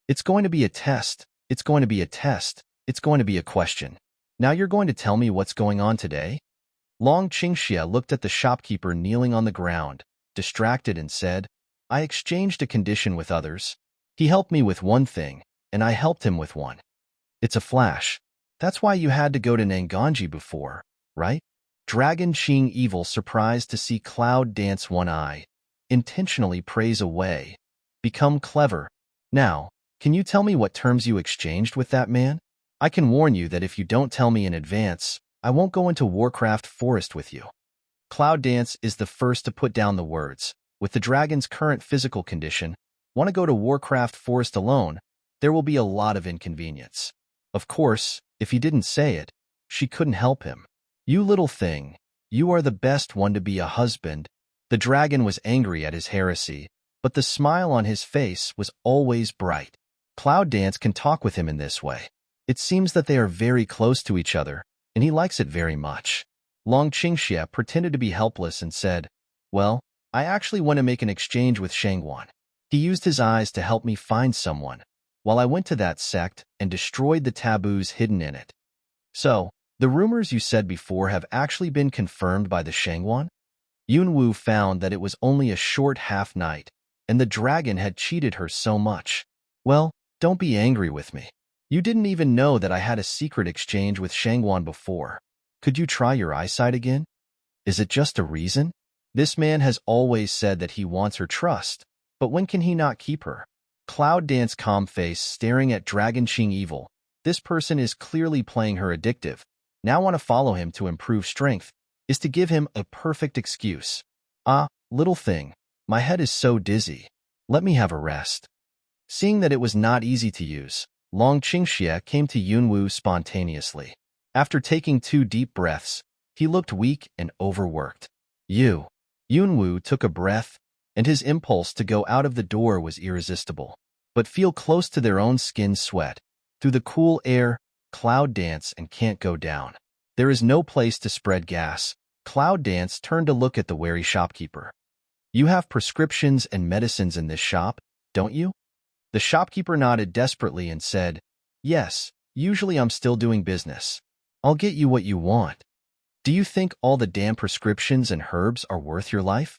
It's going to be a test. It's going to be a test. It's going to be a question. Now you're going to tell me what's going on today? Long Qingxia looked at the shopkeeper kneeling on the ground, distracted, and said, I exchanged a condition with others. He helped me with one thing, and I helped him with one. It's a flash. That's why you had to go to Nanganji before, right? Dragon Qing Evil, surprised to see Cloud dance one eye, intentionally prays away. Become clever. Now, can you tell me what terms you exchanged with that man? I can warn you that if you don't tell me in advance, I won't go into Warcraft Forest with you. Cloud Dance is the first to put down the words. With the dragon's current physical condition, want to go to Warcraft Forest alone, there will be a lot of inconvenience. Of course, if he didn't say it, she couldn't help him. You little thing, you are the best one to be a husband. The dragon was angry at his heresy, but the smile on his face was always bright. Cloud Dance can talk with him in this way. It seems that they are very close to each other, and he likes it very much. Long Qingxia pretended to be helpless and said, Well, I actually want to make an exchange with Shangguan. He used his eyes to help me find someone, while I went to that sect and destroyed the taboos hidden in it. So, the rumors you said before have actually been confirmed by the Shangguan? Yunwu found that it was only a short half-night, and the dragon had cheated her so much. Well, don't be angry with me. You didn't even know that I had a secret exchange with Shangguan before. Could you try your eyesight again? Is it just a reason? This man has always said that he wants her trust, but when can he not keep her? Cloud Dance calm face staring at Dragon Qing Evil. This person is clearly playing her addictive. Now want to follow him to improve strength is to give him a perfect excuse. Ah, little thing, my head is so dizzy. Let me have a rest. Seeing that it was not easy to use, Long Qingxia came to Yunwu spontaneously. After taking 2 deep breaths, he looked weak and overworked. Yunwu took a breath, and his impulse to go out of the door was irresistible. But feel close to their own skin sweat. Through the cool air, Cloud Dance and can't go down. There is no place to spread gas. Cloud Dance turned to look at the wary shopkeeper. You have prescriptions and medicines in this shop, don't you? The shopkeeper nodded desperately and said, Yes, usually I'm still doing business. I'll get you what you want. Do you think all the damn prescriptions and herbs are worth your life?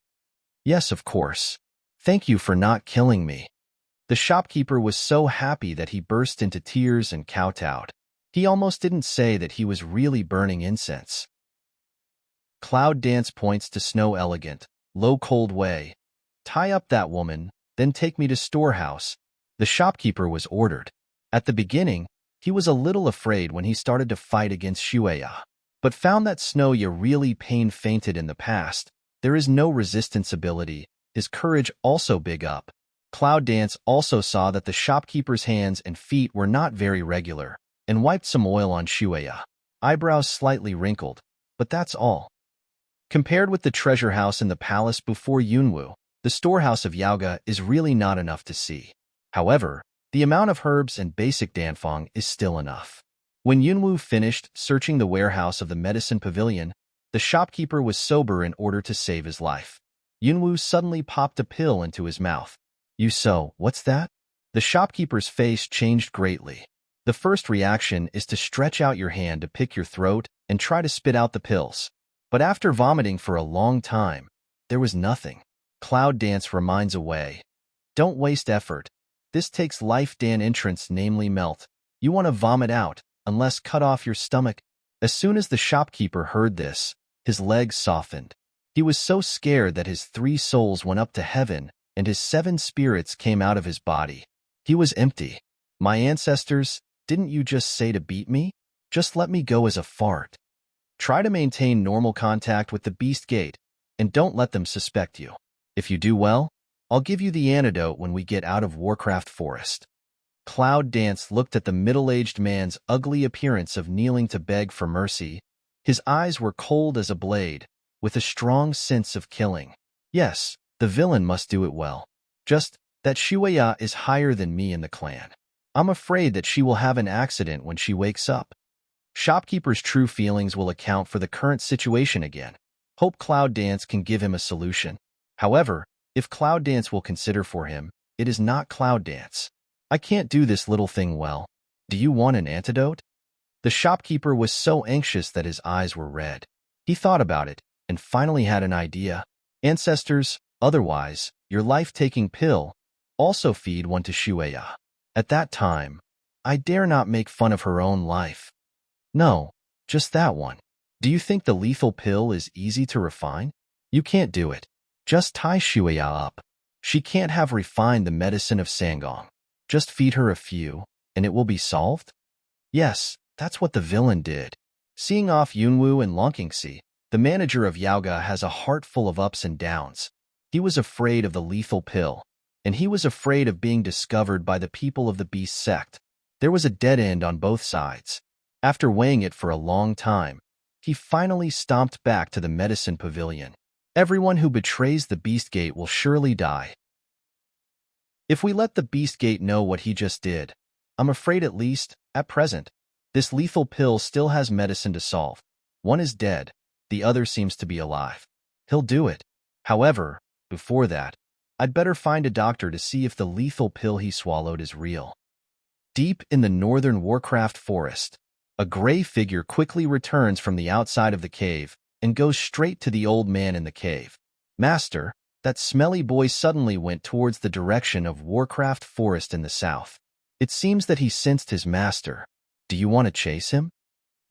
Yes, of course. Thank you for not killing me. The shopkeeper was so happy that he burst into tears and kowtowed. He almost didn't say that he was really burning incense. Cloud Dance points to Snow Elegant. Low cold way. Tie up that woman, then take me to storehouse. The shopkeeper was ordered. At the beginning, he was a little afraid when he started to fight against Shueya, but found that Snow-ya really pain-fainted in the past. There is no resistance ability. His courage also big up. Cloud Dance also saw that the shopkeeper's hands and feet were not very regular, and wiped some oil on Shueya. Eyebrows slightly wrinkled, but that's all. Compared with the treasure house in the palace before Yunwu, the storehouse of Yaoga is really not enough to see. However, the amount of herbs and basic danfeng is still enough. When Yunwu finished searching the warehouse of the medicine pavilion, the shopkeeper was sober in order to save his life. Yunwu suddenly popped a pill into his mouth. What's that? The shopkeeper's face changed greatly. The first reaction is to stretch out your hand to pick your throat and try to spit out the pills. But after vomiting for a long time, there was nothing. Cloud Dance reminds away. Don't waste effort. This takes life Dan entrance, namely melt. You want to vomit out, unless cut off your stomach. As soon as the shopkeeper heard this, his legs softened. He was so scared that his 3 souls went up to heaven, and his 7 spirits came out of his body. He was empty. My ancestors, didn't you just say to beat me? Just let me go as a fart. Try to maintain normal contact with the Beast Gate, and don't let them suspect you. If you do well, I'll give you the antidote when we get out of Warcraft Forest. Cloud Dance looked at the middle-aged man's ugly appearance of kneeling to beg for mercy. His eyes were cold as a blade, with a strong sense of killing. Yes, the villain must do it well. Just that Shueya is higher than me in the clan. I'm afraid that she will have an accident when she wakes up. Shopkeeper's true feelings will account for the current situation again. Hope Cloud Dance can give him a solution. However, if Cloud Dance will consider for him, it is not Cloud Dance. I can't do this little thing well. Do you want an antidote? The shopkeeper was so anxious that his eyes were red. He thought about it and finally had an idea. Ancestors, otherwise, your life-taking pill, also feed one to Shueya. At that time, I dare not make fun of her own life. No, just that one. Do you think the lethal pill is easy to refine? You can't do it. Just tie Shueya up. She can't have refined the medicine of Sangong. Just feed her a few, and it will be solved? Yes, that's what the villain did. Seeing off Yunwu and Longqingxi, the manager of Yaoga has a heart full of ups and downs. He was afraid of the lethal pill, and he was afraid of being discovered by the people of the beast sect. There was a dead end on both sides. After weighing it for a long time, he finally stomped back to the medicine pavilion. Everyone who betrays the Beast Gate will surely die. If we let the Beast Gate know what he just did, I'm afraid at least, at present, this lethal pill still has medicine to solve. One is dead, the other seems to be alive. He'll do it. However, before that, I'd better find a doctor to see if the lethal pill he swallowed is real. Deep in the northern Warcraft forest, a gray figure quickly returns from the outside of the cave and goes straight to the old man in the cave. Master, that smelly boy suddenly went towards the direction of Warcraft forest in the south. It seems that he sensed his master. Do you want to chase him?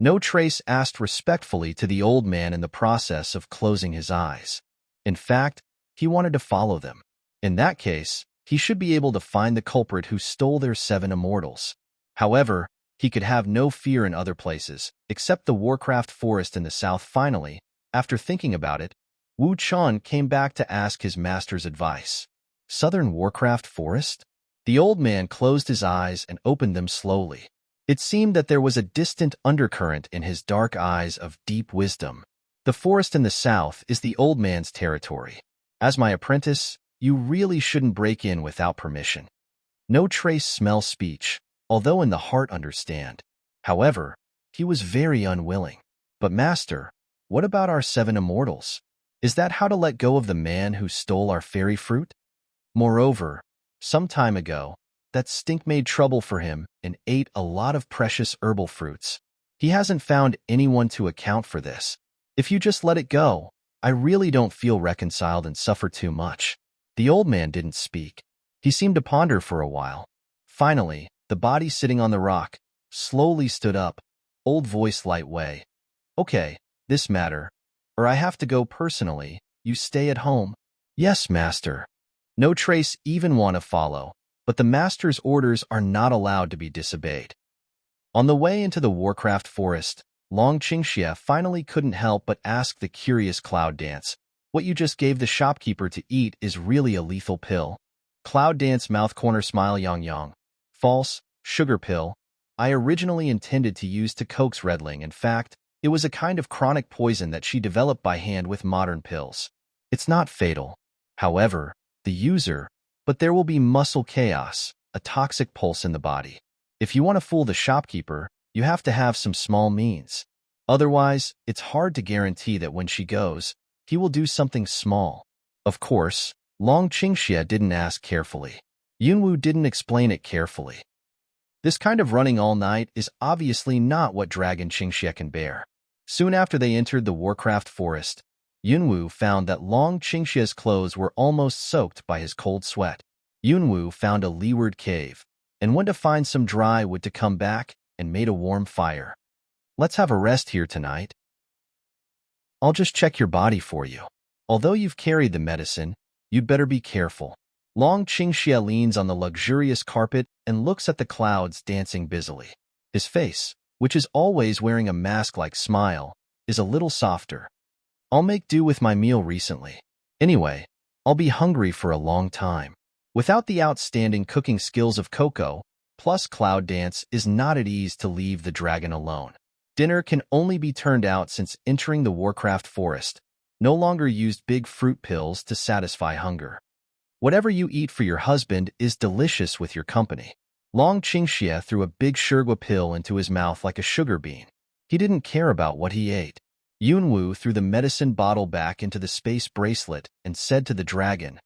No Trace asked respectfully to the old man in the process of closing his eyes. In fact, he wanted to follow them. In that case, he should be able to find the culprit who stole their 7 immortals. However, he could have no fear in other places, except the Warcraft forest in the south. Finally, after thinking about it, Wu Chun came back to ask his master's advice. Southern Warcraft forest? The old man closed his eyes and opened them slowly. It seemed that there was a distant undercurrent in his dark eyes of deep wisdom. The forest in the south is the old man's territory. As my apprentice, you really shouldn't break in without permission. No Trace smell speech, although in the heart understand. However, he was very unwilling. But master, what about our 7 immortals? Is that how to let go of the man who stole our fairy fruit? Moreover, some time ago, that stink made trouble for him and ate a lot of precious herbal fruits. He hasn't found anyone to account for this. If you just let it go, I really don't feel reconciled and suffer too much. The old man didn't speak. He seemed to ponder for a while. Finally, the body sitting on the rock slowly stood up, old voice light way. Okay, this matter, or I have to go personally. You stay at home. Yes, master. No Trace even want to follow, but the master's orders are not allowed to be disobeyed. On the way into the Warcraft forest, Long Qingxia finally couldn't help but ask the curious Cloud Dance, what you just gave the shopkeeper to eat is really a lethal pill? Cloud Dance mouth corner smile Yang. False, sugar pill. I originally intended to use to coax Redling. In fact, it was a kind of chronic poison that she developed by hand with modern pills. It's not fatal. However, the user, but there will be muscle chaos, a toxic pulse in the body. If you want to fool the shopkeeper, you have to have some small means. Otherwise, it's hard to guarantee that when she goes, he will do something small. Of course, Long Qingxia didn't ask carefully. Yunwu didn't explain it carefully. This kind of running all night is obviously not what Dragon Qingxia can bear. Soon after they entered the Warcraft forest, Yunwu found that Long Qingxia's clothes were almost soaked by his cold sweat. Yunwu found a leeward cave, and went to find some dry wood to come back and made a warm fire. Let's have a rest here tonight. I'll just check your body for you. Although you've carried the medicine, you'd better be careful. Long Qingxia leans on the luxurious carpet and looks at the clouds dancing busily. His face, which is always wearing a mask-like smile, is a little softer. I'll make do with my meal recently. Anyway, I'll be hungry for a long time. Without the outstanding cooking skills of Coco, plus Cloud Dance is not at ease to leave the dragon alone. Dinner can only be turned out since entering the Warcraft forest, no longer used big fruit pills to satisfy hunger. Whatever you eat for your husband is delicious with your company. Long Qingxia threw a big shurgua pill into his mouth like a sugar bean. He didn't care about what he ate. Yunwu threw the medicine bottle back into the space bracelet and said to the dragon,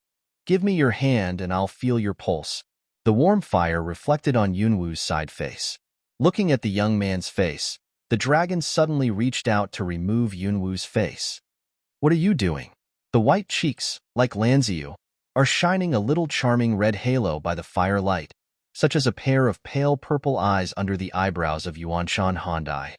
"Give me your hand and I'll feel your pulse." The warm fire reflected on Yunwu's side face. Looking at the young man's face, the dragon suddenly reached out to remove Yunwu's face. What are you doing? The white cheeks, like Lanziu, are shining a little charming red halo by the firelight, such as a pair of pale purple eyes under the eyebrows of Yuanshan Handai.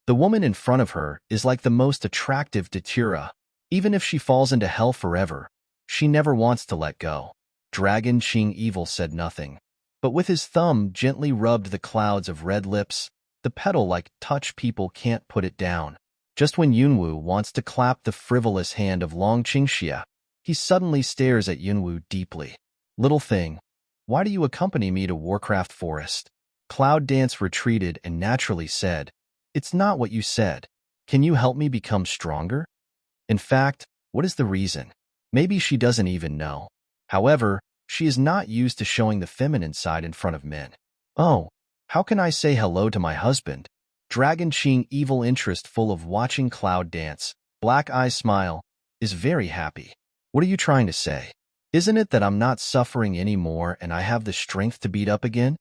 The woman in front of her is like the most attractive datura. Even if she falls into hell forever, she never wants to let go. Dragon Qing Evil said nothing, but with his thumb gently rubbed the clouds of red lips, the petal-like touch people can't put it down. Just when Yunwu wants to clap the frivolous hand of Long Qingxia, he suddenly stares at Yunwu deeply. Little thing, why do you accompany me to Warcraft Forest? Cloud Dance retreated and naturally said, it's not what you said. Can you help me become stronger? In fact, what is the reason? Maybe she doesn't even know. However, she is not used to showing the feminine side in front of men. Oh, how can I say hello to my husband? Dragon Qing Evil interest full of watching Cloud Dance, black eyes smile, is very happy. What are you trying to say? Isn't it that I'm not suffering anymore and I have the strength to beat up again?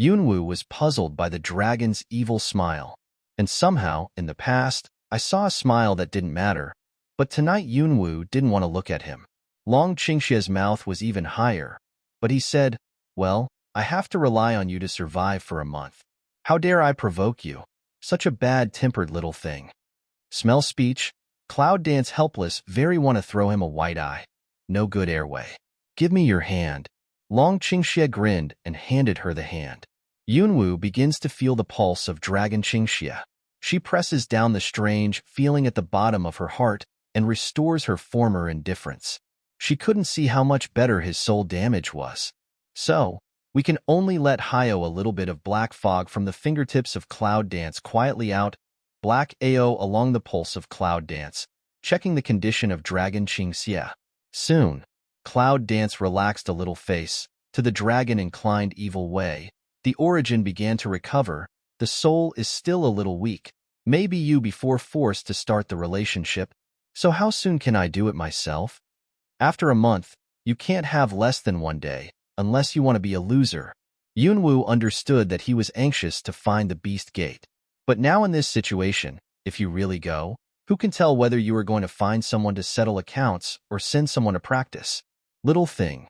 Yunwu was puzzled by the dragon's evil smile. And somehow, in the past, I saw a smile that didn't matter. But tonight Yunwu didn't want to look at him. Long Qingxia's mouth was even higher. But he said, well, I have to rely on you to survive for a month. How dare I provoke you? Such a bad-tempered little thing. Smell speech? Cloud Dance helpless, very want to throw him a white eye. No good airway. Give me your hand. Long Qingxia grinned and handed her the hand. Yunwu begins to feel the pulse of Dragon Qingxia. She presses down the strange feeling at the bottom of her heart and restores her former indifference. She couldn't see how much better his soul damage was. So, we can only let Hayo a little bit of black fog from the fingertips of Cloud Dance quietly out, black AO along the pulse of Cloud Dance, checking the condition of Dragon Qingxia. Soon, Cloud Dance relaxed a little face, to the dragon-inclined evil way. The origin began to recover. The soul is still a little weak. Maybe you before forced to start the relationship. So how soon can I do it myself? After a month, you can't have less than 1 day, unless you want to be a loser. Yunwu understood that he was anxious to find the beast gate. But now in this situation, if you really go, who can tell whether you are going to find someone to settle accounts or send someone to practice? Little thing,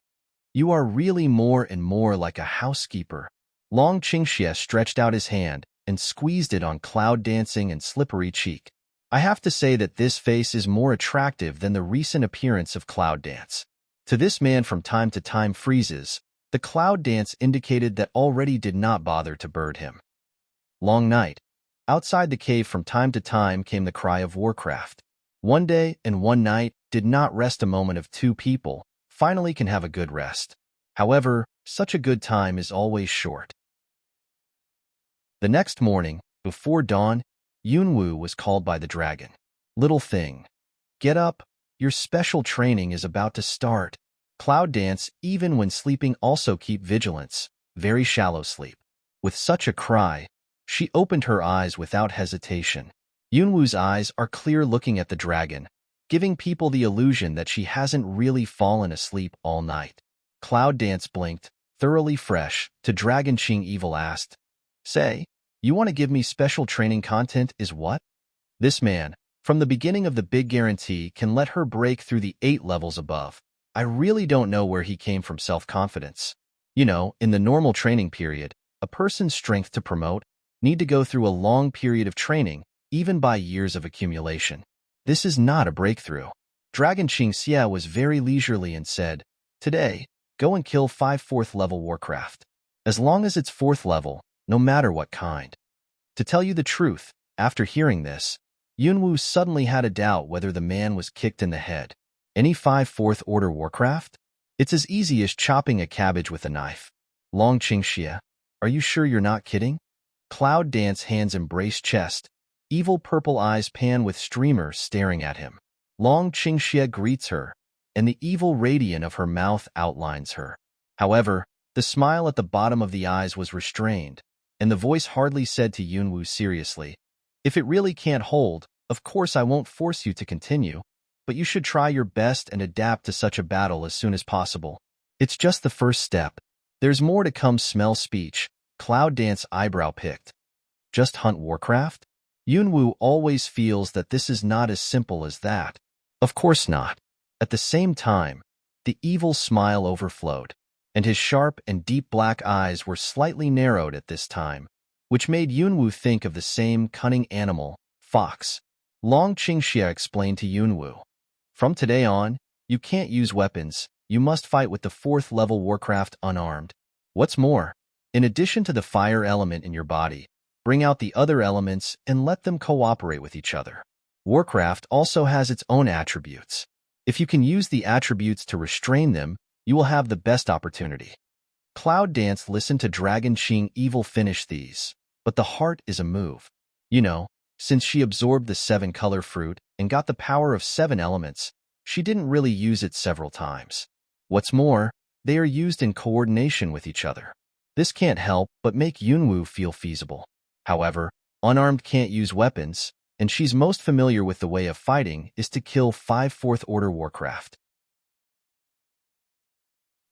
you are really more and more like a housekeeper. Long Qingxia stretched out his hand and squeezed it on Cloud Dancing and slippery cheek. I have to say that this face is more attractive than the recent appearance of Cloud Dance. To this man from time to time freezes, the Cloud Dance indicated that already did not bother to bird him. Long night. Outside the cave from time to time came the cry of Warcraft. 1 day and 1 night did not rest a moment of 2 people, finally can have a good rest. However, such a good time is always short. The next morning, before dawn, Yunwu was called by the dragon. Little thing. Get up, your special training is about to start. Cloud Dance, even when sleeping, also keep vigilance, very shallow sleep. With such a cry, she opened her eyes without hesitation. Yunwu's eyes are clear looking at the dragon, giving people the illusion that she hasn't really fallen asleep all night. Cloud Dance blinked, thoroughly fresh, to Dragon Qing Evil asked, say, you want to give me special training content is what? This man, from the beginning of the big guarantee, can let her break through the 8 levels above. I really don't know where he came from self-confidence. You know, in the normal training period, a person's strength to promote need to go through a long period of training, even by years of accumulation. This is not a breakthrough. Dragon Qingxia was very leisurely and said, today, go and kill 5 4th level Warcraft. As long as it's 4th level, no matter what kind. To tell you the truth, after hearing this, Yunwu suddenly had a doubt whether the man was kicked in the head. Any 5 4th order Warcraft? It's as easy as chopping a cabbage with a knife. Long Qingxia, are you sure you're not kidding? Cloud Dance hands embrace chest, evil purple eyes pan with streamer staring at him. Long Qingxia greets her, and the evil radiant of her mouth outlines her. However, the smile at the bottom of the eyes was restrained, and the voice hardly said to Yunwu seriously, if it really can't hold, of course I won't force you to continue. but you should try your best and adapt to such a battle as soon as possible. It's just the first step. There's more to come. Smell speech. Cloud Dance eyebrow picked. Just hunt Warcraft? Yunwu always feels that this is not as simple as that. Of course not. At the same time, the evil smile overflowed, and his sharp and deep black eyes were slightly narrowed at this time, which made Yunwu think of the same cunning animal, fox. Long Qingxia explained to Yunwu. From today on, you can't use weapons. You must fight with the 4th level Warcraft unarmed. What's more, in addition to the fire element in your body, bring out the other elements and let them cooperate with each other. Warcraft also has its own attributes. If you can use the attributes to restrain them, you will have the best opportunity. Cloud Dance listened to Dragon Qing Evil finish these, but the heart is a move. You know, since she absorbed the 7-color fruit and got the power of 7 elements, she didn't really use it several times. What's more, they are used in coordination with each other. This can't help but make Yunwu feel feasible. However, unarmed can't use weapons, and she's most familiar with the way of fighting is to kill 5 4th Order Warcraft.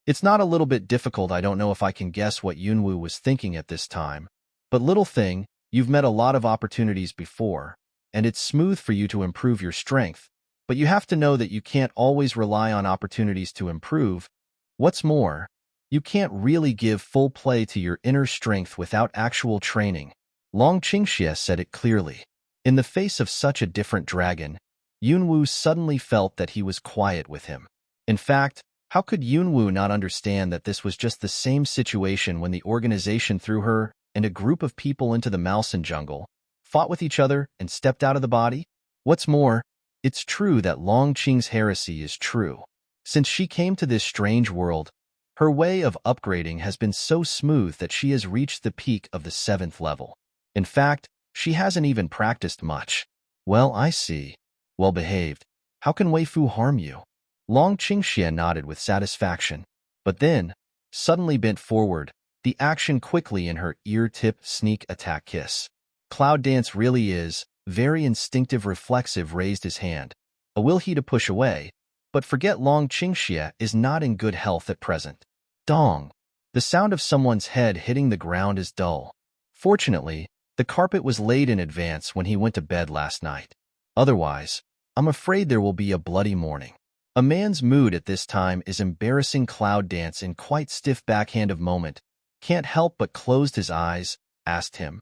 It's not a little bit difficult. I don't know if I can guess what Yunwu was thinking at this time, but little thing, you've met a lot of opportunities before, and it's smooth for you to improve your strength, but you have to know that you can't always rely on opportunities to improve. What's more, you can't really give full play to your inner strength without actual training. Long Qingxia said it clearly. In the face of such a different dragon, Yunwu suddenly felt that he was quiet with him. In fact, how could Yunwu not understand that this was just the same situation when the organization threw her and a group of people into the Malson jungle, fought with each other, and stepped out of the body? What's more, it's true that Long Qing's heresy is true. Since she came to this strange world, her way of upgrading has been so smooth that she has reached the peak of the 7th level. In fact, she hasn't even practiced much. Well, I see. Well behaved. How can Weifu harm you? Long Qingxia nodded with satisfaction, but then, suddenly bent forward, the action quickly in her ear-tip sneak attack kiss. Cloud Dance really is, very instinctive reflexive raised his hand, a will he to push away, but forget Long Qingxia is not in good health at present. Dong! The sound of someone's head hitting the ground is dull. Fortunately, the carpet was laid in advance when he went to bed last night. Otherwise, I'm afraid there will be a bloody morning. A man's mood at this time is embarrassing. Cloud Dance in quite stiff backhand of moment, can't help but closed his eyes, asked him.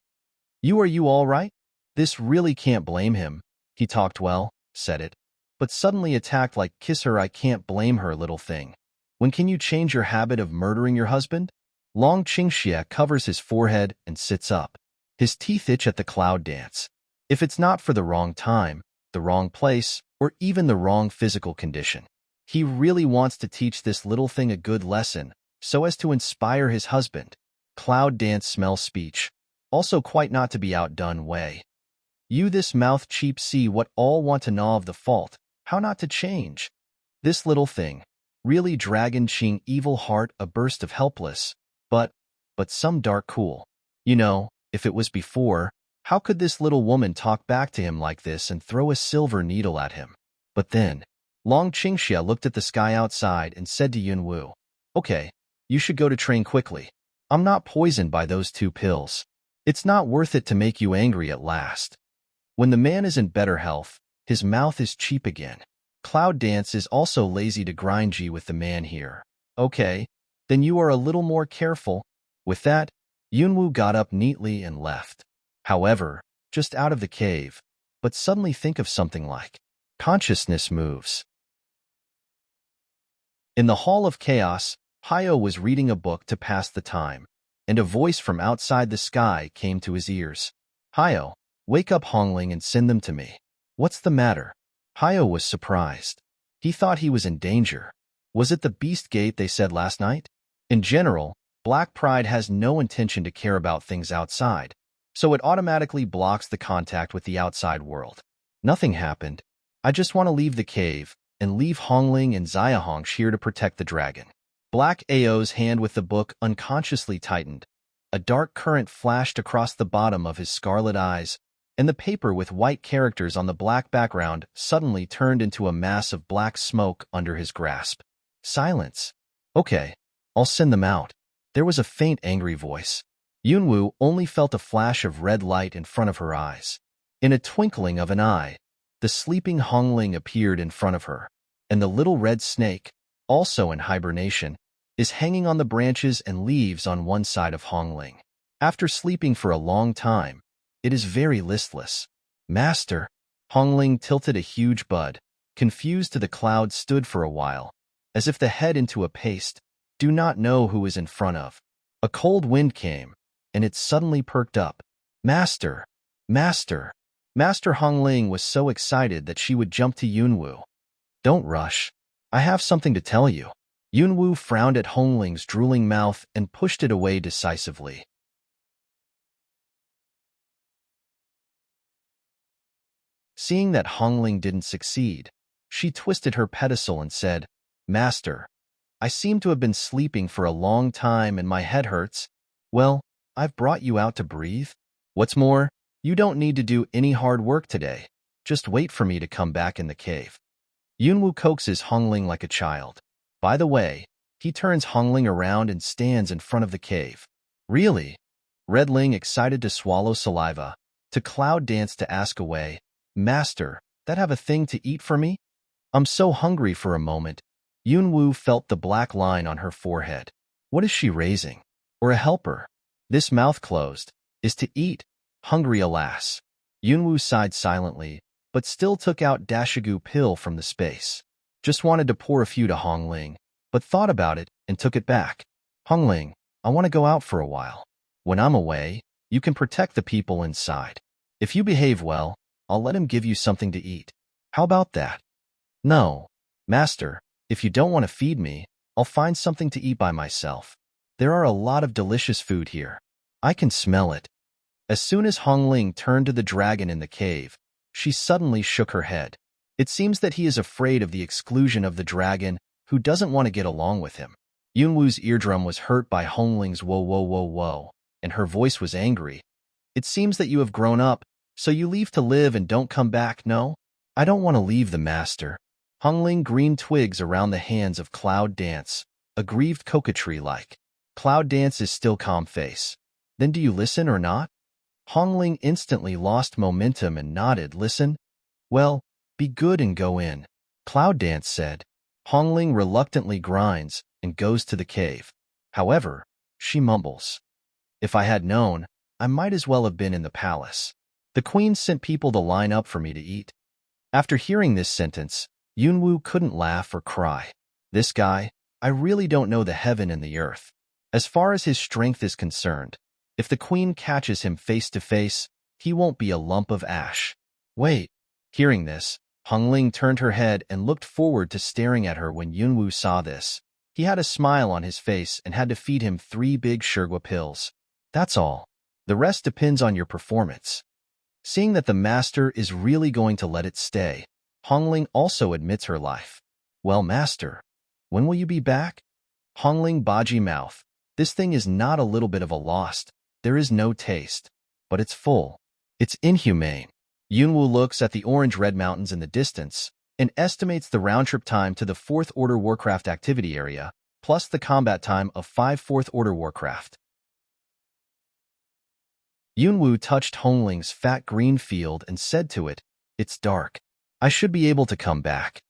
Are you all right? This really can't blame him. He talked well, said it, but suddenly attacked like kiss her. I can't blame her, little thing. When can you change your habit of murdering your husband? Long Qingxia covers his forehead and sits up. His teeth itch at the Cloud Dance. If it's not for the wrong time, the wrong place, or even the wrong physical condition, he really wants to teach this little thing a good lesson, so as to inspire his husband. Cloud Dance smell speech. Also quite not to be outdone way. You this mouth cheap see what all want to gnaw of the fault, how not to change. This little thing. Really Dragon Qing evil heart a burst of helpless, but some dark cool. You know, if it was before, how could this little woman talk back to him like this and throw a silver needle at him? But then, Long Qingxia looked at the sky outside and said to Yunwu, Okay, you should go to train quickly. I'm not poisoned by those 2 pills. It's not worth it to make you angry at last. When the man is in better health, his mouth is cheap again. Cloud Dance is also lazy to grind G with the man here. Okay, then you are a little more careful. With that, Yunwu got up neatly and left. However, just out of the cave, but suddenly think of something like consciousness moves. In the Hall of Chaos, Hayo was reading a book to pass the time, and a voice from outside the sky came to his ears. Hayo, wake up Hongling and send them to me. What's the matter? Hayo was surprised. He thought he was in danger. Was it the beast gate they said last night? In general, Black Pride has no intention to care about things outside, so it automatically blocks the contact with the outside world. Nothing happened. I just want to leave the cave and leave Hongling and Xiahongsh here to protect the dragon. Black Ao's hand with the book unconsciously tightened. A dark current flashed across the bottom of his scarlet eyes, and the paper with white characters on the black background suddenly turned into a mass of black smoke under his grasp. Silence. Okay, I'll send them out. There was a faint, angry voice. Yunwoo only felt a flash of red light in front of her eyes. In a twinkling of an eye, the sleeping Hongling appeared in front of her, and the little red snake, also in hibernation, is hanging on the branches and leaves on one side of Hongling. After sleeping for a long time, it is very listless. Master, Hongling tilted a huge bud, confused to the cloud stood for a while, as if the head into a paste, do not know who is in front of. A cold wind came, and it suddenly perked up. Master! Master! Master Hongling was so excited that she would jump to Yunwoo. Don't rush. I have something to tell you. Yunwoo frowned at Hongling's drooling mouth and pushed it away decisively. Seeing that Hongling didn't succeed, she twisted her pedestal and said, Master, I seem to have been sleeping for a long time and my head hurts. Well, I've brought you out to breathe. What's more, you don't need to do any hard work today. Just wait for me to come back in the cave. Yunwoo coaxes Hongling like a child. By the way, he turns Hongling around and stands in front of the cave. Really? Red Ling, excited to swallow saliva, to Cloud Dance to ask away, Master, that have a thing to eat for me? I'm so hungry. For a moment, Yunwoo felt the black line on her forehead. What is she raising? Or a helper? This mouth closed, is to eat. Hungry, alas. Yunwoo sighed silently, but still took out Dashigu pill from the space. Just wanted to pour a few to Hongling, but thought about it and took it back. Hongling, I want to go out for a while. When I'm away, you can protect the people inside. If you behave well, I'll let him give you something to eat. How about that? No. Master, if you don't want to feed me, I'll find something to eat by myself. There are a lot of delicious food here. I can smell it. As soon as Hongling turned to the dragon in the cave, she suddenly shook her head. It seems that he is afraid of the exclusion of the dragon, who doesn't want to get along with him. Yunwoo's eardrum was hurt by Hongling's whoa whoa whoa whoa, and her voice was angry. It seems that you have grown up, so you leave to live and don't come back, no? I don't want to leave the master. Hongling green twigs around the hands of Cloud Dance, aggrieved coquetry-like. Cloud Dance is still calm face. Then do you listen or not? Hongling instantly lost momentum and nodded. Listen? Well, be good and go in. Cloud Dance said. Hongling reluctantly grinds and goes to the cave. However, she mumbles. If I had known, I might as well have been in the palace. The queen sent people to line up for me to eat. After hearing this sentence, Yunwoo couldn't laugh or cry. This guy, I really don't know the heaven and the earth. As far as his strength is concerned, if the queen catches him face to face, he won't be a lump of ash. Wait. Hearing this, Hongling turned her head and looked forward to staring at her. When Yunwoo saw this, he had a smile on his face and had to feed him 3 big Shirgua pills. That's all. The rest depends on your performance. Seeing that the master is really going to let it stay, Hongling also admits her life. Well, master, when will you be back? Hongling Baji mouth. This thing is not a little bit of a lost. There is no taste. But it's full. It's inhumane. Yunwoo looks at the orange-red mountains in the distance and estimates the round-trip time to the 4th Order Warcraft activity area, plus the combat time of 5 4th Order Warcraft. Yunwoo touched Hongling's fat green field and said to it, It's dark. I should be able to come back.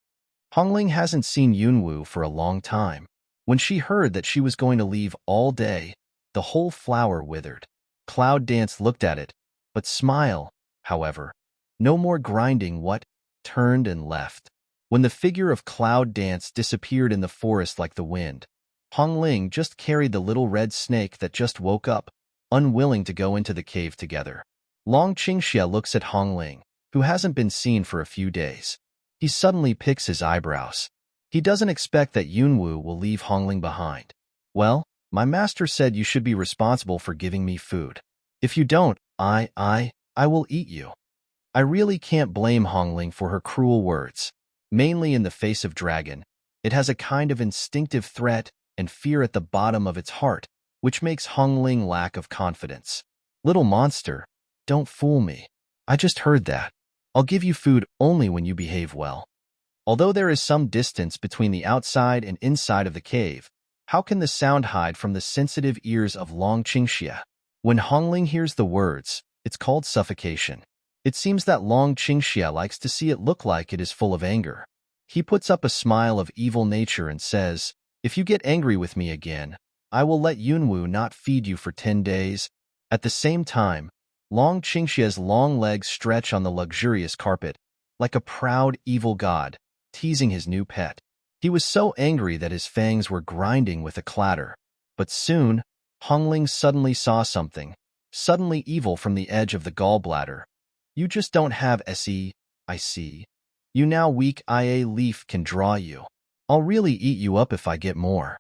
Hongling hasn't seen Yunwoo for a long time. When she heard that she was going to leave all day, the whole flower withered. Cloud Dance looked at it, but smile, however. No more grinding what? Turned and left. When the figure of Cloud Dance disappeared in the forest like the wind, Hongling just carried the little red snake that just woke up, unwilling to go into the cave together. Long Qingxia looks at Hongling, who hasn't been seen for a few days. He suddenly picks his eyebrows. He doesn't expect that Yunwoo will leave Hongling behind. Well, my master said you should be responsible for giving me food. If you don't, I will eat you. I really can't blame Hongling for her cruel words. Mainly in the face of dragon, it has a kind of instinctive threat and fear at the bottom of its heart, which makes Hongling lack of confidence. Little monster, don't fool me. I just heard that. I'll give you food only when you behave well. Although there is some distance between the outside and inside of the cave, how can the sound hide from the sensitive ears of Long Qingxia? When Hongling hears the words, it's called suffocation. It seems that Long Qingxia likes to see it look like it is full of anger. He puts up a smile of evil nature and says, "If you get angry with me again, I will let Yunwu not feed you for 10 days. At the same time, Long Qingxia's long legs stretch on the luxurious carpet, like a proud evil god, teasing his new pet. He was so angry that his fangs were grinding with a clatter. But soon, Hongling suddenly saw something, suddenly evil from the edge of the gallbladder. You just don't have se, I see. You now weak ia leaf can draw you. I'll really eat you up if I get more.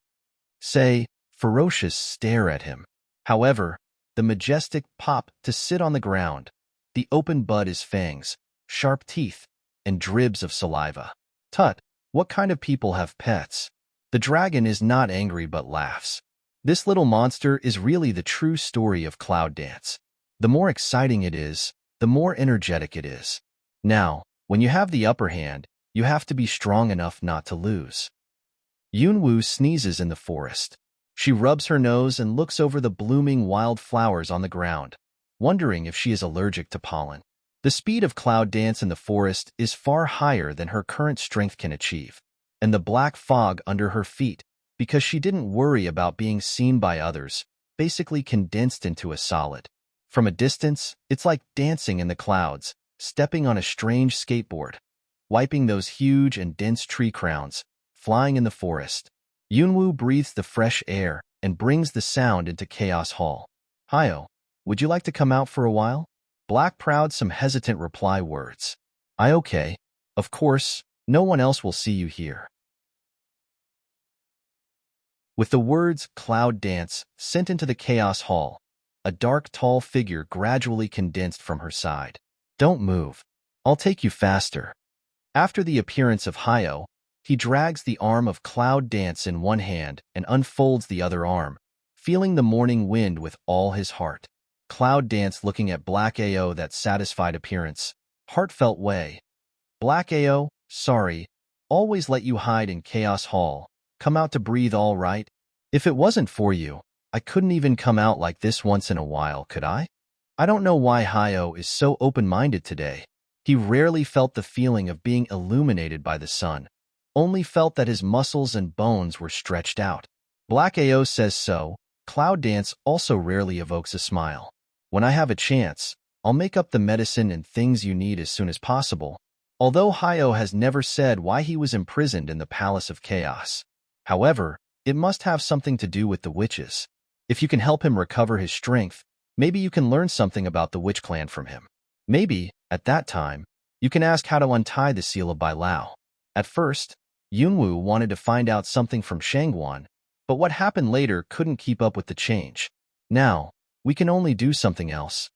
Say, ferocious stare at him. However, the majestic pop to sit on the ground, the open bud is fangs, sharp teeth, and dribs of saliva. Tut, what kind of people have pets? The dragon is not angry but laughs. This little monster is really the true story of Cloud Dance. The more exciting it is, the more energetic it is. Now, when you have the upper hand, you have to be strong enough not to lose. Yunwu sneezes in the forest. She rubs her nose and looks over the blooming wild flowers on the ground, wondering if she is allergic to pollen. The speed of Cloud Dance in the forest is far higher than her current strength can achieve, and the black fog under her feet, because she didn't worry about being seen by others, basically condensed into a solid. From a distance, it's like dancing in the clouds, stepping on a strange skateboard, wiping those huge and dense tree crowns, flying in the forest. Yunwu breathes the fresh air and brings the sound into Chaos Hall. "Hio, would you like to come out for a while?" Black proud some hesitant reply words. "I okay. Of course, no one else will see you here." With the words Cloud Dance sent into the Chaos Hall, a dark, tall figure gradually condensed from her side. "Don't move. I'll take you faster." After the appearance of Hio, he drags the arm of Cloud Dance in one hand and unfolds the other arm, feeling the morning wind with all his heart. Cloud Dance looking at Black Ao that satisfied appearance, heartfelt way. "Black Ao, sorry, always let you hide in Chaos Hall. Come out to breathe all right. If it wasn't for you, I couldn't even come out like this once in a while, could I?" I don't know why Hio is so open-minded today. He rarely felt the feeling of being illuminated by the sun, only felt that his muscles and bones were stretched out. Black Ao says so. Cloud Dance also rarely evokes a smile. "When I have a chance, I'll make up the medicine and things you need as soon as possible." Although Hio has never said why he was imprisoned in the Palace of Chaos. However, it must have something to do with the witches. If you can help him recover his strength, maybe you can learn something about the witch clan from him. Maybe, at that time, you can ask how to untie the seal of Bai Lao. At first, Yunwu wanted to find out something from Shangguan, but what happened later couldn't keep up with the change. Now, we can only do something else.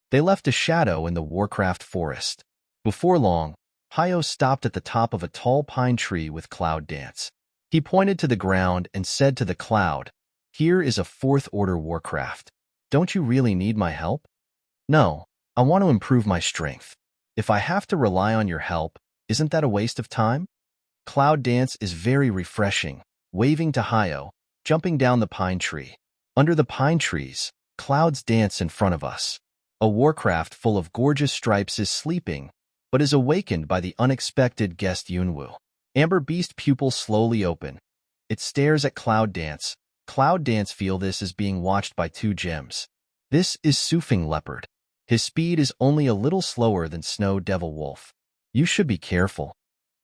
They left a shadow in the Warcraft forest. Before long, Hio stopped at the top of a tall pine tree with Cloud Dance. He pointed to the ground and said to the cloud, "Here is a 4th Order Warcraft. Don't you really need my help?" "No, I want to improve my strength. If I have to rely on your help, isn't that a waste of time?" Cloud Dance is very refreshing, waving to Hio, jumping down the pine tree. Under the pine trees, clouds dance in front of us. A Warcraft full of gorgeous stripes is sleeping, but is awakened by the unexpected guest Yunwu. Amber Beast pupils slowly open. It stares at Cloud Dance. Cloud Dance feel this as being watched by 2 gems. This is Sufing Leopard. His speed is only a little slower than Snow Devil Wolf. You should be careful.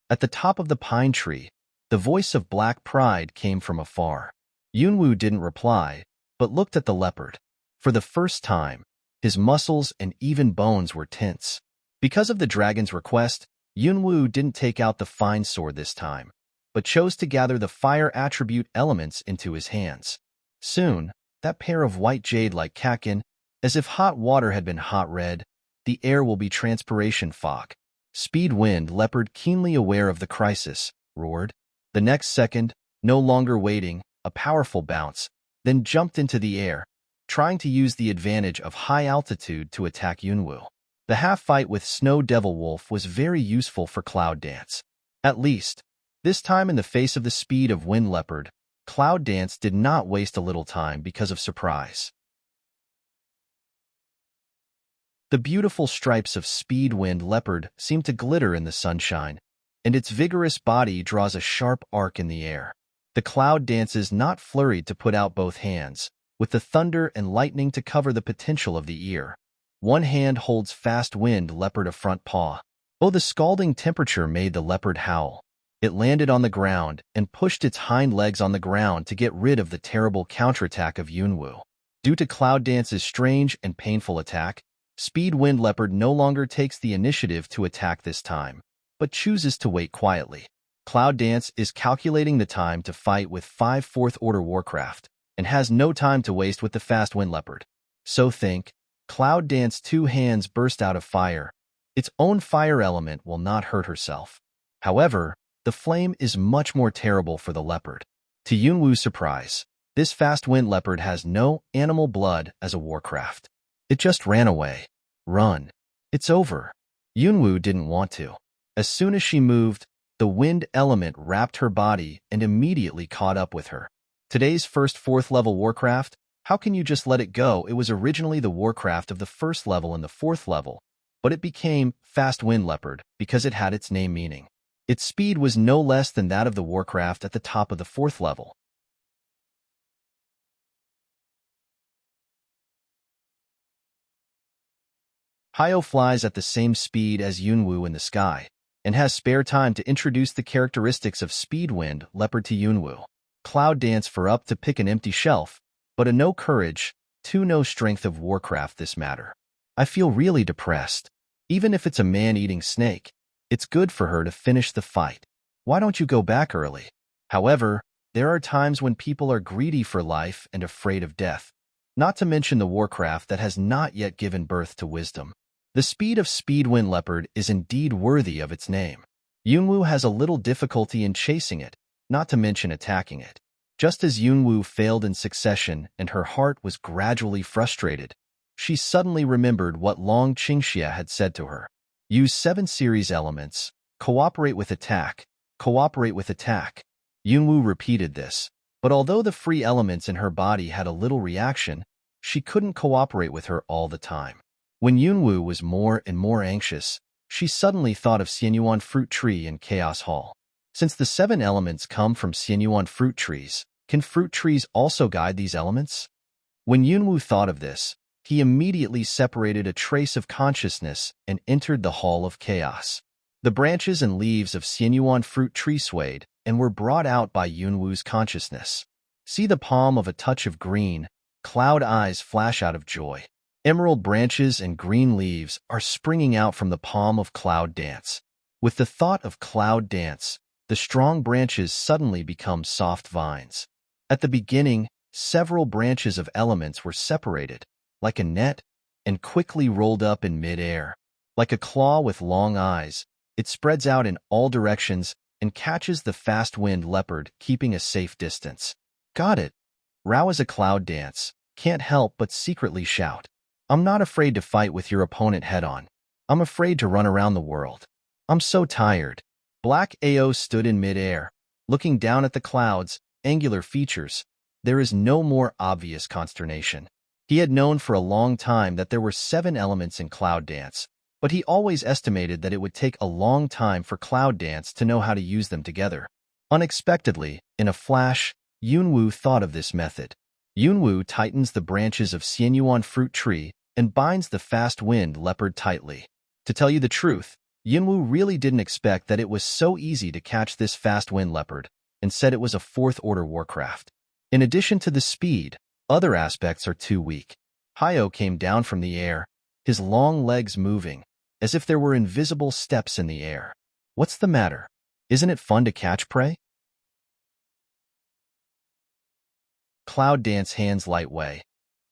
At the top of the pine tree, the voice of Black Pride came from afar. Yunwu didn't reply, but looked at the leopard. For the first time, his muscles and even bones were tense. Because of the dragon's request, Yunwu didn't take out the fine sword this time, but chose to gather the fire attribute elements into his hands. Soon, that pair of white jade like Kakin, as if hot water had been hot red, the air will be transpiration fog. Speed Wind Leopard, keenly aware of the crisis, roared. The next second, no longer waiting, a powerful bounce, then jumped into the air, trying to use the advantage of high altitude to attack Yunwu. The half-fight with Snow Devil Wolf was very useful for Cloud Dance. At least, this time in the face of the speed of Wind Leopard, Cloud Dance did not waste a little time because of surprise. The beautiful stripes of Speed Wind Leopard seem to glitter in the sunshine, and its vigorous body draws a sharp arc in the air. The Cloud dances not flurried to put out both hands, with the thunder and lightning to cover the potential of the ear. One hand holds Fast Wind Leopard a front paw. Oh, the scalding temperature made the leopard howl. It landed on the ground and pushed its hind legs on the ground to get rid of the terrible counterattack of Yunwu. Due to Cloud Dance's strange and painful attack, Speed Wind Leopard no longer takes the initiative to attack this time, but chooses to wait quietly. Cloud Dance is calculating the time to fight with 5 4th-order Warcraft, and has no time to waste with the Fast Wind Leopard. So think, Cloud Dance 2 hands burst out of fire. Its own fire element will not hurt herself. However, the flame is much more terrible for the leopard. To Yunwu's surprise, this Fast Wind Leopard has no animal blood as a Warcraft. It just ran away. Run. It's over. Yunwu didn't want to. As soon as she moved, the wind element wrapped her body and immediately caught up with her. Today's first 4th level Warcraft, how can you just let it go? It was originally the Warcraft of the 1st level and the 4th level, but it became Fast Wind Leopard because it had its name meaning. Its speed was no less than that of the Warcraft at the top of the 4th level. Hyo flies at the same speed as Yunwu in the sky, and has spare time to introduce the characteristics of Speed Wind Leopard to Yunwu. Cloud Dance for up to pick an empty shelf, but a no courage, to no strength of Warcraft this matter. I feel really depressed. Even if it's a man-eating snake, it's good for her to finish the fight. Why don't you go back early? However, there are times when people are greedy for life and afraid of death, not to mention the Warcraft that has not yet given birth to wisdom. The speed of Speed Wind Leopard is indeed worthy of its name. Yunwu has a little difficulty in chasing it, not to mention attacking it. Just as Yunwu failed in succession and her heart was gradually frustrated, she suddenly remembered what Long Qingxia had said to her. Use 7 series elements, cooperate with attack, cooperate with attack. Yunwu repeated this, but although the free elements in her body had a little reaction, she couldn't cooperate with her all the time. When Yunwu was more and more anxious, she suddenly thought of Xianyuan Fruit Tree and Chaos Hall. Since the 7 elements come from Xianyuan fruit trees, can fruit trees also guide these elements? When Yunwu thought of this, he immediately separated a trace of consciousness and entered the Hall of Chaos. The branches and leaves of Xianyuan fruit tree swayed and were brought out by Yunwu's consciousness. See the palm of a touch of green, cloud eyes flash out of joy. Emerald branches and green leaves are springing out from the palm of Cloud Dance. With the thought of Cloud Dance, the strong branches suddenly become soft vines. At the beginning, several branches of elements were separated, like a net, and quickly rolled up in mid-air. Like a claw with long eyes, it spreads out in all directions and catches the Fast Wind Leopard, keeping a safe distance. Got it. Rao as a Cloud Dance can't help but secretly shout. I'm not afraid to fight with your opponent head-on. I'm afraid to run around the world. I'm so tired. Black Ao stood in mid-air, looking down at the cloud's angular features. There is no more obvious consternation. He had known for a long time that there were 7 elements in Cloud Dance, but he always estimated that it would take a long time for Cloud Dance to know how to use them together. Unexpectedly, in a flash, Yunwu thought of this method. Yunwu tightens the branches of Xianyuan Fruit Tree and binds the Fast Wind Leopard tightly. To tell you the truth, Yunwu really didn't expect that it was so easy to catch this Fast Wind Leopard, and said it was a 4th-order Warcraft. In addition to the speed, other aspects are too weak. Hyo came down from the air, his long legs moving, as if there were invisible steps in the air. What's the matter? Isn't it fun to catch prey? Cloud Dance hands light way.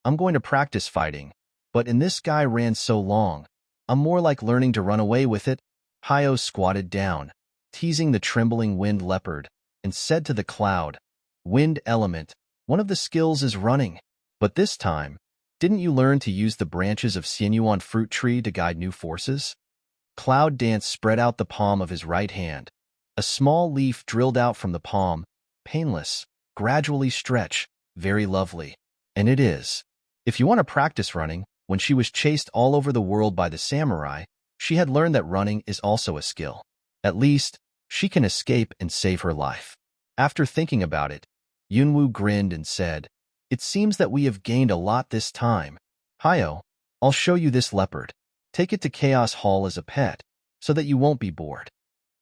I'm going to practice fighting, but in this guy ran so long, I'm more like learning to run away with it. Hyo squatted down, teasing the trembling Wind Leopard, and said to the Cloud, Wind Element, one of the skills is running. But this time, Didn't you learn to use the branches of Sinuan fruit tree to guide new forces? Cloud Dance spread out the palm of his right hand. A small leaf drilled out from the palm, painless, gradually stretch, very lovely. And it is. If you want to practice running, when she was chased all over the world by the samurai, she had learned that running is also a skill. At least, she can escape and save her life. After thinking about it, Yunwu grinned and said, "It seems that we have gained a lot this time. Hayo, I'll show you this leopard. Take it to Chaos Hall as a pet, so that you won't be bored."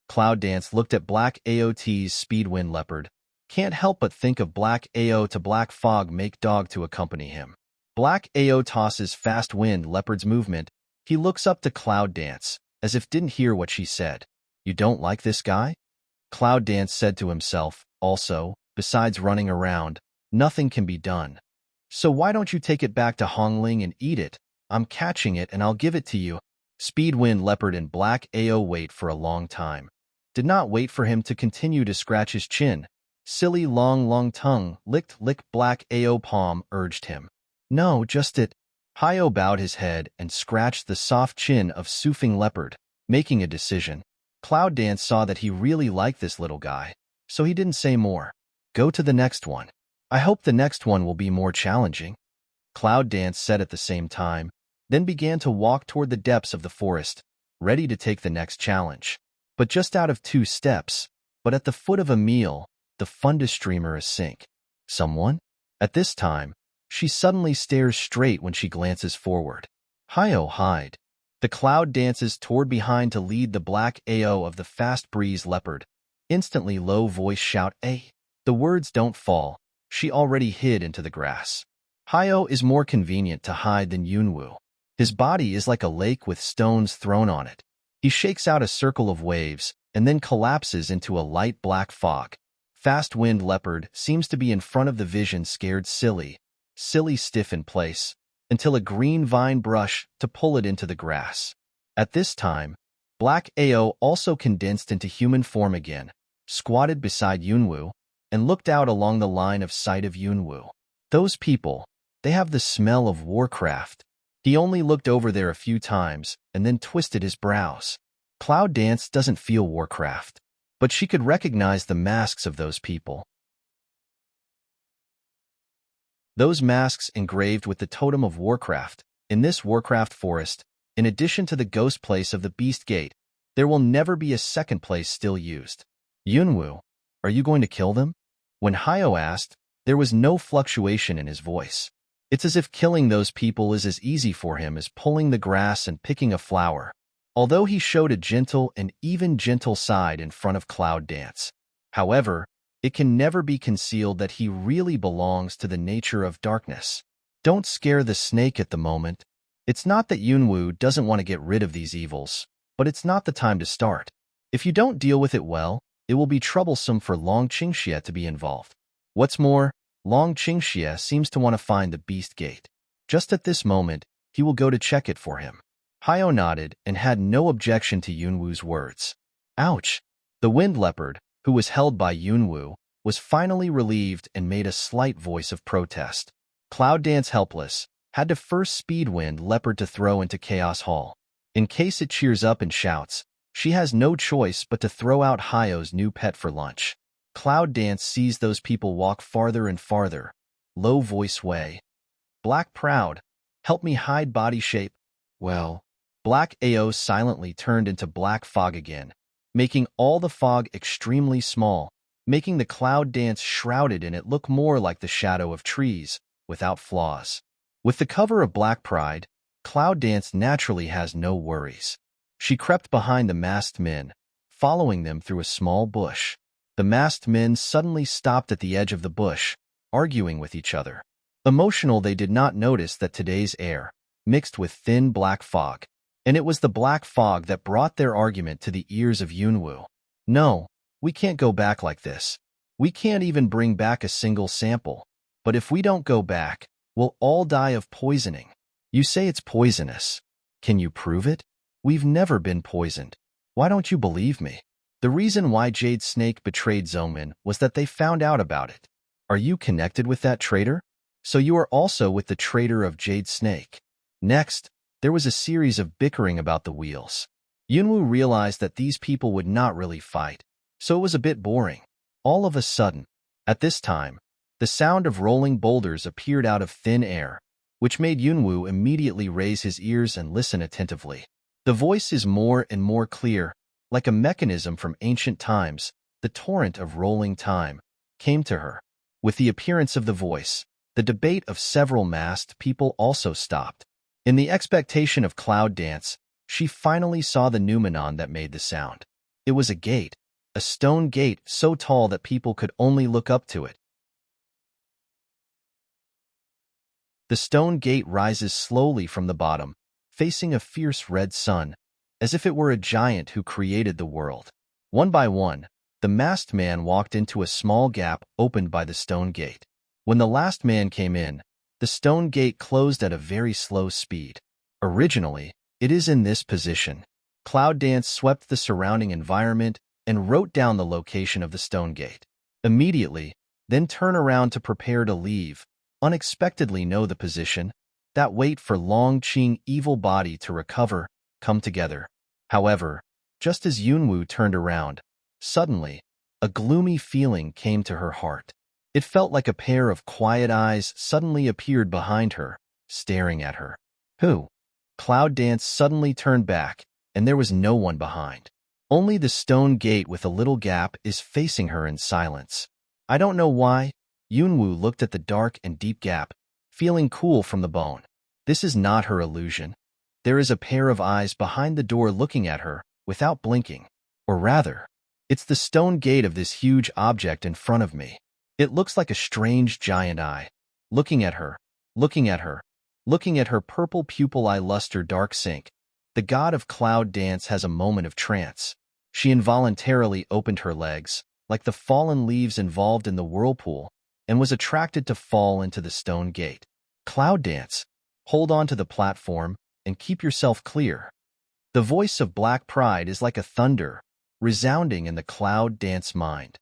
Cloud Dance looked at Black AOT's Speedwind leopard. Can't help but think of Black AO to Black Fog make dog to accompany him. Black AO tosses Fast Wind leopard's movement. He looks up to Cloud Dance, as if didn't hear what she said. "You don't like this guy?" Cloud Dance said to himself. Also, besides running around, nothing can be done. "So why don't you take it back to Hongling and eat it? I'm catching it and I'll give it to you." Speedwind leopard and Black AO wait for a long time. Did not wait for him to continue to scratch his chin. Silly long tongue, lick Black AO palm, urged him. "No, just it." Hayo bowed his head and scratched the soft chin of Soothing leopard, making a decision. Cloud Dance saw that he really liked this little guy, so he didn't say more. "Go to the next one. I hope the next one will be more challenging." Cloud Dance said at the same time, then began to walk toward the depths of the forest, ready to take the next challenge. But just out of 2 steps, but at the foot of a meal, the fundus streamer is sink. Someone? At this time, she suddenly stares straight when she glances forward. Hayo hide. The Cloud dances toward behind to lead the Black AO of the Fast Breeze leopard. Instantly low voice shout, "Eh!" The words don't fall. She already hid into the grass. Hayo is more convenient to hide than Yunwu. His body is like a lake with stones thrown on it. He shakes out a circle of waves and then collapses into a light black fog. Fast Wind leopard seems to be in front of the vision, scared silly stiff in place, until a green vine brush to pull it into the grass. At this time, Black AO also condensed into human form again, squatted beside Yunwu, and looked out along the line of sight of Yunwu. Those people, they have the smell of Warcraft. He only looked over there a few times and then twisted his brows. Cloud Dance doesn't feel Warcraft, but she could recognize the masks of those people. Those masks engraved with the totem of Warcraft. In this Warcraft forest, in addition to the ghost place of the Beast Gate, there will never be a second place still used. "Yunwu, are you going to kill them?" When Hayo asked, there was no fluctuation in his voice. It's as if killing those people is as easy for him as pulling the grass and picking a flower. Although he showed a gentle and even gentle side in front of Cloud Dance. However, it can never be concealed that he really belongs to the nature of darkness. Don't scare the snake at the moment. It's not that Yunwu doesn't want to get rid of these evils, but it's not the time to start. If you don't deal with it well, it will be troublesome for Long Qingxie to be involved. What's more, Long Qingxie seems to want to find the Beast Gate. Just at this moment, he will go to check it for him. Hayo nodded and had no objection to Yunwu's words. Ouch! The Wind Leopard, who was held by Yunwu, was finally relieved and made a slight voice of protest. Cloud Dance, helpless, had to first speed Wind Leopard to throw into Chaos Hall. In case it cheers up and shouts, she has no choice but to throw out Hayo's new pet for lunch. Cloud Dance sees those people walk farther and farther. Low voice way. Black proud, help me hide body shape. Well, Black AO silently turned into black fog again, making all the fog extremely small, making the Cloud Dance shrouded in it look more like the shadow of trees, without flaws. With the cover of Black Pride, Cloud Dance naturally has no worries. She crept behind the masked men, following them through a small bush. The masked men suddenly stopped at the edge of the bush, arguing with each other. Emotional, they did not notice that today's air, mixed with thin black fog, and it was the black fog that brought their argument to the ears of Yunwu. No, we can't go back like this. We can't even bring back a single sample. But if we don't go back, we'll all die of poisoning. You say it's poisonous. Can you prove it? We've never been poisoned. Why don't you believe me? The reason why Jade Snake betrayed Zongmin was that they found out about it. Are you connected with that traitor? So you are also with the traitor of Jade Snake. Next, there was a series of bickering about the wheels. Yunwoo realized that these people would not really fight, so it was a bit boring. All of a sudden, at this time, the sound of rolling boulders appeared out of thin air, which made Yunwoo immediately raise his ears and listen attentively. The voice is more and more clear, like a mechanism from ancient times. The torrent of rolling time came to her. With the appearance of the voice, the debate of several masked people also stopped. In the expectation of Cloud Dance, she finally saw the noumenon that made the sound. It was a gate, a stone gate so tall that people could only look up to it. The stone gate rises slowly from the bottom, facing a fierce red sun, as if it were a giant who created the world. One by one, the masked man walked into a small gap opened by the stone gate. When the last man came in, the stone gate closed at a very slow speed. Originally, it is in this position. Cloud Dance swept the surrounding environment and wrote down the location of the stone gate. Immediately, then turn around to prepare to leave, unexpectedly know the position, that wait for Long Qing evil body to recover, come together. However, just as Yunwoo turned around, suddenly, a gloomy feeling came to her heart. It felt like a pair of quiet eyes suddenly appeared behind her, staring at her. Who? Cloud Dance suddenly turned back, and there was no one behind. Only the stone gate with a little gap is facing her in silence. I don't know why, Yunwoo looked at the dark and deep gap, feeling cool from the bone. This is not her illusion. There is a pair of eyes behind the door looking at her, without blinking. Or rather, it's the stone gate of this huge object in front of me. It looks like a strange giant eye, looking at her, looking at her, looking at her purple pupil eye luster dark sink. The god of Cloud Dance has a moment of trance. She involuntarily opened her legs, like the fallen leaves involved in the whirlpool, and was attracted to fall into the stone gate. Cloud Dance, hold on to the platform and keep yourself clear. The voice of Black Pride is like a thunder, resounding in the Cloud Dance mind.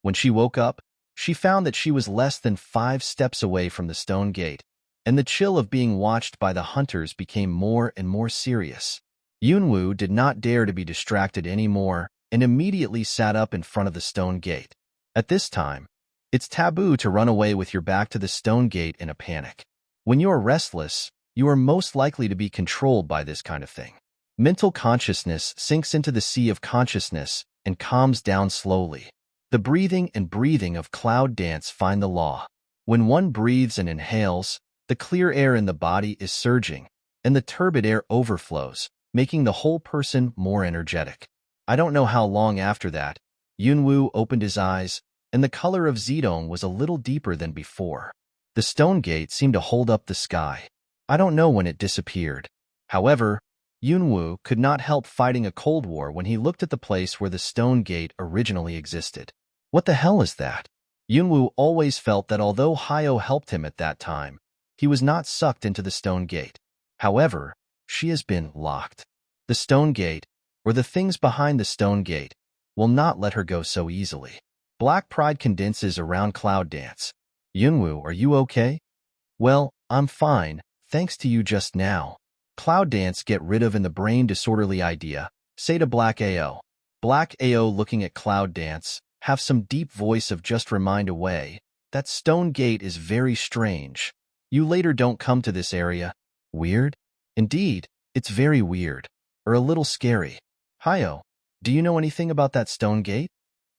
When she woke up, she found that she was less than 5 steps away from the stone gate, and the chill of being watched by the hunters became more and more serious. Yunwoo did not dare to be distracted anymore and immediately sat up in front of the stone gate. At this time, it's taboo to run away with your back to the stone gate in a panic. When you are restless, you are most likely to be controlled by this kind of thing. Mental consciousness sinks into the sea of consciousness and calms down slowly. The breathing and breathing of Cloud Dance find the law. When one breathes and inhales, the clear air in the body is surging, and the turbid air overflows, making the whole person more energetic. I don't know how long after that, Yunwoo opened his eyes, and the color of Zedong was a little deeper than before. The stone gate seemed to hold up the sky. I don't know when it disappeared. However, Yunwoo could not help fighting a cold war when he looked at the place where the stone gate originally existed. What the hell is that? Yunwoo always felt that although Hyo helped him at that time, he was not sucked into the stone gate. However, she has been locked. The stone gate, or the things behind the stone gate, will not let her go so easily. Black pride condenses around Cloud Dance. Yunwoo, are you okay? Well, I'm fine, thanks to you just now. Cloud Dance get rid of in the brain disorderly idea, say to Black AO. Black AO looking at Cloud Dance, have some deep voice of just remind away, that stone gate is very strange. You later don't come to this area. Weird? Indeed, it's very weird, or a little scary. Hyo, do you know anything about that stone gate?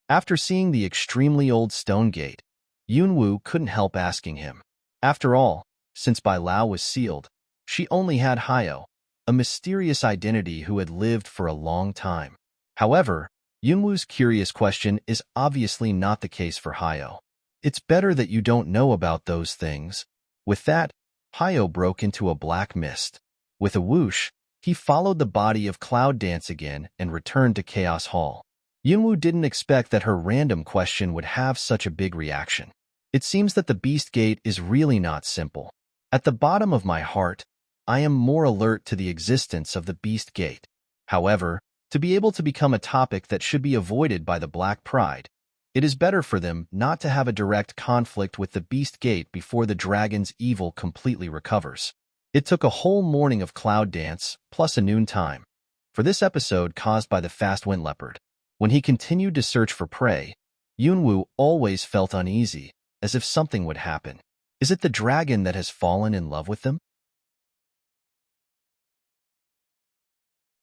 After seeing the extremely old stone gate, Yunwoo couldn't help asking him. After all, since Bai Lao was sealed, she only had Hyo, a mysterious identity who had lived for a long time. However, Yunwoo's curious question is obviously not the case for Hyo. It's better that you don't know about those things. With that, Hyo broke into a black mist. With a whoosh, he followed the body of Cloud Dance again and returned to Chaos Hall. Yunwoo didn't expect that her random question would have such a big reaction. It seems that the Beast Gate is really not simple. At the bottom of my heart, I am more alert to the existence of the Beast Gate. However, To be able to become a topic that should be avoided by the Black Pride, it is better for them not to have a direct conflict with the Beast Gate before the dragon's evil completely recovers. It took a whole morning of cloud dance, plus a noontime, for this episode caused by the fast wind leopard. When he continued to search for prey, Yunwu always felt uneasy, as if something would happen. Is it the dragon that has fallen in love with them?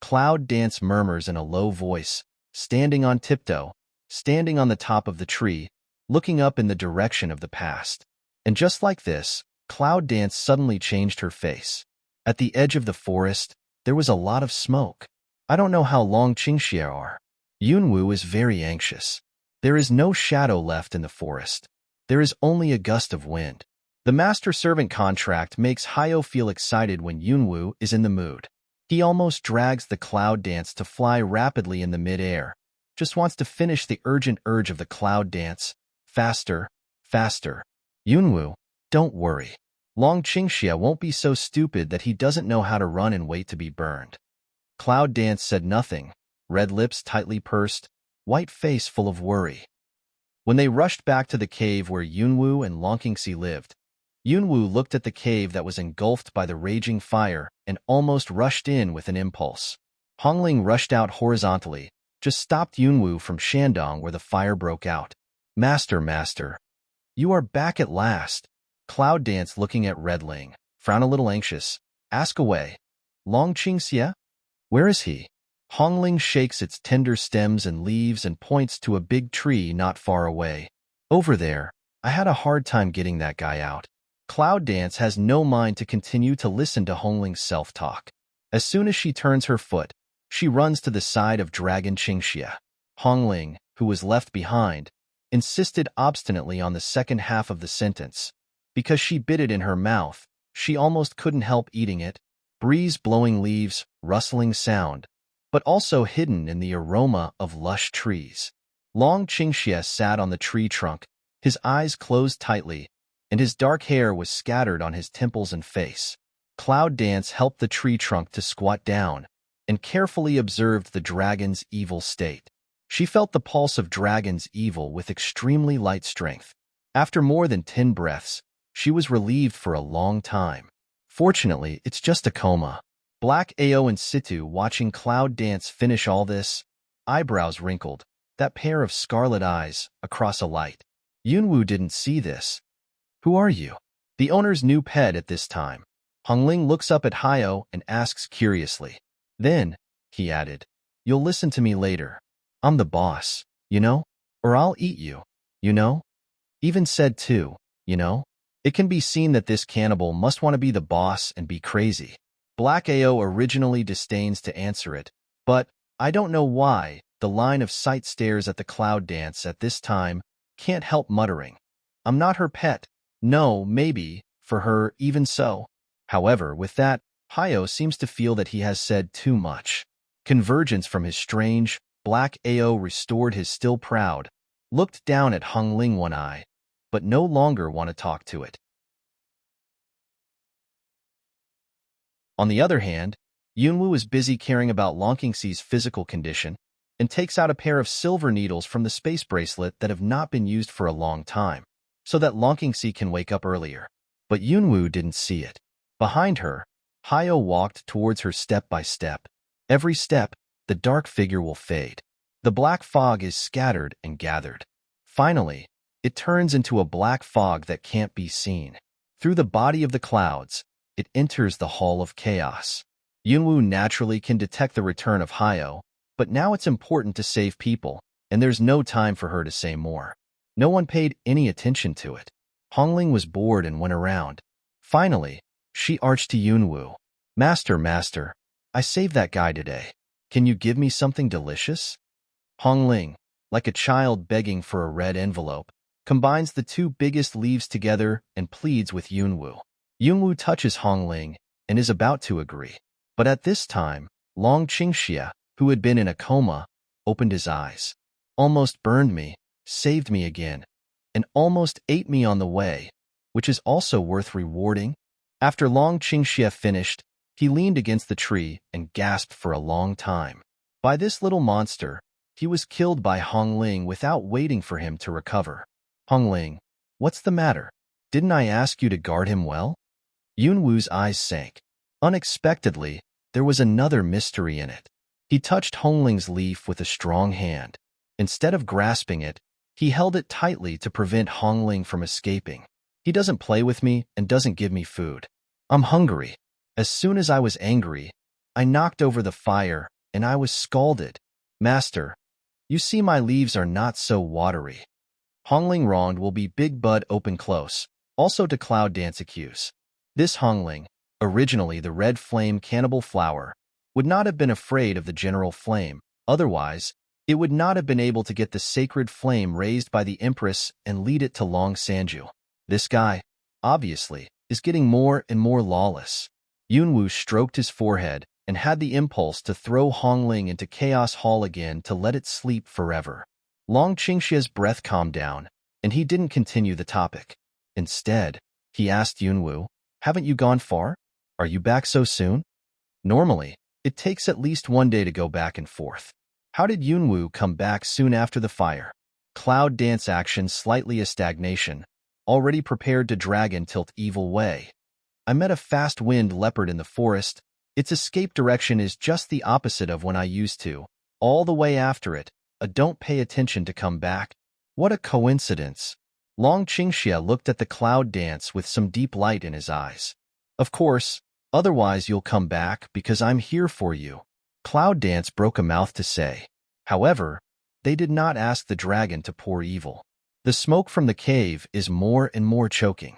Cloud Dance murmurs in a low voice, standing on tiptoe, standing on the top of the tree, looking up in the direction of the past. And just like this, Cloud Dance suddenly changed her face. At the edge of the forest, there was a lot of smoke. I don't know how long Qingxie are. Yunwu is very anxious. There is no shadow left in the forest. There is only a gust of wind. The master-servant contract makes Hayo feel excited when Yunwu is in the mood. He almost drags the Cloud Dance to fly rapidly in the mid-air, just wants to finish the urgent urge of the Cloud Dance. Faster, faster. Yunwu, don't worry. Long Qingxie won't be so stupid that he doesn't know how to run and wait to be burned. Cloud Dance said nothing, red lips tightly pursed, white face full of worry. When they rushed back to the cave where Yunwu and Long Qingxie lived, Yunwu looked at the cave that was engulfed by the raging fire and almost rushed in with an impulse. Hongling rushed out horizontally, just stopped Yunwu from Shandong where the fire broke out. Master, master, you are back at last. Cloud Dance looking at Redling, frown a little anxious. Ask away. Long Qingxie? Where is he? Hongling shakes its tender stems and leaves and points to a big tree not far away. Over there. I had a hard time getting that guy out. Cloud Dance has no mind to continue to listen to Hongling's self-talk. As soon as she turns her foot, she runs to the side of Dragon Qingxie. Hongling, who was left behind, insisted obstinately on the second half of the sentence. Because she bit it in her mouth, she almost couldn't help eating it. Breeze blowing leaves, rustling sound, but also hidden in the aroma of lush trees. Long Qingxie sat on the tree trunk, his eyes closed tightly, and his dark hair was scattered on his temples and face. Cloud Dance helped the tree trunk to squat down and carefully observed the dragon's evil state. She felt the pulse of dragon's evil with extremely light strength. After more than 10 breaths, she was relieved for a long time. Fortunately, it's just a coma. Black Ao in situ watching Cloud Dance finish all this, eyebrows wrinkled, that pair of scarlet eyes, across a light. Yunwu didn't see this. Who are you? The owner's new pet at this time. Hongling looks up at Hayo and asks curiously. Then, he added, you'll listen to me later. I'm the boss, you know? Or I'll eat you, you know? Even said too, you know? It can be seen that this cannibal must want to be the boss and be crazy. Black Ao originally disdains to answer it, but, I don't know why, the line of sight stares at the Cloud Dance at this time, can't help muttering. I'm not her pet. No, maybe, for her, even so. However, with that, Hayo seems to feel that he has said too much. Convergence from his strange, Black Ao restored his still proud, looked down at Hongling one eye, but no longer want to talk to it. On the other hand, Yunwu is busy caring about Long Qingxie's physical condition and takes out a pair of silver needles from the space bracelet that have not been used for a long time, so that Long Qingxie can wake up earlier. But Yunwu didn't see it. Behind her, Hayo walked towards her step by step. Every step, the dark figure will fade. The black fog is scattered and gathered. Finally, it turns into a black fog that can't be seen. Through the body of the clouds, it enters the Hall of Chaos. Yunwu naturally can detect the return of Hayo, but now it's important to save people, and there's no time for her to say more. No one paid any attention to it. Hongling was bored and went around. Finally, she arched to Yunwu. Master, master, I saved that guy today. Can you give me something delicious? Hongling, like a child begging for a red envelope, combines the two biggest leaves together and pleads with Yunwu. Yunwu touches Hongling and is about to agree. But at this time, Long Qingxie, who had been in a coma, opened his eyes. Almost burned me, saved me again, and almost ate me on the way, which is also worth rewarding. After Long Qingxie finished, he leaned against the tree and gasped for a long time. By this little monster, he was killed by Hongling without waiting for him to recover. Hongling, what's the matter? Didn't I ask you to guard him well? Yunwu's eyes sank. Unexpectedly, there was another mystery in it. He touched Hongling's leaf with a strong hand. Instead of grasping it, he held it tightly to prevent Hongling from escaping. He doesn't play with me and doesn't give me food. I'm hungry. As soon as I was angry, I knocked over the fire and I was scalded. Master, you see my leaves are not so watery. Hongling Rond will be big bud open close, also to Cloud Dance accuse. This Hongling, originally the red flame cannibal flower, would not have been afraid of the general flame, otherwise, it would not have been able to get the sacred flame raised by the Empress and lead it to Long Sanju. This guy, obviously, is getting more and more lawless. Yunwu stroked his forehead and had the impulse to throw Hongling into Chaos Hall again to let it sleep forever. Long Qingxia's breath calmed down, and he didn't continue the topic. Instead, he asked Yunwu, haven't you gone far? Are you back so soon? Normally, it takes at least one day to go back and forth. How did Yunwu come back soon after the fire? Cloud Dance action slightly a stagnation, already prepared to dragon tilt evil way. I met a fast wind leopard in the forest. Its escape direction is just the opposite of when I used to. All the way after it, don't pay attention to come back. What a coincidence. Long Qingxia looked at the Cloud Dance with some deep light in his eyes. Of course, otherwise you'll come back because I'm here for you. Cloud Dance broke a mouth to say. However, they did not ask the dragon to pour evil. The smoke from the cave is more and more choking.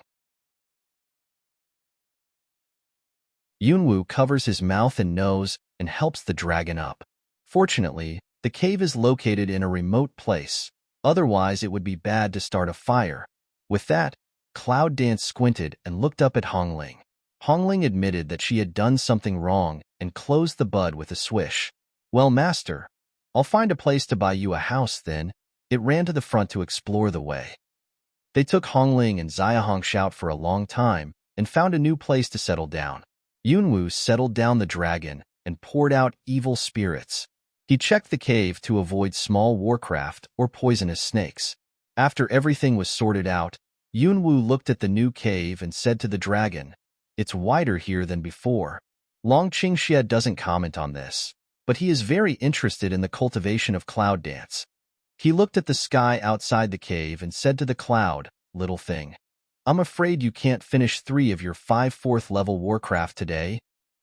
Yunwu covers his mouth and nose and helps the dragon up. Fortunately, the cave is located in a remote place. Otherwise, it would be bad to start a fire. With that, Cloud Dance squinted and looked up at Hongling. Hongling admitted that she had done something wrong and closed the bud with a swish. Well, master, I'll find a place to buy you a house then. It ran to the front to explore the way. They took Hongling and Xiahong out for a long time and found a new place to settle down. Yunwu settled down the dragon and poured out evil spirits. He checked the cave to avoid small warcraft or poisonous snakes. After everything was sorted out, Yunwu looked at the new cave and said to the dragon, it's wider here than before. Long Qingxia doesn't comment on this, but he is very interested in the cultivation of Cloud Dance. He looked at the sky outside the cave and said to the cloud, little thing, I'm afraid you can't finish 3 of your 5 4th level warcraft today.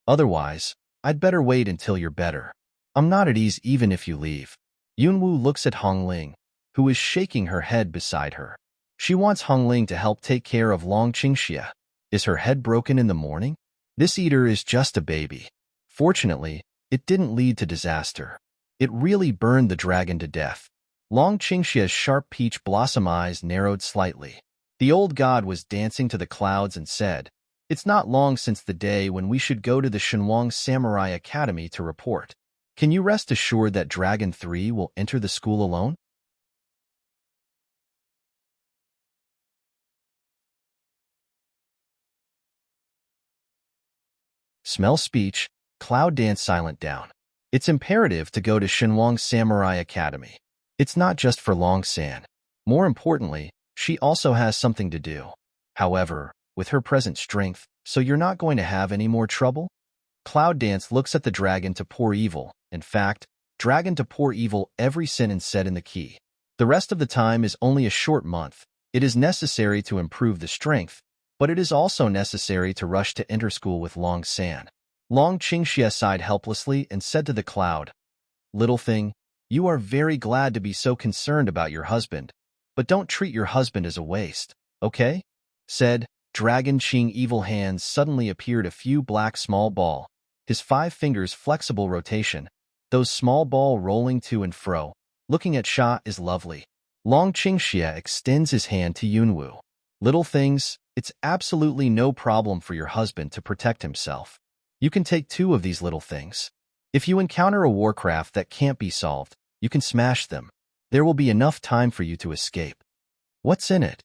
Otherwise, I'd better wait until you're better. I'm not at ease even if you leave. Yunwu looks at Hongling, who is shaking her head beside her. She wants Hongling to help take care of Long Qingxia. Is her head broken in the morning? This eater is just a baby. Fortunately, it didn't lead to disaster. It really burned the dragon to death. Long Qingxia's sharp peach blossom eyes narrowed slightly. The old god was dancing to the clouds and said, it's not long since the day when we should go to the Shenwang Samurai Academy to report. Can you rest assured that Dragon 3 will enter the school alone? Smell speech, Cloud Dance silent down. It's imperative to go to Shenwang Samurai Academy. It's not just for Long San. More importantly, she also has something to do. However, with her present strength, so you're not going to have any more trouble? Cloud Dance looks at the dragon to pour evil. In fact, dragon to pour evil every sentence said in the key. The rest of the time is only a short month. It is necessary to improve the strength, but it is also necessary to rush to enter school with Long San. Long Qingxia sighed helplessly and said to the cloud, little thing, you are very glad to be so concerned about your husband, but don't treat your husband as a waste, okay? Said, Dragon Qing evil hands suddenly appeared a few black small ball, his 5 fingers flexible rotation, those small ball rolling to and fro, looking at Sha is lovely. Long Qingxia extends his hand to Yunwu. Little things, it's absolutely no problem for your husband to protect himself. You can take 2 of these little things. If you encounter a warcraft that can't be solved, you can smash them. There will be enough time for you to escape. What's in it?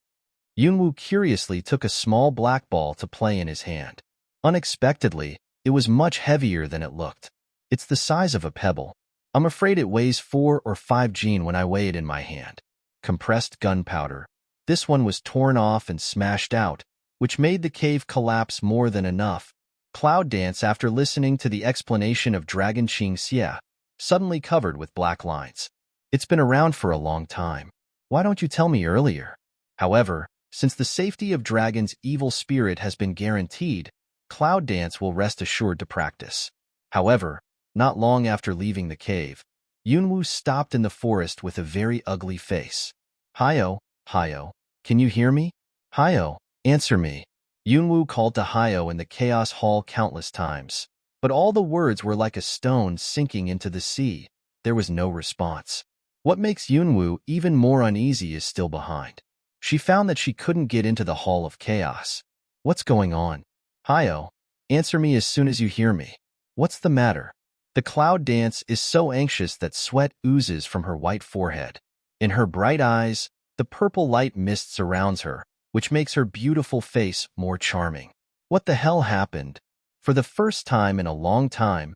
Yunwu curiously took a small black ball to play in his hand. Unexpectedly, it was much heavier than it looked. It's the size of a pebble. I'm afraid it weighs 4 or 5 Gene when I weigh it in my hand. Compressed gunpowder. This one was torn off and smashed out, which made the cave collapse more than enough. Cloud Dance, after listening to the explanation of Dragon Qing Xie, suddenly covered with black lines. It's been around for a long time. Why don't you tell me earlier? However, since the safety of Dragon's evil spirit has been guaranteed, Cloud Dance will rest assured to practice. However, not long after leaving the cave, Yunwu stopped in the forest with a very ugly face. Hayo, Hayo, can you hear me? Hayo, answer me. Yunwu called to Hayo in the Chaos Hall countless times, but all the words were like a stone sinking into the sea. There was no response. What makes Yunwu even more uneasy is still behind. She found that she couldn't get into the Hall of Chaos. What's going on? Hayo, answer me as soon as you hear me. What's the matter? The Cloud Dance is so anxious that sweat oozes from her white forehead. In her bright eyes, the purple light mist surrounds her, which makes her beautiful face more charming. What the hell happened? For the first time in a long time,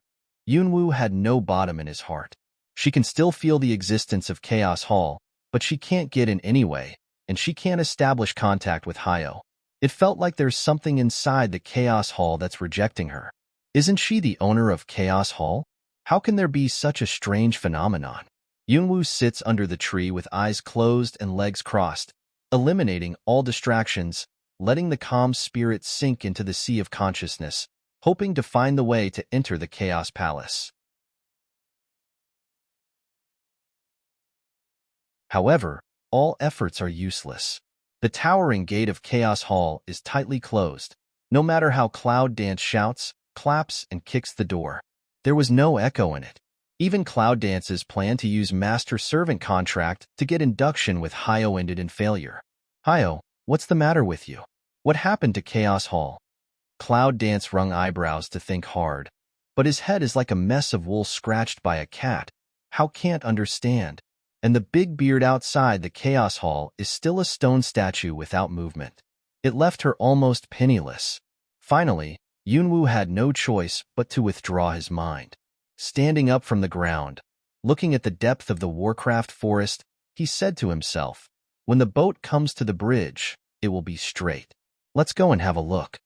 Yunwu had no bottom in his heart. She can still feel the existence of Chaos Hall, but she can't get in anyway, and she can't establish contact with Hayo. It felt like there's something inside the Chaos Hall that's rejecting her. Isn't she the owner of Chaos Hall? How can there be such a strange phenomenon? Yunwu sits under the tree with eyes closed and legs crossed, eliminating all distractions, letting the calm spirit sink into the sea of consciousness, hoping to find the way to enter the Chaos Palace. However, all efforts are useless. The towering gate of Chaos Hall is tightly closed, no matter how Cloud Dance shouts, claps, and kicks the door. There was no echo in it. Even Cloud Dance's plan to use master-servant contract to get induction with Hayo ended in failure. Hayo, what's the matter with you? What happened to Chaos Hall? Cloud Dance wrung eyebrows to think hard, but his head is like a mess of wool scratched by a cat. How can't understand? And the big beard outside the Chaos Hall is still a stone statue without movement. It left her almost penniless. Finally, Yunwu had no choice but to withdraw his mind. Standing up from the ground, looking at the depth of the Warcraft forest, he said to himself, when the boat comes to the bridge, it will be straight. Let's go and have a look.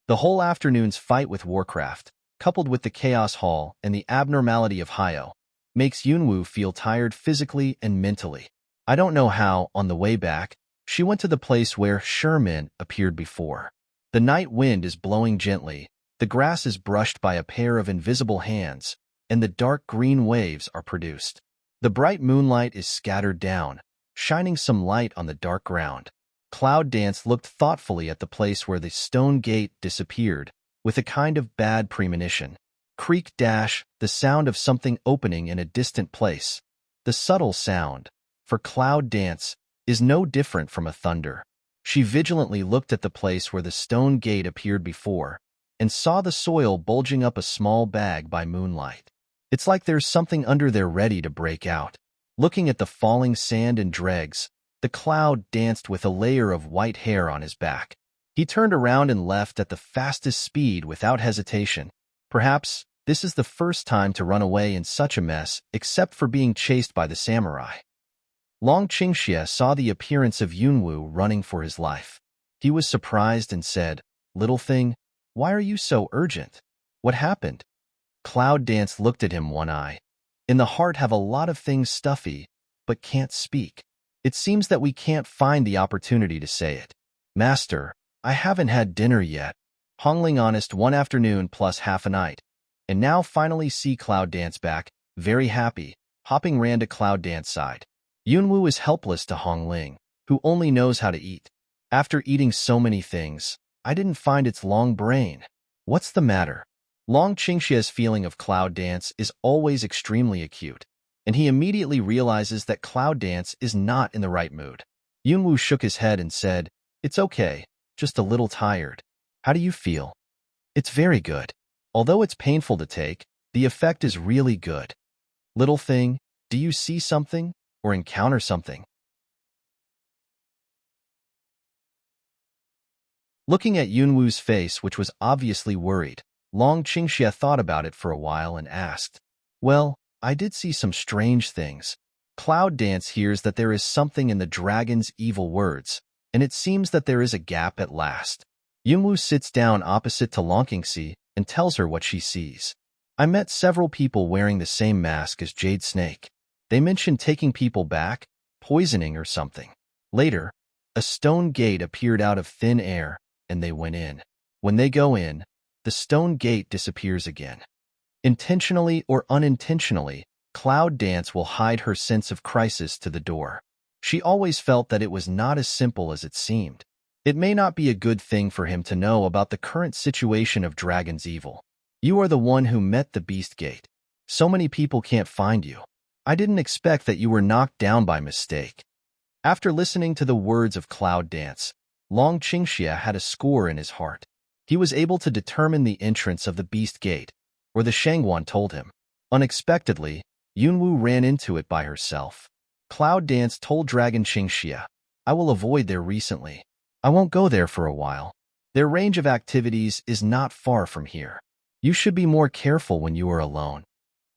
The whole afternoon's fight with Warcraft, coupled with the Chaos Hall and the abnormality of Hayo, makes Yunwu feel tired physically and mentally. I don't know how, on the way back, she went to the place where Sherman appeared before. The night wind is blowing gently, the grass is brushed by a pair of invisible hands, and the dark green waves are produced. The bright moonlight is scattered down, shining some light on the dark ground. Cloud Dance looked thoughtfully at the place where the stone gate disappeared, with a kind of bad premonition. Creak dash, the sound of something opening in a distant place. The subtle sound, for Cloud Dance, is no different from a thunder. She vigilantly looked at the place where the stone gate appeared before, and saw the soil bulging up a small bag by moonlight. It's like there's something under there ready to break out. Looking at the falling sand and dregs, the Cloud danced with a layer of white hair on his back. He turned around and left at the fastest speed without hesitation. Perhaps this is the first time to run away in such a mess, except for being chased by the samurai. Long Qingxie saw the appearance of Yunwu running for his life. He was surprised and said, "Little thing, why are you so urgent? What happened?" Cloud Dance looked at him one eye. In the heart have a lot of things stuffy, but can't speak. It seems that we can't find the opportunity to say it. Master, I haven't had dinner yet. Hongling honest one afternoon plus half a night. And now finally see Cloud Dance back, very happy, hopping ran to Cloud Dance side. Yunwu is helpless to Hongling, who only knows how to eat. After eating so many things, I didn't find its long brain. What's the matter? Long Qingxie's feeling of Cloud Dance is always extremely acute, and he immediately realizes that Cloud Dance is not in the right mood. Yunwu shook his head and said, "It's okay, just a little tired. How do you feel?" "It's very good. Although it's painful to take, the effect is really good." "Little thing, do you see something or encounter something?" Looking at Yunwu's face, which was obviously worried, Long Qingxie thought about it for a while and asked, "Well, I did see some strange things. Cloud Dance hears that there is something in the dragon's evil words, and it seems that there is a gap at last. Yunwu sits down opposite to Longqingxi and tells her what she sees. I met several people wearing the same mask as Jade Snake. They mentioned taking people back, poisoning or something. Later, a stone gate appeared out of thin air, and they went in. When they go in, the stone gate disappears again. Intentionally or unintentionally, Cloud Dance will hide her sense of crisis to the door. She always felt that it was not as simple as it seemed. It may not be a good thing for him to know about the current situation of Dragon's evil. You are the one who met the Beast Gate. So many people can't find you. I didn't expect that you were knocked down by mistake. After listening to the words of Cloud Dance, Long Qingxia had a score in his heart. He was able to determine the entrance of the Beast Gate, or the Shangguan told him. Unexpectedly, Yunwu ran into it by herself. Cloud Dance told Dragon Qingxia, I will avoid there recently. I won't go there for a while. Their range of activities is not far from here. You should be more careful when you are alone.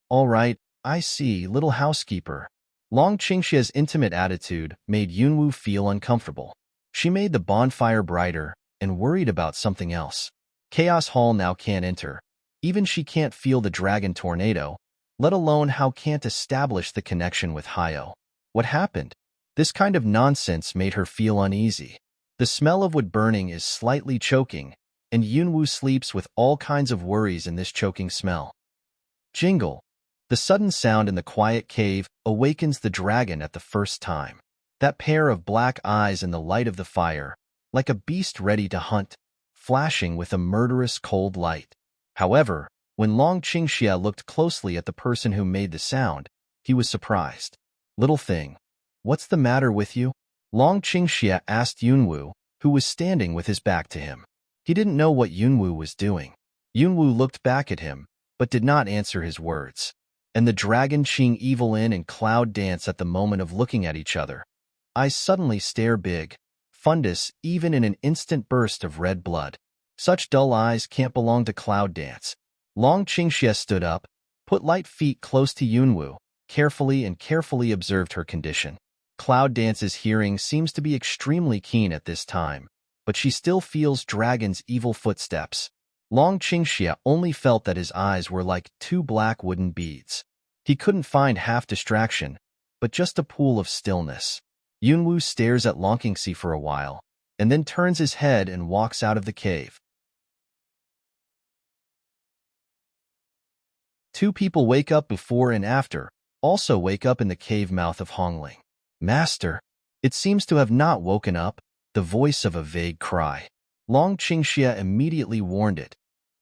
All right, I see, little housekeeper. Long Qingxia's intimate attitude made Yunwu feel uncomfortable. She made the bonfire brighter and worried about something else. Chaos Hall now can't enter. Even she can't feel the dragon tornado, let alone how can't establish the connection with Hayo. What happened? This kind of nonsense made her feel uneasy. The smell of wood burning is slightly choking, and Yunwu sleeps with all kinds of worries in this choking smell. Jingle. The sudden sound in the quiet cave awakens the dragon at the first time. That pair of black eyes in the light of the fire, like a beast ready to hunt, flashing with a murderous cold light. However, when Long Qingxia looked closely at the person who made the sound, he was surprised. Little thing, what's the matter with you? Long Qingxia asked Yunwu, who was standing with his back to him. He didn't know what Yunwu was doing. Yunwu looked back at him, but did not answer his words. And the dragon Qing Evil In and Cloud Dance at the moment of looking at each other. Eyes suddenly stare big, fundus even in an instant burst of red blood. Such dull eyes can't belong to Cloud Dance. Long Qingxia stood up, put light feet close to Yunwu, carefully observed her condition. Cloud Dance's hearing seems to be extremely keen at this time, but she still feels Dragon's evil footsteps. Long Qingxia only felt that his eyes were like two black wooden beads. He couldn't find half distraction, but just a pool of stillness. Yunwu stares at Longqingxi for a while, and then turns his head and walks out of the cave. Two people wake up before and after, also wake up in the cave mouth of Hongling. Master, it seems to have not woken up, the voice of a vague cry. Long Qingxia immediately warned it.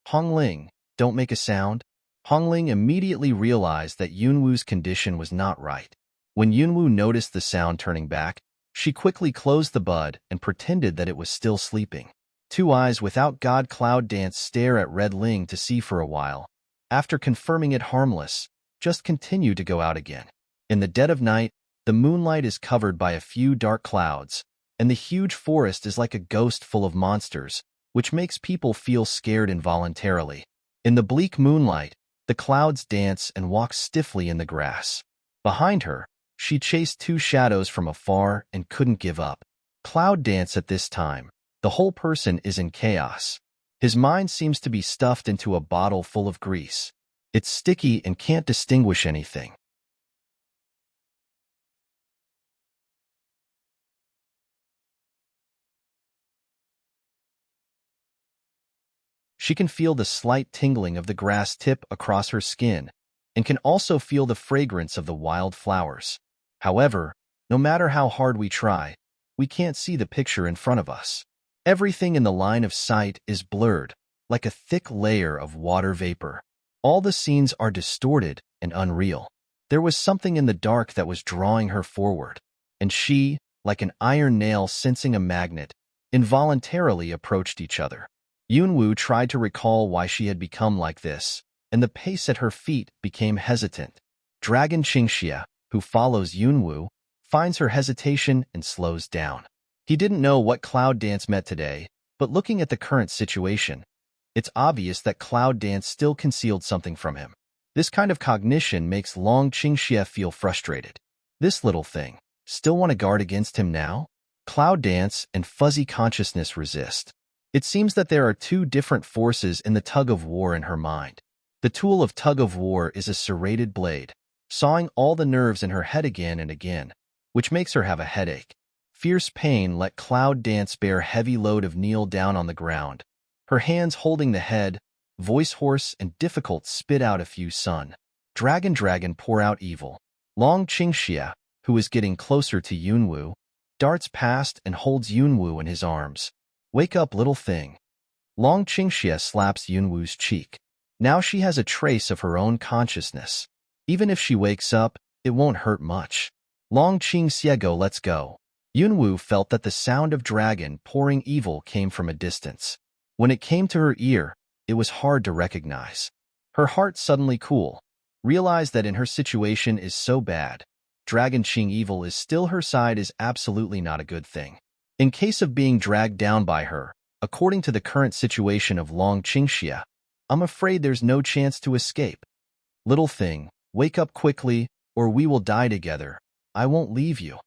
Hongling, don't make a sound. Hongling immediately realized that Yunwu's condition was not right. When Yunwu noticed the sound turning back, she quickly closed the bud and pretended that it was still sleeping. Two eyes without God Cloud Dance stare at Red Ling to see for a while. After confirming it harmless, just continue to go out again. In the dead of night, the moonlight is covered by a few dark clouds, and the huge forest is like a ghost full of monsters, which makes people feel scared involuntarily. In the bleak moonlight, the clouds dance and walk stiffly in the grass. Behind her, she chased two shadows from afar and couldn't give up. Cloud Dance at this time, the whole person is in chaos. His mind seems to be stuffed into a bottle full of grease. It's sticky and can't distinguish anything. She can feel the slight tingling of the grass tip across her skin and can also feel the fragrance of the wild flowers. However, no matter how hard we try, we can't see the picture in front of us. Everything in the line of sight is blurred, like a thick layer of water vapor. All the scenes are distorted and unreal. There was something in the dark that was drawing her forward, and she, like an iron nail sensing a magnet, involuntarily approached each other. Yunwu tried to recall why she had become like this, and the pace at her feet became hesitant. Dragon Qingxia, who follows Yunwu, finds her hesitation and slows down. He didn't know what Cloud Dance meant today, but looking at the current situation, it's obvious that Cloud Dance still concealed something from him. This kind of cognition makes Long Qingxie feel frustrated. This little thing. Still want to guard against him now? Cloud Dance and Fuzzy Consciousness resist. It seems that there are two different forces in the tug-of-war in her mind. The tool of tug-of-war is a serrated blade, sawing all the nerves in her head again and again, which makes her have a headache. Fierce pain let Cloud Dance bear heavy load of kneel down on the ground, her hands holding the head, voice hoarse and difficult spit out a few sun. Dragon pour out evil. Long Qingxie, who is getting closer to Yunwu, darts past and holds Yunwu in his arms. Wake up, little thing. Long Qingxie slaps Yunwu's cheek. Now she has a trace of her own consciousness. Even if she wakes up, it won't hurt much. Long Qingxie, go, let's go. Yunwu felt that the sound of dragon pouring evil came from a distance. When it came to her ear, it was hard to recognize. Her heart suddenly cooled, realized that in her situation is so bad, Dragon Qing evil is still her side is absolutely not a good thing. In case of being dragged down by her, according to the current situation of Long Qingxie, I'm afraid there's no chance to escape. Little thing, wake up quickly, or we will die together. I won't leave you.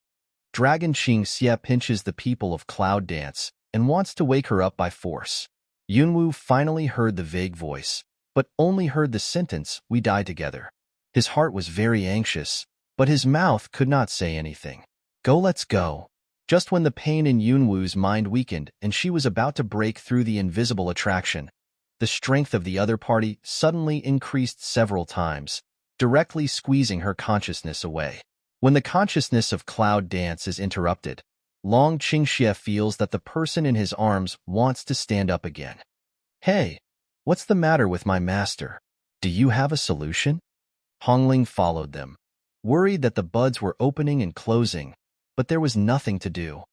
Dragon Qingxie pinches the people of Cloud Dance and wants to wake her up by force. Yunwu finally heard the vague voice, but only heard the sentence, we die together. His heart was very anxious, but his mouth could not say anything. Go, let's go. Just when the pain in Yunwu's mind weakened and she was about to break through the invisible attraction, the strength of the other party suddenly increased several times, directly squeezing her consciousness away. When the consciousness of Cloud Dance is interrupted, Long Qingxie feels that the person in his arms wants to stand up again. Hey, what's the matter with my master? Do you have a solution? Hongling followed them, worried that the buds were opening and closing, but there was nothing to do.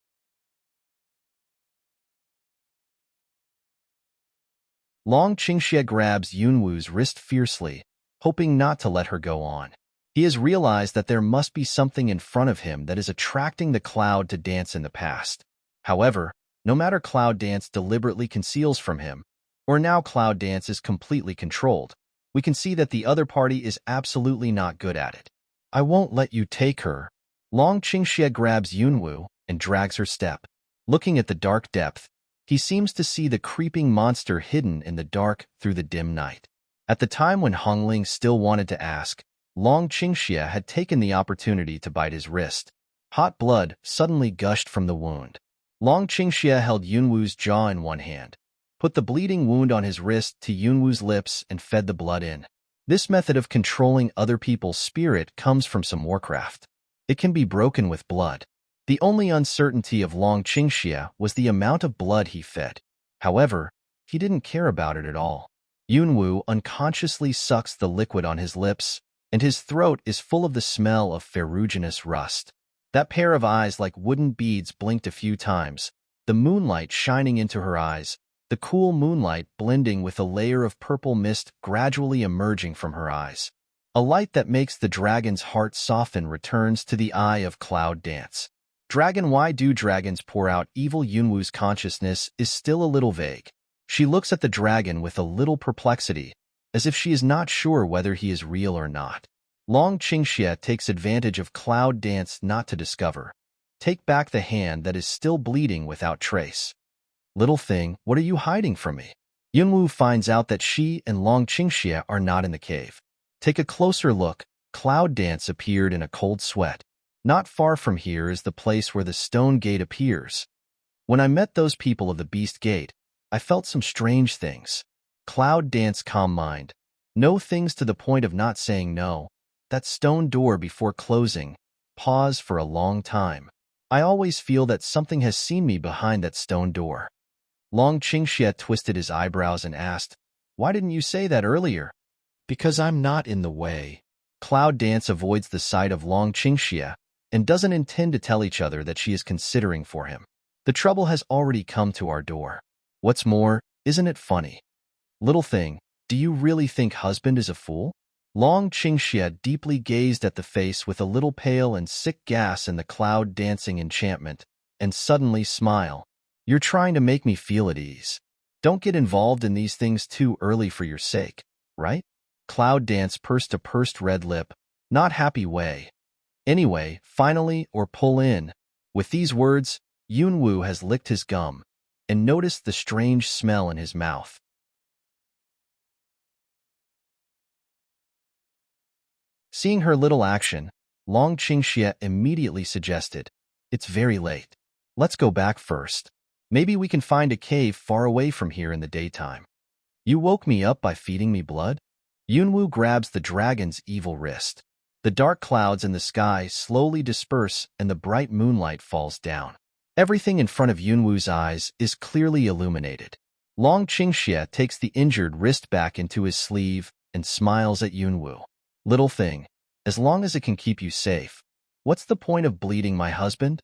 Long Qingxie grabs Yunwu's wrist fiercely, hoping not to let her go on. He has realized that there must be something in front of him that is attracting the Cloud to Dance in the past. However, no matter Cloud Dance deliberately conceals from him, or now Cloud Dance is completely controlled, we can see that the other party is absolutely not good at it. I won't let you take her. Long Qingxie grabs Yunwu and drags her step. Looking at the dark depth, he seems to see the creeping monster hidden in the dark through the dim night. At the time when Hongling still wanted to ask, Long Qingxie had taken the opportunity to bite his wrist. Hot blood suddenly gushed from the wound. Long Qingxie held Yunwu's jaw in one hand, put the bleeding wound on his wrist to Yunwu's lips and fed the blood in. This method of controlling other people's spirit comes from some warcraft. It can be broken with blood. The only uncertainty of Long Qingxie was the amount of blood he fed. However, he didn't care about it at all. Yunwu unconsciously sucks the liquid on his lips, and his throat is full of the smell of ferruginous rust. That pair of eyes like wooden beads blinked a few times, the moonlight shining into her eyes, the cool moonlight blending with a layer of purple mist gradually emerging from her eyes. A light that makes the dragon's heart soften returns to the eye of Cloud Dance. Dragon, why do dragons pour out evil? Yunwu's consciousness is still a little vague. She looks at the dragon with a little perplexity, as if she is not sure whether he is real or not. Long Qingxie takes advantage of Cloud Dance not to discover. Take back the hand that is still bleeding without trace. Little thing, what are you hiding from me? Yunwu finds out that she and Long Qingxie are not in the cave. Take a closer look. Cloud Dance appeared in a cold sweat. Not far from here is the place where the stone gate appears. When I met those people of the Beast Gate, I felt some strange things. Cloud Dance, calm mind. No things to the point of not saying no. That stone door before closing. Pause for a long time. I always feel that something has seen me behind that stone door. Long Qingxie twisted his eyebrows and asked, why didn't you say that earlier? Because I'm not in the way. Cloud Dance avoids the sight of Long Qingxie and doesn't intend to tell each other that she is considering for him. The trouble has already come to our door. What's more, isn't it funny? Little thing, do you really think husband is a fool? Long Qingxie deeply gazed at the face with a little pale and sick gas in the Cloud Dancing enchantment, and suddenly smile. You're trying to make me feel at ease. Don't get involved in these things too early for your sake, right? Cloud Dance pursed a pursed red lip. Not happy way. Anyway, finally, or pull in. With these words, Yunwoo has licked his gum and noticed the strange smell in his mouth. Seeing her little action, Long Qingxie immediately suggested, "It's very late. Let's go back first. Maybe we can find a cave far away from here in the daytime." "You woke me up by feeding me blood?" Yunwoo grabs the dragon's evil wrist. The dark clouds in the sky slowly disperse and the bright moonlight falls down. Everything in front of Yunwoo's eyes is clearly illuminated. Long Qingxie takes the injured wrist back into his sleeve and smiles at Yunwoo. "Little thing, as long as it can keep you safe. What's the point of bleeding my husband?"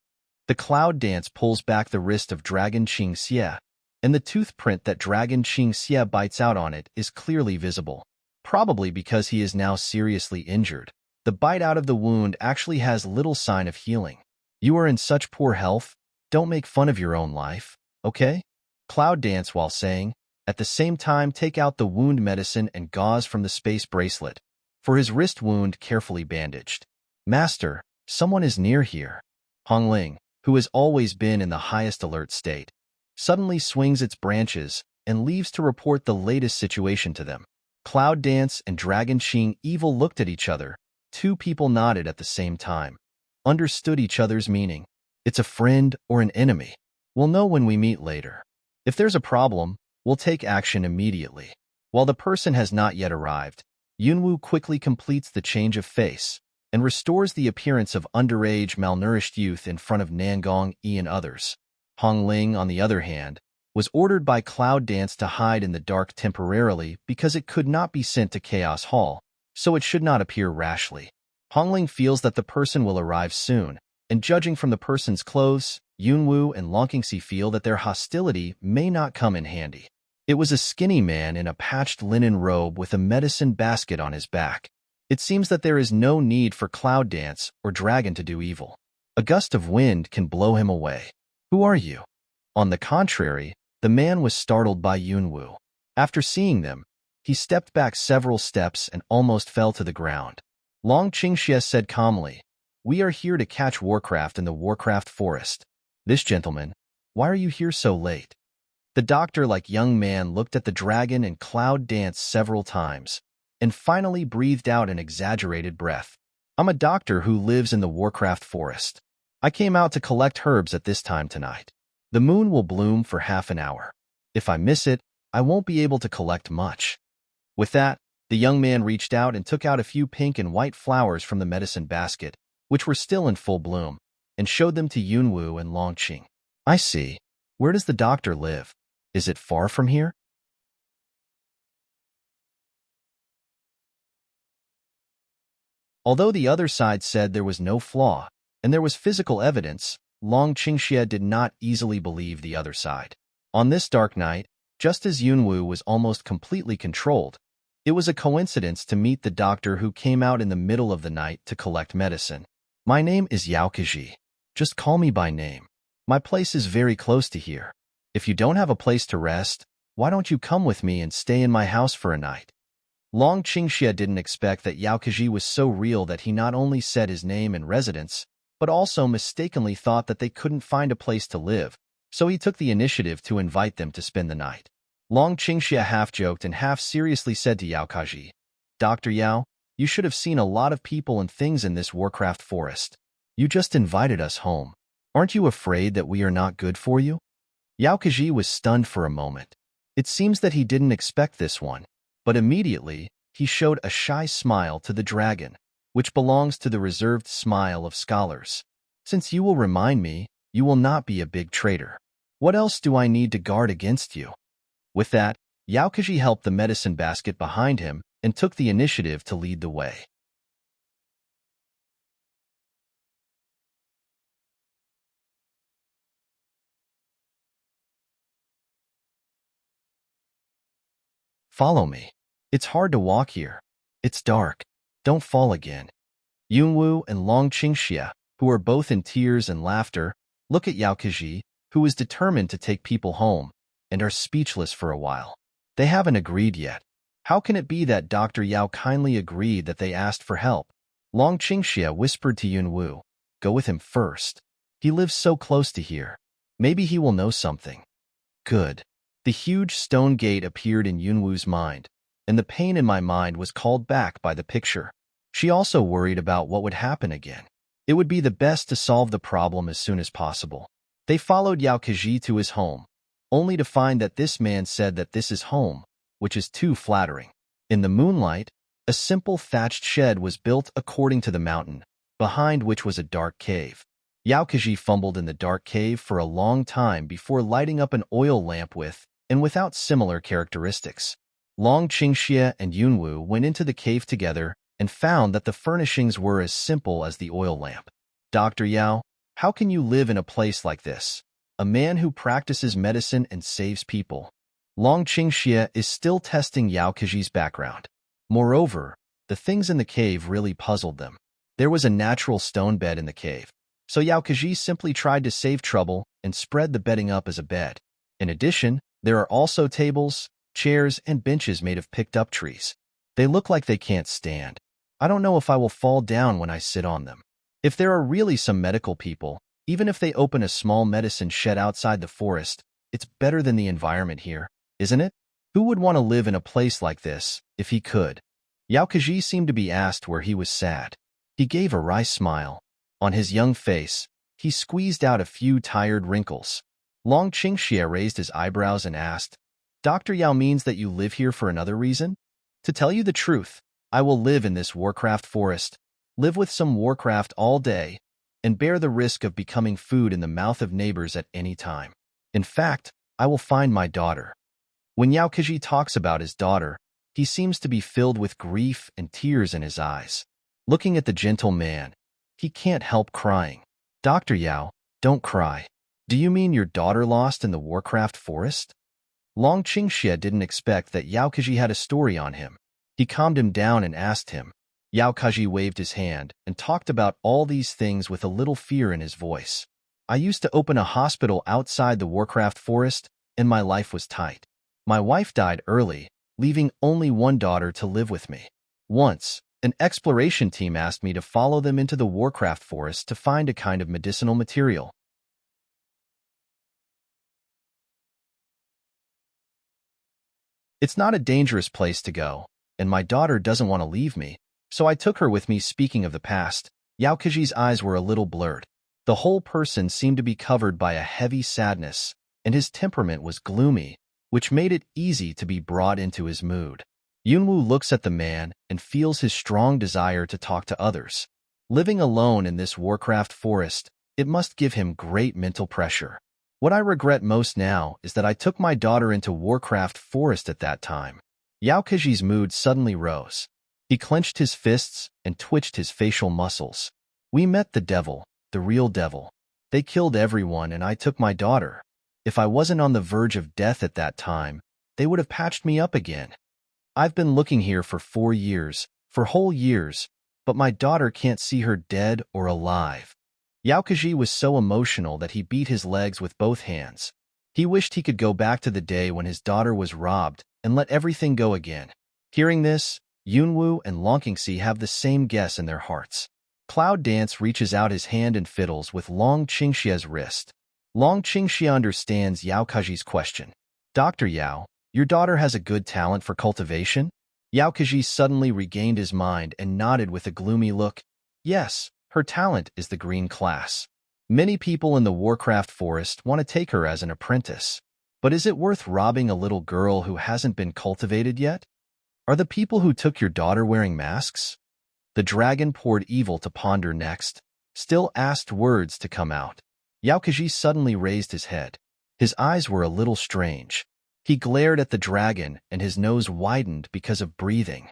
The cloud dance pulls back the wrist of Dragon Qingxie, and the tooth print that Dragon Qingxie bites out on it is clearly visible. Probably because he is now seriously injured. The bite out of the wound actually has little sign of healing. "You are in such poor health, don't make fun of your own life, okay?" Cloud dance while saying, at the same time take out the wound medicine and gauze from the space bracelet, for his wrist wound carefully bandaged. "Master, someone is near here." Hongling, who has always been in the highest alert state, suddenly swings its branches and leaves to report the latest situation to them. Cloud Dance and Dragon Qing Evil looked at each other. Two people nodded at the same time, understood each other's meaning. It's a friend or an enemy. We'll know when we meet later. If there's a problem, we'll take action immediately. While the person has not yet arrived, Yunwoo quickly completes the change of face and restores the appearance of underage malnourished youth in front of Nangong Yi and others. Hong Ling, on the other hand, was ordered by Cloud Dance to hide in the dark temporarily because it could not be sent to Chaos Hall, so it should not appear rashly. Hongling feels that the person will arrive soon, and judging from the person's clothes, Yunwoo and Longqingxi feel that their hostility may not come in handy. It was a skinny man in a patched linen robe with a medicine basket on his back. It seems that there is no need for Cloud Dance or Dragon to do evil. A gust of wind can blow him away. "Who are you?" On the contrary, the man was startled by Yunwoo. After seeing them, he stepped back several steps and almost fell to the ground. Long Qingxie said calmly, "We are here to catch Warcraft in the Warcraft Forest. This gentleman, why are you here so late?" The doctor-like young man looked at the dragon and Cloud Dance several times, and finally breathed out an exaggerated breath. "I'm a doctor who lives in the Warcraft Forest. I came out to collect herbs at this time tonight. The moon will bloom for half an hour. If I miss it, I won't be able to collect much." With that, the young man reached out and took out a few pink and white flowers from the medicine basket, which were still in full bloom, and showed them to Yunwoo and Longqing. "I see. Where does the doctor live? Is it far from here?" Although the other side said there was no flaw, and there was physical evidence, Long Qingxie did not easily believe the other side. On this dark night, just as Yunwoo was almost completely controlled, it was a coincidence to meet the doctor who came out in the middle of the night to collect medicine. "My name is Yao Kaji. Just call me by name. My place is very close to here. If you don't have a place to rest, why don't you come with me and stay in my house for a night?" Long Qingxie didn't expect that Yao Kaji was so real that he not only said his name and residence, but also mistakenly thought that they couldn't find a place to live, so he took the initiative to invite them to spend the night. Long Qingxie half-joked and half-seriously said to Yao Kaji, "Dr. Yao, you should have seen a lot of people and things in this Warcraft forest. You just invited us home. Aren't you afraid that we are not good for you?" Yao Kaji was stunned for a moment. It seems that he didn't expect this one, but immediately, he showed a shy smile to the dragon, which belongs to the reserved smile of scholars. "Since you will remind me, you will not be a big traitor. What else do I need to guard against you?" With that, Yao Kaji helped the medicine basket behind him and took the initiative to lead the way. "Follow me. It's hard to walk here. It's dark. Don't fall again." Yunwoo and Long Qingxie, who are both in tears and laughter, look at Yao Kaji, who is determined to take people home, and are speechless for a while. They haven't agreed yet. How can it be that Dr. Yao kindly agreed that they asked for help? Long Qingxia whispered to Yunwu, "Go with him first. He lives so close to here. Maybe he will know something." Good. The huge stone gate appeared in Yunwu's mind, and the pain in my mind was called back by the picture. She also worried about what would happen again. It would be the best to solve the problem as soon as possible. They followed Yao Kaji to his home, only to find that this man said that this is home, which is too flattering. In the moonlight, a simple thatched shed was built according to the mountain, behind which was a dark cave. Yao Kaji fumbled in the dark cave for a long time before lighting up an oil lamp with and without similar characteristics. Long Qingxia and Yunwu went into the cave together and found that the furnishings were as simple as the oil lamp. "Dr. Yao, how can you live in a place like this? A man who practices medicine and saves people." Long Qingxia is still testing Yao Kaji's background. Moreover, the things in the cave really puzzled them. There was a natural stone bed in the cave, so Yao Kaji simply tried to save trouble and spread the bedding up as a bed. In addition, there are also tables, chairs, and benches made of picked-up trees. They look like they can't stand. I don't know if I will fall down when I sit on them. If there are really some medical people, even if they open a small medicine shed outside the forest, it's better than the environment here, isn't it? Who would want to live in a place like this, if he could? Yao Kaji seemed to be asked where he was sad. He gave a wry smile. On his young face, he squeezed out a few tired wrinkles. Long Qingxia raised his eyebrows and asked, "Dr. Yao means that you live here for another reason?" "To tell you the truth, I will live in this Warcraft forest, live with some Warcraft all day, and bear the risk of becoming food in the mouth of neighbors at any time. In fact, I will find my daughter." When Yao Kaji talks about his daughter, he seems to be filled with grief and tears in his eyes. Looking at the gentle man, he can't help crying. "Dr. Yao, don't cry. Do you mean your daughter lost in the Warcraft forest?" Long Qingxia didn't expect that Yao Kaji had a story on him. He calmed him down and asked him. Yao Kaji waved his hand and talked about all these things with a little fear in his voice. "I used to open a hospital outside the Warcraft forest, and my life was tight. My wife died early, leaving only one daughter to live with me. Once, an exploration team asked me to follow them into the Warcraft forest to find a kind of medicinal material. It's not a dangerous place to go, and my daughter doesn't want to leave me, so I took her with me." Speaking of the past, Yao Kaji's eyes were a little blurred. The whole person seemed to be covered by a heavy sadness, and his temperament was gloomy, which made it easy to be brought into his mood. Yunwu looks at the man and feels his strong desire to talk to others. Living alone in this Warcraft forest, it must give him great mental pressure. "What I regret most now is that I took my daughter into Warcraft forest at that time." Yao Kaji's mood suddenly rose. He clenched his fists and twitched his facial muscles. "We met the devil, the real devil. They killed everyone and I took my daughter. If I wasn't on the verge of death at that time, they would have patched me up again. I've been looking here for 4 years, for whole years, but my daughter can't see her dead or alive." Yao Kaji was so emotional that he beat his legs with both hands. He wished he could go back to the day when his daughter was robbed and let everything go again. Hearing this, Yunwu and Longqingxi have the same guess in their hearts. Cloud Dance reaches out his hand and fiddles with Long Qingxia's wrist. Long Qingxia understands Yao Kaji's question. "Dr. Yao, your daughter has a good talent for cultivation?" Yao Kaji suddenly regained his mind and nodded with a gloomy look. "Yes, her talent is the green class. Many people in the Warcraft forest want to take her as an apprentice. But is it worth robbing a little girl who hasn't been cultivated yet? Are the people who took your daughter wearing masks?" The dragon poured evil to ponder next, still asked words to come out. Yao Kaji suddenly raised his head. His eyes were a little strange. He glared at the dragon and his nose widened because of breathing.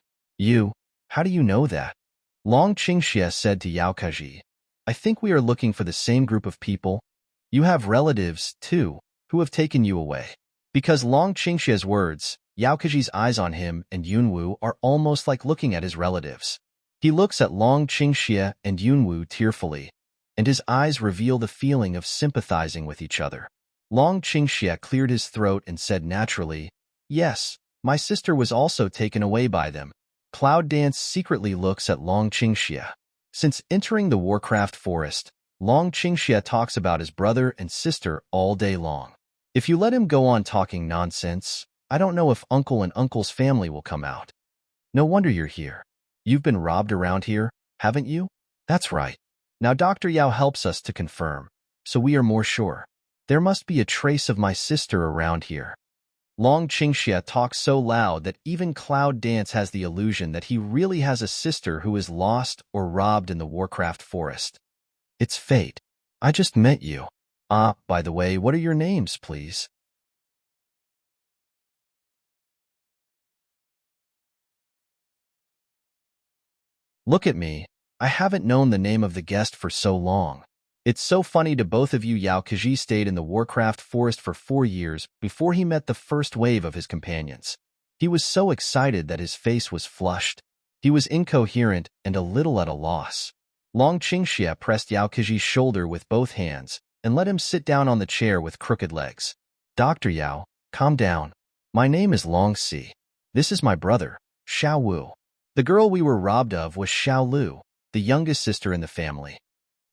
How do you know that?" Long Qingxia said to Yao Kaji, "I think we are looking for the same group of people. You have relatives, too, who have taken you away." Because Long Qingxia's words, Yao Kaji's eyes on him and Yunwu are almost like looking at his relatives. He looks at Long Qingxia and Yunwu tearfully, and his eyes reveal the feeling of sympathizing with each other. Long Qingxia cleared his throat and said naturally, "Yes, My sister was also taken away by them. Cloud Dance secretly looks at Long Qingxia. Since entering the Warcraft forest, Long Qingxia talks about his brother and sister all day long. If you let him go on talking nonsense, I don't know if Uncle and Uncle's family will come out. No wonder you're here. You've been robbed around here, haven't you? That's right. Now Dr. Yao helps us to confirm, so we are more sure. There must be a trace of my sister around here. Long Qingxia talks so loud that even Cloud Dance has the illusion that he really has a sister who is lost or robbed in the Warcraft forest. It's fate. I just met you. By the way, what are your names, please? Look at me. I haven't known the name of the guest for so long. It's so funny to both of you. Yao Kaji stayed in the Warcraft forest for 4 years before he met the first wave of his companions. He was so excited that his face was flushed. He was incoherent and a little at a loss. Long Qingxia pressed Yao Kaji's shoulder with both hands and let him sit down on the chair with crooked legs. Dr. Yao, calm down. My name is Long Si. This is my brother, Xiao Wu. The girl we were robbed of was Xiao Lu, the youngest sister in the family.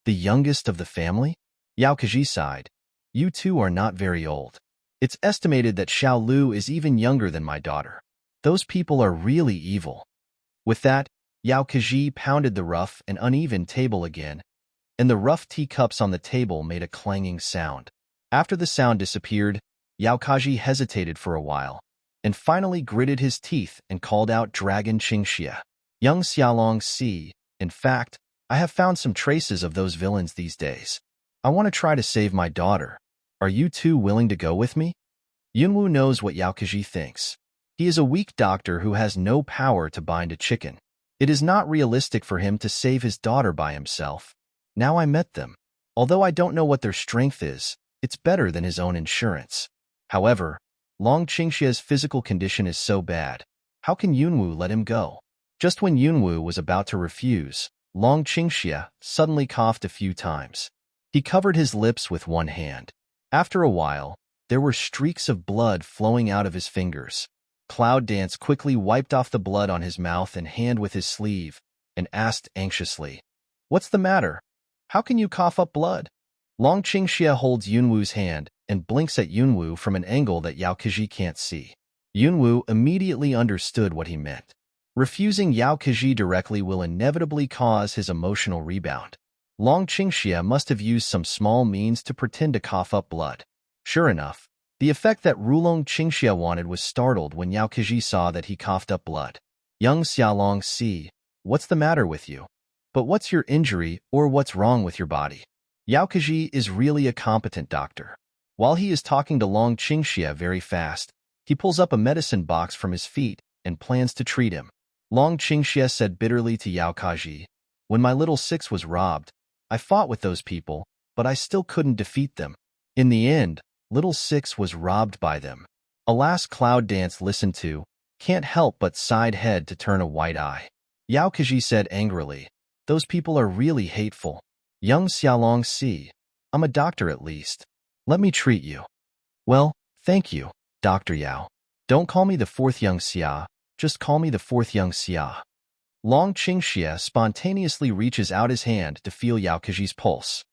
The youngest of the family? Yao Kaji sighed. You two are not very old. It's estimated that Xiao Lu is even younger than my daughter. Those people are really evil. With that, Yao Kaji pounded the rough and uneven table again, and the rough teacups on the table made a clanging sound. After the sound disappeared, Yao Kaji hesitated for a while, and finally gritted his teeth and called out Dragon Qingxia. Young Xiaolong Si, in fact, I have found some traces of those villains these days. I want to try to save my daughter. Are you two willing to go with me? Yunwu knows what Yao Kaji thinks. He is a weak doctor who has no power to bind a chicken. It is not realistic for him to save his daughter by himself. Now I met them. Although I don't know what their strength is, it's better than his own insurance. However, Long Qingxia's physical condition is so bad. How can Yunwu let him go? Just when Yunwu was about to refuse, Long Qingxia suddenly coughed a few times. He covered his lips with one hand. After a while, there were streaks of blood flowing out of his fingers. Cloud Dance quickly wiped off the blood on his mouth and hand with his sleeve, and asked anxiously, "What's the matter? How can you cough up blood?" Long Qingxia holds Yunwu's hand and blinks at Yunwu from an angle that Yao Kaji can't see. Yunwu immediately understood what he meant. Refusing Yao Kaji directly will inevitably cause his emotional rebound. Long Qingxia must have used some small means to pretend to cough up blood. Sure enough, the effect that Rulong Qingxia wanted was startled when Yao Kaji saw that he coughed up blood. Young Xiaolong Si, what's the matter with you? But what's your injury or what's wrong with your body? Yao Kaji is really a competent doctor. While he is talking to Long Qingxia very fast, he pulls up a medicine box from his feet and plans to treat him. Long Qingxia said bitterly to Yao Kaji, "When my little six was robbed, I fought with those people, but I still couldn't defeat them. In the end, little six was robbed by them." Alas, Cloud Dance listened to, can't help but side head to turn a white eye. Yao Kaji said angrily, "Those people are really hateful. Young Xiaolong Si, I'm a doctor at least. Let me treat you." "Well, thank you, Dr. Yao. Don't call me the fourth young Xia, just call me the fourth young Xia." Long Qingxia spontaneously reaches out his hand to feel Yao Kaji's pulse.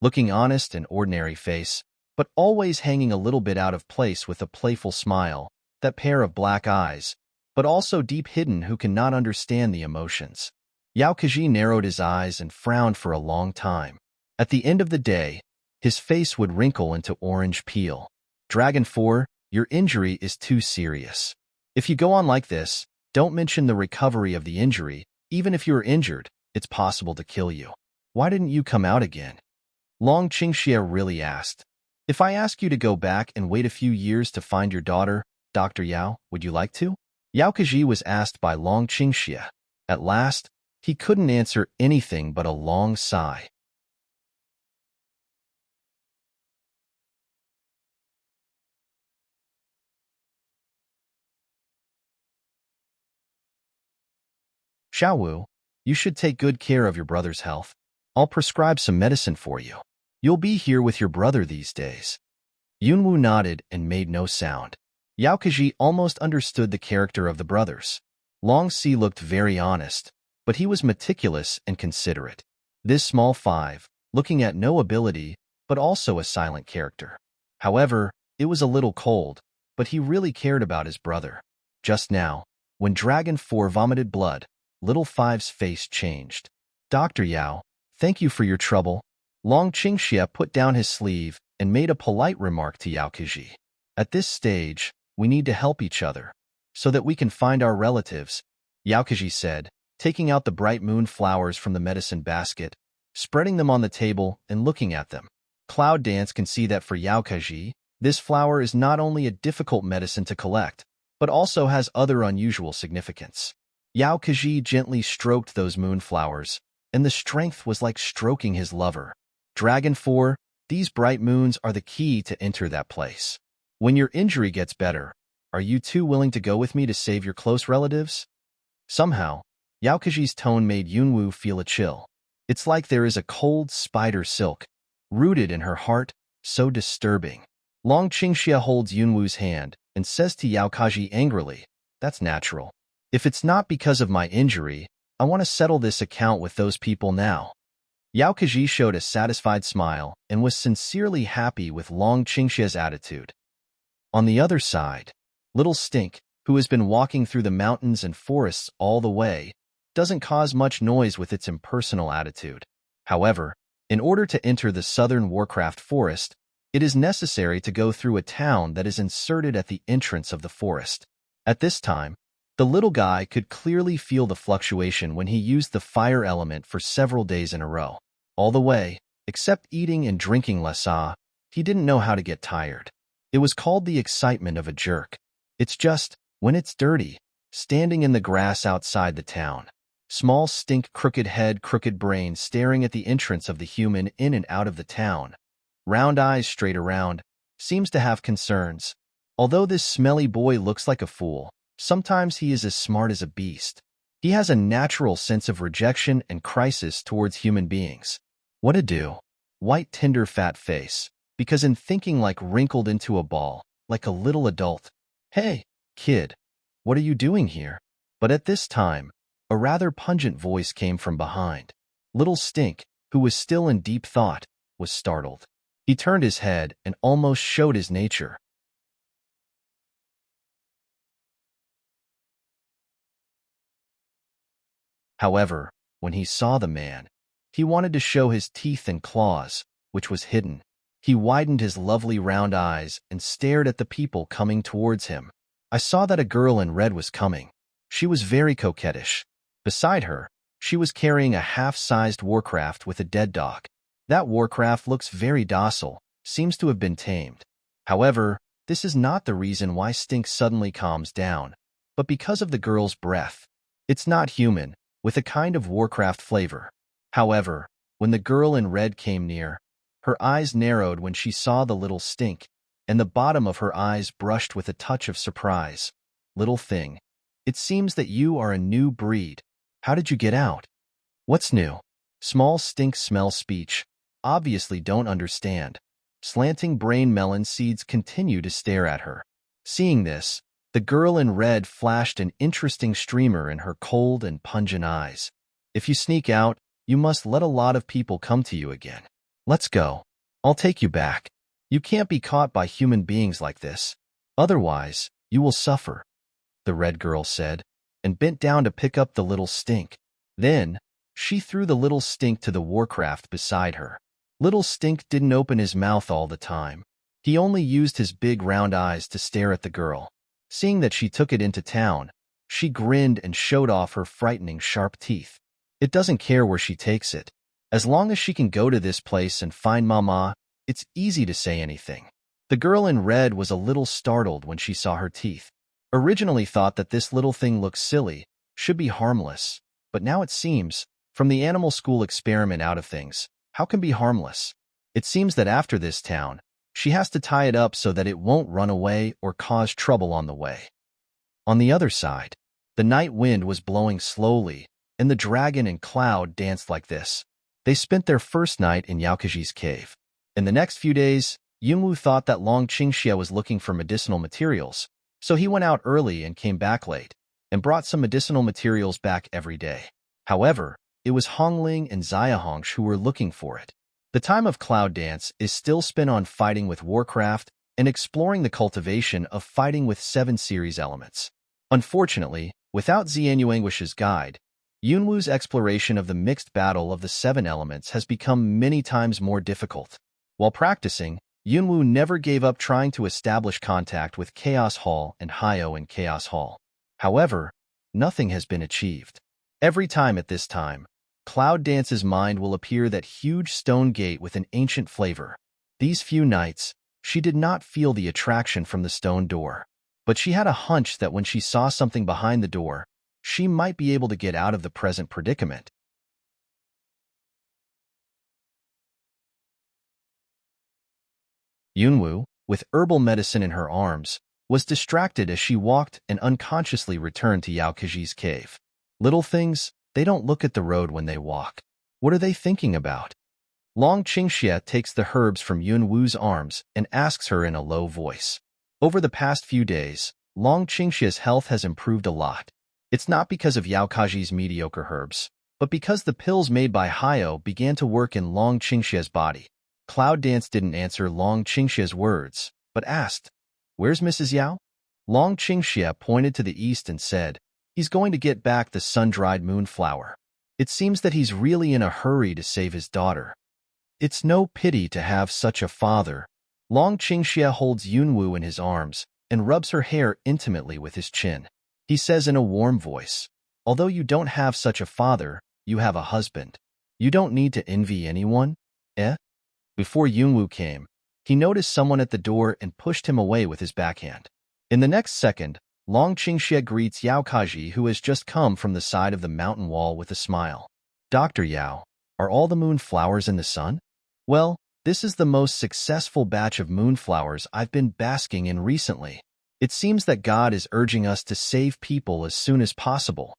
Looking honest and ordinary face, but always hanging a little bit out of place with a playful smile, that pair of black eyes, but also deep hidden who cannot understand the emotions. Yao Kaji narrowed his eyes and frowned for a long time. At the end of the day, his face would wrinkle into orange peel. "Dragon 4, your injury is too serious. If you go on like this, don't mention the recovery of the injury. Even if you are injured, it's possible to kill you. Why didn't you come out again?" Long Qingxia really asked. "If I ask you to go back and wait a few years to find your daughter, Dr. Yao, would you like to?" Yao Kaji was asked by Long Qingxia. At last, he couldn't answer anything but a long sigh. "Xiaowu, you should take good care of your brother's health. I'll prescribe some medicine for you." You'll be here with your brother these days. Yunwu nodded and made no sound. Yaokaji almost understood the character of the brothers. Long Si looked very honest, but he was meticulous and considerate. This small five, looking at no ability, but also a silent character. However, it was a little cold, but he really cared about his brother. Just now, when Dragon 4 vomited blood, Little Five's face changed. Dr. Yao, thank you for your trouble. Long Qingxia put down his sleeve and made a polite remark to Yaokaji. At this stage, we need to help each other, so that we can find our relatives, Yaokaji said, taking out the bright moon flowers from the medicine basket, spreading them on the table and looking at them. Cloud Dance can see that for Yaokaji, this flower is not only a difficult medicine to collect, but also has other unusual significance. Yaokaji gently stroked those moonflowers, and the strength was like stroking his lover. Dragon 4, these bright moons are the key to enter that place. When your injury gets better, are you two willing to go with me to save your close relatives? Somehow, Yaokaji's tone made Yunwu feel a chill. It's like there is a cold spider silk, rooted in her heart, so disturbing. Long Qingxia holds Yunwu's hand and says to Yaokaji angrily, that's natural. If it's not because of my injury, I want to settle this account with those people now. Yaokaji showed a satisfied smile and was sincerely happy with Long Qingxia's attitude. On the other side, Little Stink, who has been walking through the mountains and forests all the way, doesn't cause much noise with its impersonal attitude. However, in order to enter the southern Warcraft forest, it is necessary to go through a town that is inserted at the entrance of the forest. At this time, the little guy could clearly feel the fluctuation when he used the fire element for several days in a row. All the way, except eating and drinking lessa, he didn't know how to get tired. It was called the excitement of a jerk. It's just, when it's dirty, standing in the grass outside the town. Small Stink, crooked head, crooked brain staring at the entrance of the human in and out of the town. Round eyes straight around, seems to have concerns. Although this smelly boy looks like a fool, sometimes he is as smart as a beast. He has a natural sense of rejection and crisis towards human beings. What a do? White tender fat face, because in thinking like wrinkled into a ball, like a little adult. Hey, kid, what are you doing here? But at this time, a rather pungent voice came from behind. Little Stink, who was still in deep thought, was startled. He turned his head and almost showed his nature. However, when he saw the man, he wanted to show his teeth and claws, which was hidden. He widened his lovely round eyes and stared at the people coming towards him. I saw that a girl in red was coming. She was very coquettish. Beside her, she was carrying a half-sized Warcraft with a dead dog. That Warcraft looks very docile, seems to have been tamed. However, this is not the reason why Stink suddenly calms down, but because of the girl's breath. It's not human, with a kind of Warcraft flavor. However, when the girl in red came near, her eyes narrowed when she saw the little Stink, and the bottom of her eyes brushed with a touch of surprise. Little thing, it seems that you are a new breed. How did you get out? What's new? Small Stink smell speech. Obviously don't understand. Slanting brain melon seeds continue to stare at her. Seeing this, the girl in red flashed an interesting streamer in her cold and pungent eyes. If you sneak out, you must let a lot of people come to you again. Let's go. I'll take you back. You can't be caught by human beings like this. Otherwise, you will suffer, the red girl said, and bent down to pick up the little Stink. Then, she threw the little Stink to the Warcraft beside her. Little Stink didn't open his mouth all the time. He only used his big round eyes to stare at the girl. Seeing that she took it into town, she grinned and showed off her frightening sharp teeth. It doesn't care where she takes it. As long as she can go to this place and find Mama, it's easy to say anything. The girl in red was a little startled when she saw her teeth. Originally thought that this little thing looked silly, should be harmless, but now it seems, from the animal school experiment out of things, how can be harmless? It seems that after this town, she has to tie it up so that it won't run away or cause trouble on the way. On the other side, the night wind was blowing slowly, and the dragon and Cloud danced like this. They spent their first night in Yaokaji's cave. In the next few days, Yunwu thought that Long Qingxie was looking for medicinal materials, so he went out early and came back late, and brought some medicinal materials back every day. However, it was Hongling and Xiahongsh who were looking for it. The time of Cloud Dance is still spent on fighting with Warcraft and exploring the cultivation of fighting with 7 series elements. Unfortunately, without Xianyuanguish's guide, Yunwu's exploration of the mixed battle of the 7 elements has become many times more difficult. While practicing, Yunwu never gave up trying to establish contact with Chaos Hall and Hyo in Chaos Hall. However, nothing has been achieved. Every time at this time, Cloud Dance's mind will appear that huge stone gate with an ancient flavor. These few nights, she did not feel the attraction from the stone door, but she had a hunch that when she saw something behind the door, she might be able to get out of the present predicament. Yunwu, with herbal medicine in her arms, was distracted as she walked and unconsciously returned to Yao Keji's cave. Little things, they don't look at the road when they walk. What are they thinking about? Long Qingxie takes the herbs from Yunwu's arms and asks her in a low voice. Over the past few days, Long Qingxie's health has improved a lot. It's not because of Yao Keji's mediocre herbs, but because the pills made by Hyo began to work in Long Qingxie's body. Cloud Dance didn't answer Long Qingxie's words, but asked, "Where's Mrs. Yao?" Long Qingxie pointed to the east and said, "He's going to get back the sun-dried moonflower. It seems that he's really in a hurry to save his daughter. It's no pity to have such a father." Long Qingxie holds Yunwu in his arms and rubs her hair intimately with his chin. He says in a warm voice, "Although you don't have such a father, you have a husband. You don't need to envy anyone, eh?" Before Yunwu came, he noticed someone at the door and pushed him away with his backhand. In the next second, Long Qingxie greets Yao Keji, who has just come from the side of the mountain wall, with a smile. "Dr. Yao, are all the moonflowers in the sun?" "Well, this is the most successful batch of moonflowers I've been basking in recently. It seems that God is urging us to save people as soon as possible."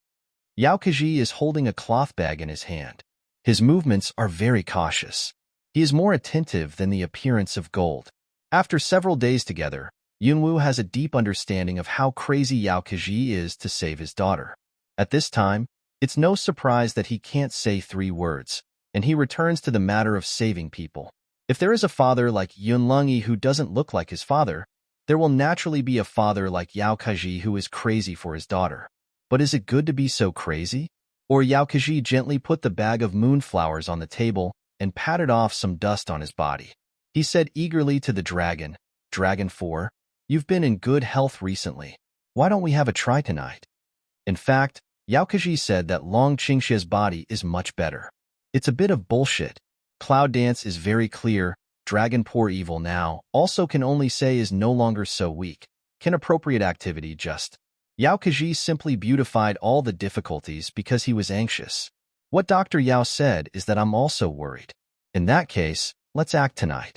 Yao Keji is holding a cloth bag in his hand. His movements are very cautious. He is more attentive than the appearance of gold. After several days together, Yunwu has a deep understanding of how crazy Yao Keji is to save his daughter. At this time, it's no surprise that he can't say 3 words, and he returns to the matter of saving people. If there is a father like Yunlungi who doesn't look like his father, there will naturally be a father like Yao Keji who is crazy for his daughter. But is it good to be so crazy? Or Yao Keji gently put the bag of moonflowers on the table and patted off some dust on his body. He said eagerly to the dragon, "Dragon 4, you've been in good health recently. Why don't we have a try tonight?" In fact, Yao Keji said that Long Qingxie's body is much better. It's a bit of bullshit. Cloud Dance is very clear. Dragon Poor Evil now also can only say is no longer so weak. Can appropriate activity just? Yao Keji simply beautified all the difficulties because he was anxious. What Dr. Yao said is that I'm also worried. In that case, let's act tonight.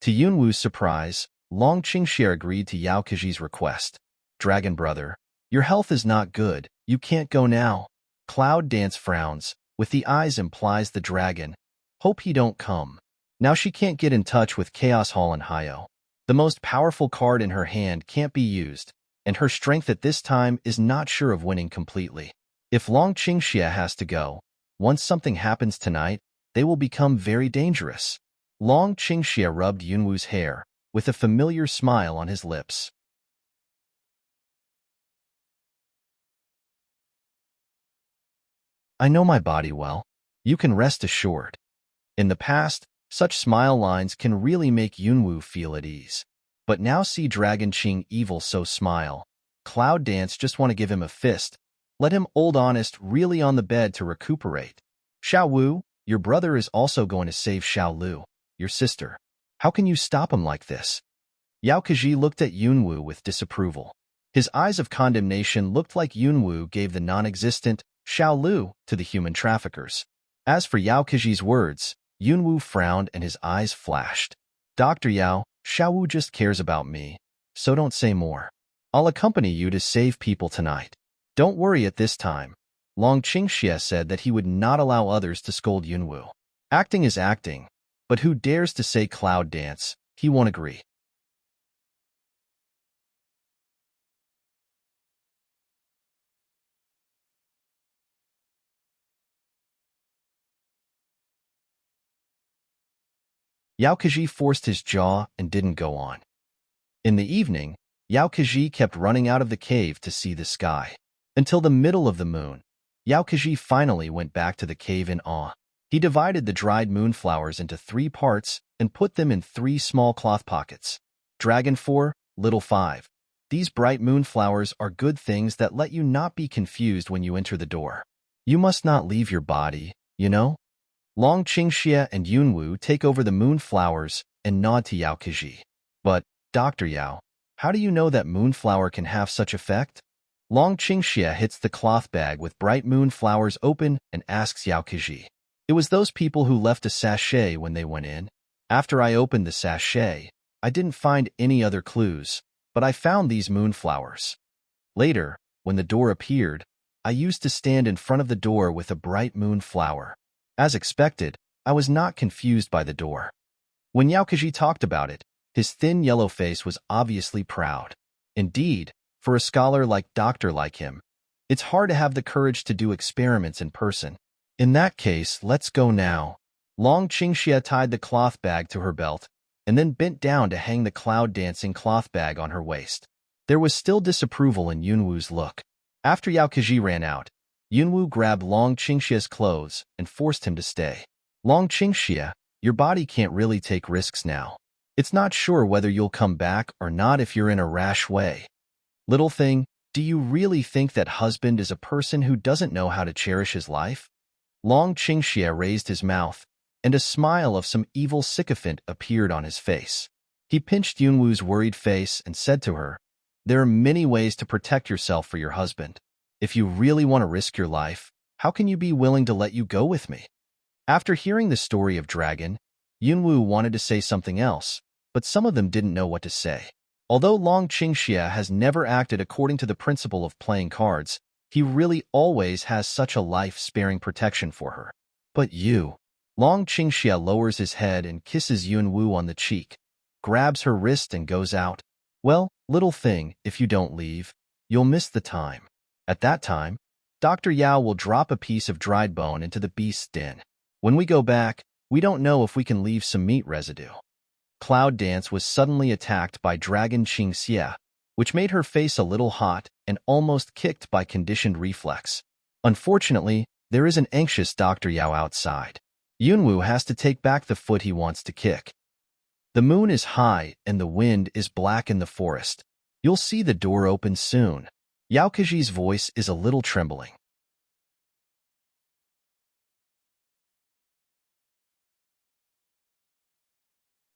To Yunwu's surprise, Long Qingxie agreed to Yao Keji's request. "Dragon brother, your health is not good. You can't go now." Cloud Dance frowns. With the eyes implies the dragon. Hope he don't come. Now she can't get in touch with Chaos Hall and Hyo. The most powerful card in her hand can't be used, and her strength at this time is not sure of winning completely. If Long Qingxie has to go, once something happens tonight, they will become very dangerous. Long Qingxie rubbed Yunwu's hair, with a familiar smile on his lips. "I know my body well. You can rest assured." In the past, such smile lines can really make Yunwu feel at ease. But now see Dragon Qing Evil so smile. Cloud Dance just want to give him a fist. Let him old honest really on the bed to recuperate. "Xiao Wu, your brother is also going to save Xiao Lu, your sister. How can you stop him like this?" Yao Keji looked at Yunwu with disapproval. His eyes of condemnation looked like Yunwu gave the non-existent Xiao Lu to the human traffickers. As for Yao Keji's words, Yunwu frowned and his eyes flashed. "Dr. Yao, Xiao Wu just cares about me, so don't say more. I'll accompany you to save people tonight. Don't worry at this time." Long Qingxie said that he would not allow others to scold Yunwu. Acting is acting, But who dares to say cloud dance? He won't agree. Yao Kaji forced his jaw and didn't go on. In the evening, Yao Kaji kept running out of the cave to see the sky. Until the middle of the moon, Yao Kaji finally went back to the cave in awe. He divided the dried moonflowers into 3 parts and put them in 3 small cloth pockets. Dragon 4, Little 5. These bright moonflowers are good things that let you not be confused when you enter the door. You must not leave your body, you know? Long Qingxie and Yunwu take over the moonflowers and nod to Yao Kaji. But, Dr. Yao, how do you know that moonflower can have such effect? Long Qingxie hits the cloth bag with bright moonflowers open and asks Yao Kaji. It was those people who left a sachet when they went in. After I opened the sachet, I didn't find any other clues, but I found these moonflowers. Later, when the door appeared, I used to stand in front of the door with a bright moonflower. As expected, I was not confused by the door. When Yao Kaji talked about it, his thin yellow face was obviously proud. Indeed, for a scholar like him, it's hard to have the courage to do experiments in person. In that case, let's go now. Long Qingxie tied the cloth bag to her belt and then bent down to hang the cloud-dancing cloth bag on her waist. There was still disapproval in Yunwu's look. After Yao Kaji ran out, Yunwu grabbed Long Qingxie's clothes and forced him to stay. Long Qingxie, your body can't really take risks now. It's not sure whether you'll come back or not if you're in a rash way. Little thing, do you really think that husband is a person who doesn't know how to cherish his life? Long Qingxie raised his mouth, and a smile of some evil sycophant appeared on his face. He pinched Yunwu's worried face and said to her, there are many ways to protect yourself for your husband. If you really want to risk your life, how can you be willing to let you go with me? After hearing the story of Dragon, Yunwu wanted to say something else, but some of them didn't know what to say. Although Long Qingxie has never acted according to the principle of playing cards, he really always has such a life-sparing protection for her. But you... Long Qingxie lowers his head and kisses Yunwu on the cheek, grabs her wrist and goes out. Well, little thing, if you don't leave, you'll miss the time. At that time, Dr. Yao will drop a piece of dried bone into the beast's den. When we go back, we don't know if we can leave some meat residue. Cloud Dance was suddenly attacked by Dragon Qingxie, which made her face a little hot and almost kicked by conditioned reflex. Unfortunately, there is an anxious Dr. Yao outside. Yunwu has to take back the foot he wants to kick. The moon is high and the wind is black in the forest. You'll see the door open soon. Yao Kaji's voice is a little trembling.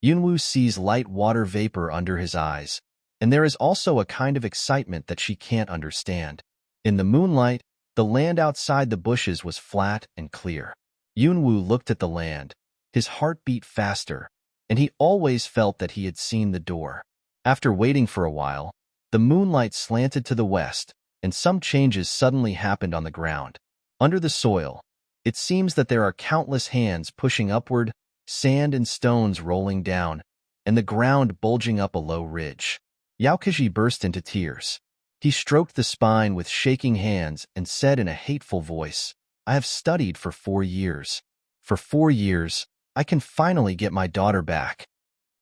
Yunwu sees light water vapor under his eyes, and there is also a kind of excitement that she can't understand. In the moonlight, the land outside the bushes was flat and clear. Yunwu looked at the land. His heart beat faster, and he always felt that he had seen the door. After waiting for a while, the moonlight slanted to the west, and some changes suddenly happened on the ground. Under the soil, it seems that there are countless hands pushing upward, sand and stones rolling down, and the ground bulging up a low ridge. Yao Kaji burst into tears. He stroked the spine with shaking hands and said in a hateful voice, I have studied for 4 years. For 4 years, I can finally get my daughter back.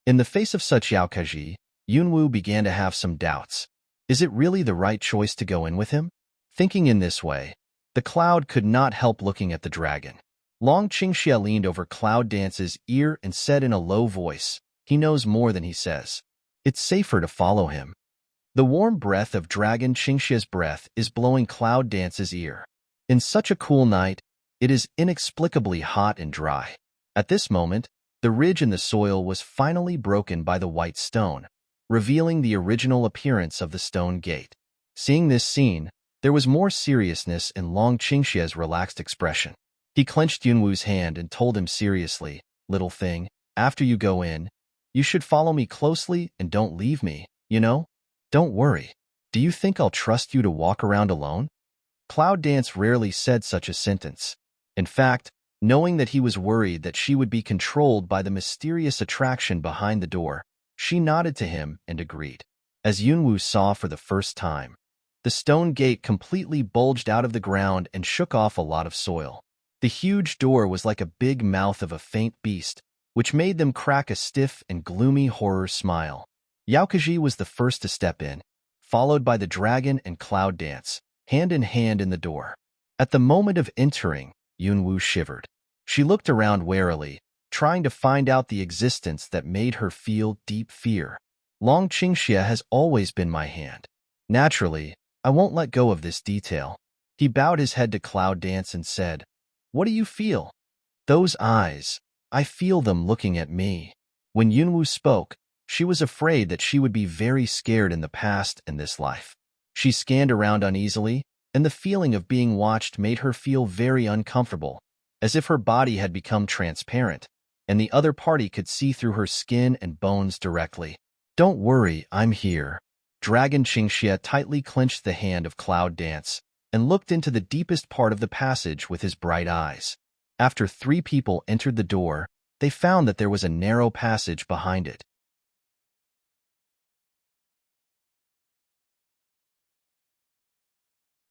In the face of such Yao Kaji, Yunwu began to have some doubts. Is it really the right choice to go in with him? Thinking in this way, the cloud could not help looking at the dragon. Long Qingxie leaned over Cloud Dance's ear and said in a low voice, he knows more than he says. It's safer to follow him. The warm breath of Dragon Qingxie's breath is blowing Cloud Dance's ear. In such a cool night, it is inexplicably hot and dry. At this moment, the ridge in the soil was finally broken by the white stone, revealing the original appearance of the stone gate. Seeing this scene, there was more seriousness in Long Qingxie's relaxed expression. He clenched Yunwu's hand and told him seriously, little thing, after you go in, you should follow me closely and don't leave me, you know? Don't worry. Do you think I'll trust you to walk around alone? Cloud Dance rarely said such a sentence. In fact, Knowing that he was worried that she would be controlled by the mysterious attraction behind the door, she nodded to him and agreed. As Yunwoo saw for the first time, the stone gate completely bulged out of the ground and shook off a lot of soil. The huge door was like a big mouth of a faint beast, which made them crack a stiff and gloomy horror smile. Yaokaji was the first to step in, followed by the dragon and cloud dance, hand in hand in the door. At the moment of entering, Yunwoo shivered. She looked around warily, trying to find out the existence that made her feel deep fear. Long Qingxia has always been my hand. Naturally, I won't let go of this detail. He bowed his head to Cloud Dance and said, "What do you feel?" "Those eyes. I feel them looking at me." When Yunwoo spoke, she was afraid that she would be very scared in the past and this life. She scanned around uneasily, and the feeling of being watched made her feel very uncomfortable, as if her body had become transparent, and the other party could see through her skin and bones directly. "Don't worry, I'm here." Dragon Qingxia tightly clenched the hand of Cloud Dance and looked into the deepest part of the passage with his bright eyes. After 3 people entered the door, they found that there was a narrow passage behind it.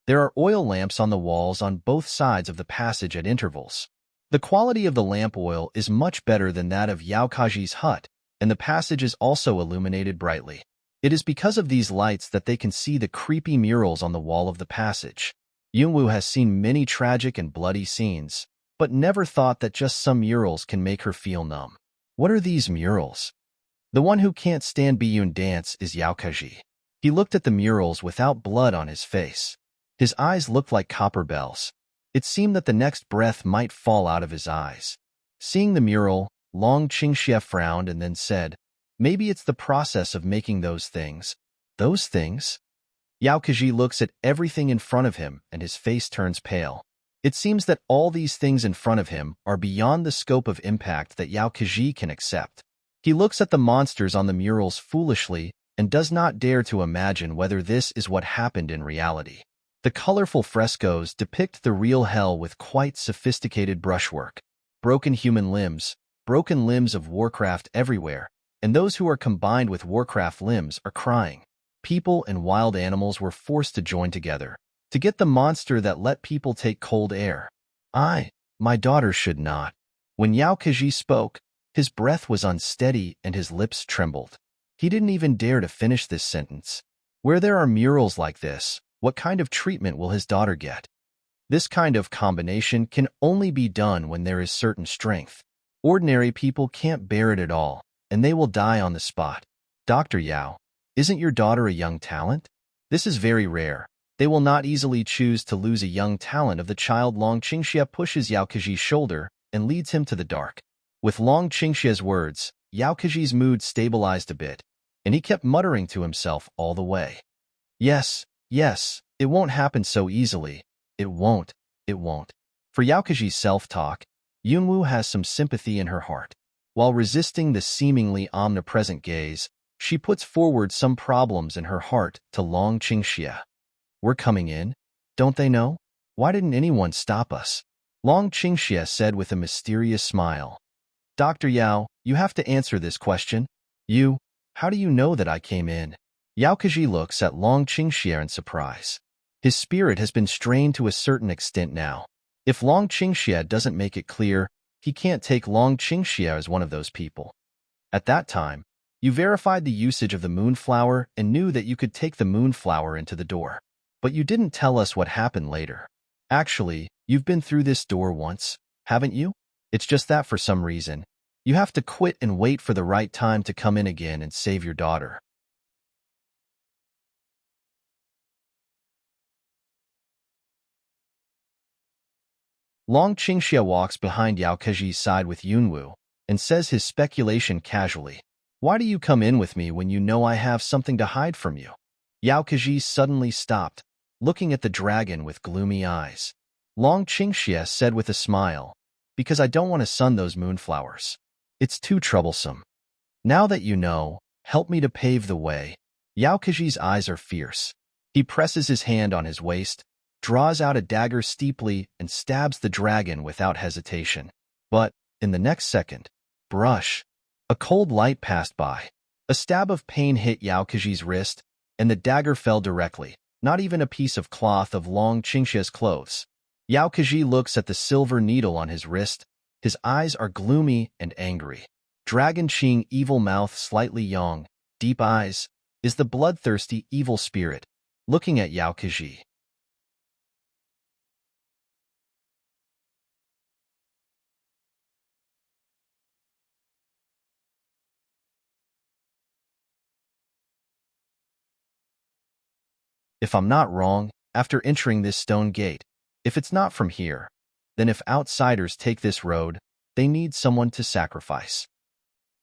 There are oil lamps on the walls on both sides of the passage at intervals. The quality of the lamp oil is much better than that of Yaokaji's hut, and the passage is also illuminated brightly. It is because of these lights that they can see the creepy murals on the wall of the passage. Yunwoo has seen many tragic and bloody scenes, but never thought that just some murals can make her feel numb. What are these murals? The one who can't stand Biyun dance is Yaokaji. He looked at the murals without blood on his face. His eyes looked like copper bells. It seemed that the next breath might fall out of his eyes. Seeing the mural, Long Qingxia frowned and then said, "Maybe it's the process of making those things." "Those things?" Yaokaji looks at everything in front of him and his face turns pale. It seems that all these things in front of him are beyond the scope of impact that Yaokaji can accept. He looks at the monsters on the murals foolishly and does not dare to imagine whether this is what happened in reality. The colorful frescoes depict the real hell with quite sophisticated brushwork. Broken human limbs, broken limbs of Warcraft everywhere, and those who are combined with Warcraft limbs are crying. People and wild animals were forced to join together to get the monster that let people take cold air. My daughter should not." When Yaokaji spoke, his breath was unsteady and his lips trembled. He didn't even dare to finish this sentence. Where there are murals like this, what kind of treatment will his daughter get? This kind of combination can only be done when there is certain strength. Ordinary people can't bear it at all, and they will die on the spot. "Dr. Yao, isn't your daughter a young talent? This is very rare. They will not easily choose to lose a young talent of the child." Long Qingxia pushes Yaokaji's shoulder and leads him to the dark. With Long Qingxia's words, Yaokaji's mood stabilized a bit, and he kept muttering to himself all the way. Yes, it won't happen so easily. It won't. For Yaokaji's self-talk, Yunwoo has some sympathy in her heart. While resisting the seemingly omnipresent gaze, she puts forward some problems in her heart to Long Qingxia. "We're coming in. Don't they know? Why didn't anyone stop us?" Long Qingxia said with a mysterious smile. "Dr. Yao, you have to answer this question. How do you know that I came in?" Yaokaji looks at Long Qingxia in surprise. His spirit has been strained to a certain extent now. If Long Qingxia doesn't make it clear, he can't take Long Qingxia as one of those people. At that time, you verified the usage of the moonflower and knew that you could take the moonflower into the door. But you didn't tell us what happened later. Actually, you've been through this door once, haven't you? It's just that for some reason, you have to quit and wait for the right time to come in again and save your daughter. Long Qingxia walks behind Yaokaji's side with Yunwoo and says his speculation casually. "Why do you come in with me when you know I have something to hide from you?" Yaokaji suddenly stopped, looking at the dragon with gloomy eyes. Long Qingxia said with a smile, "Because I don't want to sun those moonflowers. It's too troublesome. Now that you know, help me to pave the way." Yaokaji's eyes are fierce. He presses his hand on his waist, draws out a dagger steeply and stabs the dragon without hesitation. But, in the next second, brush. A cold light passed by. A stab of pain hit Yao Keji's wrist, and the dagger fell directly, not even a piece of cloth of Long Qingxia's clothes. Yao Keji looks at the silver needle on his wrist. His eyes are gloomy and angry. Dragon Qing evil mouth slightly yang, deep eyes, is the bloodthirsty evil spirit, looking at Yao Keji. If I'm not wrong, after entering this stone gate, if it's not from here, then if outsiders take this road, they need someone to sacrifice.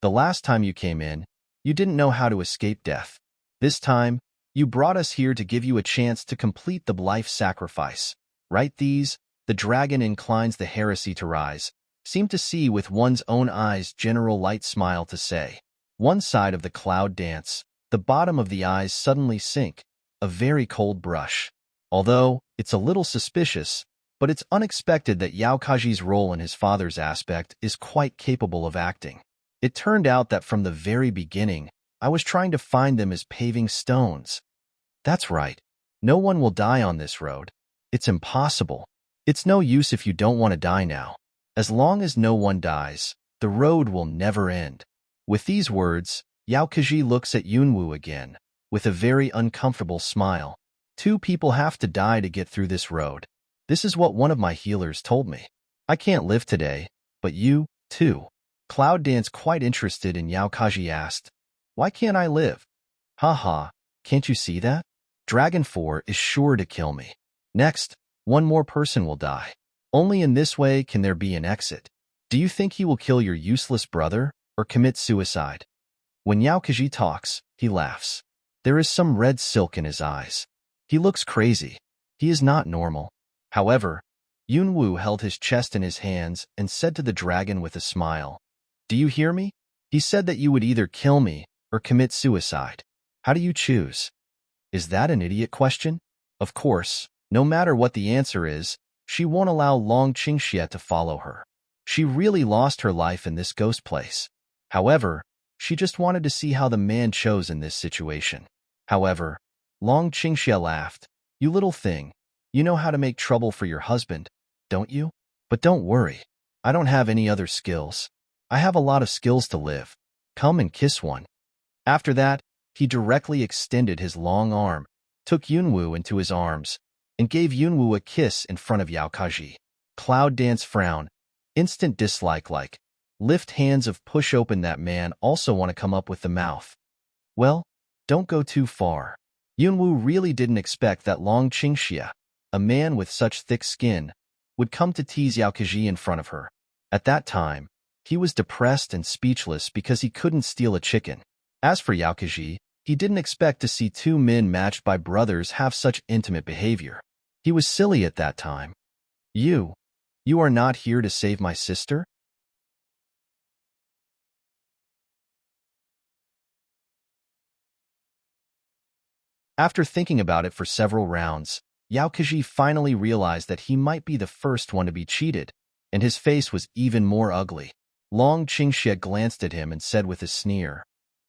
The last time you came in, you didn't know how to escape death. This time, you brought us here to give you a chance to complete the life sacrifice. Right these, the dragon inclines the heresy to rise, seem to see with one's own eyes general light smile to say. One side of the cloud dance, the bottom of the eyes suddenly sink, a very cold brush. Although, it's a little suspicious, but it's unexpected that Yao Keji's role in his father's aspect is quite capable of acting. It turned out that from the very beginning, I was trying to find them as paving stones. That's right. No one will die on this road. It's impossible. It's no use if you don't want to die now. As long as no one dies, the road will never end. With these words, Yao Keji looks at Yunwu again, with a very uncomfortable smile. 2 people have to die to get through this road. This is what one of my healers told me. I can't live today, but you, too. Cloud Dance, quite interested in Yao Keji, asked, "Why can't I live?" "Haha, can't you see that? Dragon 4 is sure to kill me. Next, one more person will die. Only in this way can there be an exit. Do you think he will kill your useless brother or commit suicide?" When Yao Keji talks, he laughs. There is some red silk in his eyes. He looks crazy. He is not normal. However, Yunwu held his chest in his hands and said to the dragon with a smile, "Do you hear me? He said that you would either kill me or commit suicide. How do you choose?" Is that an idiot question? Of course, no matter what the answer is, she won't allow Long Qingxia to follow her. She really lost her life in this ghost place. However, she just wanted to see how the man chose in this situation. However, Long Qingxia laughed. "You little thing, you know how to make trouble for your husband, don't you? But don't worry, I don't have any other skills. I have a lot of skills to live. Come and kiss one." After that, he directly extended his long arm, took Yunwu into his arms, and gave Yunwu a kiss in front of Yao Keji. Cloud Dance frown, instant dislike like, lift hands of push open that man also want to come up with the mouth. Well, don't go too far. Yunwu really didn't expect that Long Qingxia, a man with such thick skin, would come to tease Yao Keji in front of her. At that time, he was depressed and speechless because he couldn't steal a chicken. As for Yao Keji, he didn't expect to see 2 men matched by brothers have such intimate behavior. He was silly at that time. You are not here to save my sister?" After thinking about it for several rounds, Yao Keji finally realized that he might be the first one to be cheated, and his face was even more ugly. Long Qingxia glanced at him and said with a sneer,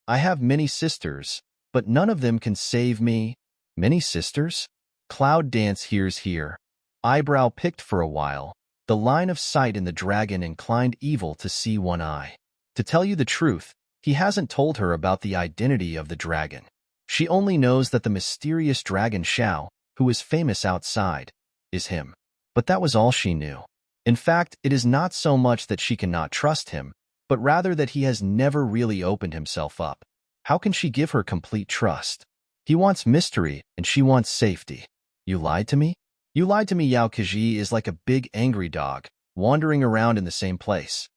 "I have many sisters, but none of them can save me." "Many sisters?" Cloud Dance hears here. Eyebrow picked for a while. The line of sight in the dragon inclined evil to see one eye. To tell you the truth, he hasn't told her about the identity of the dragon. She only knows that the mysterious dragon Xiao, who is famous outside, is him. But that was all she knew. In fact, it is not so much that she cannot trust him, but rather that he has never really opened himself up. How can she give her complete trust? He wants mystery, and she wants safety. You lied to me? You lied to me. Yao Keji is like a big angry dog, wandering around in the same place.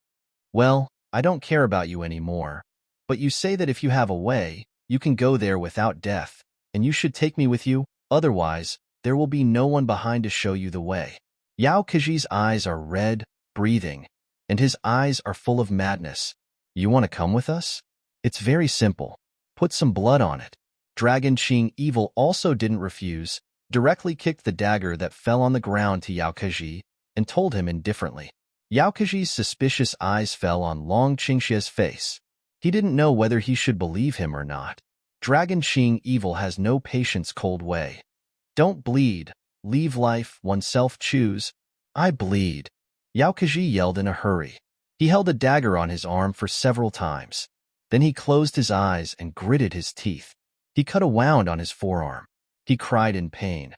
Well, I don't care about you anymore, but you say that if you have a way, you can go there without death, and you should take me with you, otherwise, there will be no one behind to show you the way. Yao Keji's eyes are red, breathing, and his eyes are full of madness. You want to come with us? It's very simple. Put some blood on it. Dragon Qing Evil also didn't refuse. directly kicked the dagger that fell on the ground to Yao Kaji, and told him indifferently. Yao Kaji's suspicious eyes fell on Long Qingxia's face. He didn't know whether he should believe him or not. Dragon Qing evil has no patience cold way. Don't bleed. Leave life, oneself choose. I bleed. Yao Kaji yelled in a hurry. He held a dagger on his arm for several times. Then he closed his eyes and gritted his teeth. He cut a wound on his forearm. He cried in pain,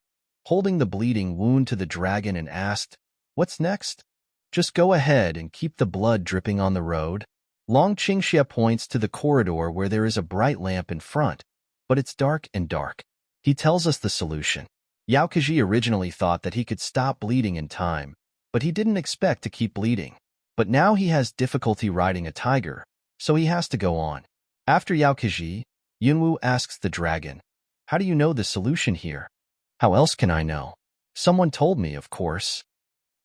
holding the bleeding wound to the dragon and asked, "What's next?" "Just go ahead and keep the blood dripping on the road." Long Qingxia points to the corridor where there is a bright lamp in front, but it's dark and dark. He tells us the solution. Yao Kaji originally thought that he could stop bleeding in time, but he didn't expect to keep bleeding. But now he has difficulty riding a tiger, so he has to go on. After Yao Kaji, Yunwu asks the dragon, "How do you know the solution here?" "How else can I know? Someone told me, of course."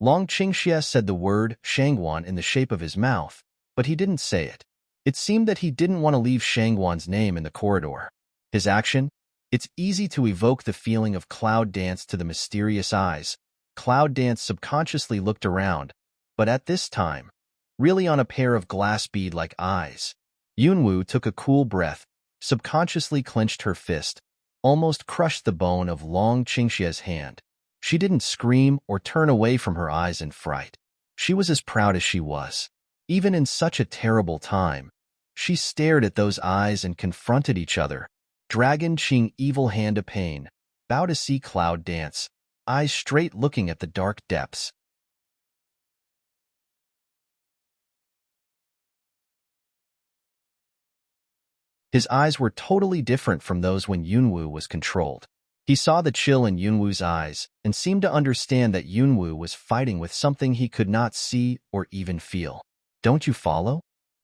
Long Qingxia said the word Shangguan in the shape of his mouth, but he didn't say it. It seemed that he didn't want to leave Shangguan's name in the corridor. His action? It's easy to evoke the feeling of Cloud Dance to the mysterious eyes. Cloud Dance subconsciously looked around, but at this time, really on a pair of glass bead-like eyes. Yunwu took a cool breath, subconsciously clenched her fist, almost crushed the bone of Long Qingxia's hand. She didn't scream or turn away from her eyes in fright. She was as proud as she was. Even in such a terrible time, she stared at those eyes and confronted each other. Dragon Qing evil hand of pain, bow to see Cloud Dance, eyes straight looking at the dark depths. His eyes were totally different from those when Yunwu was controlled. He saw the chill in Yunwu's eyes and seemed to understand that Yunwu was fighting with something he could not see or even feel. "Don't you follow?"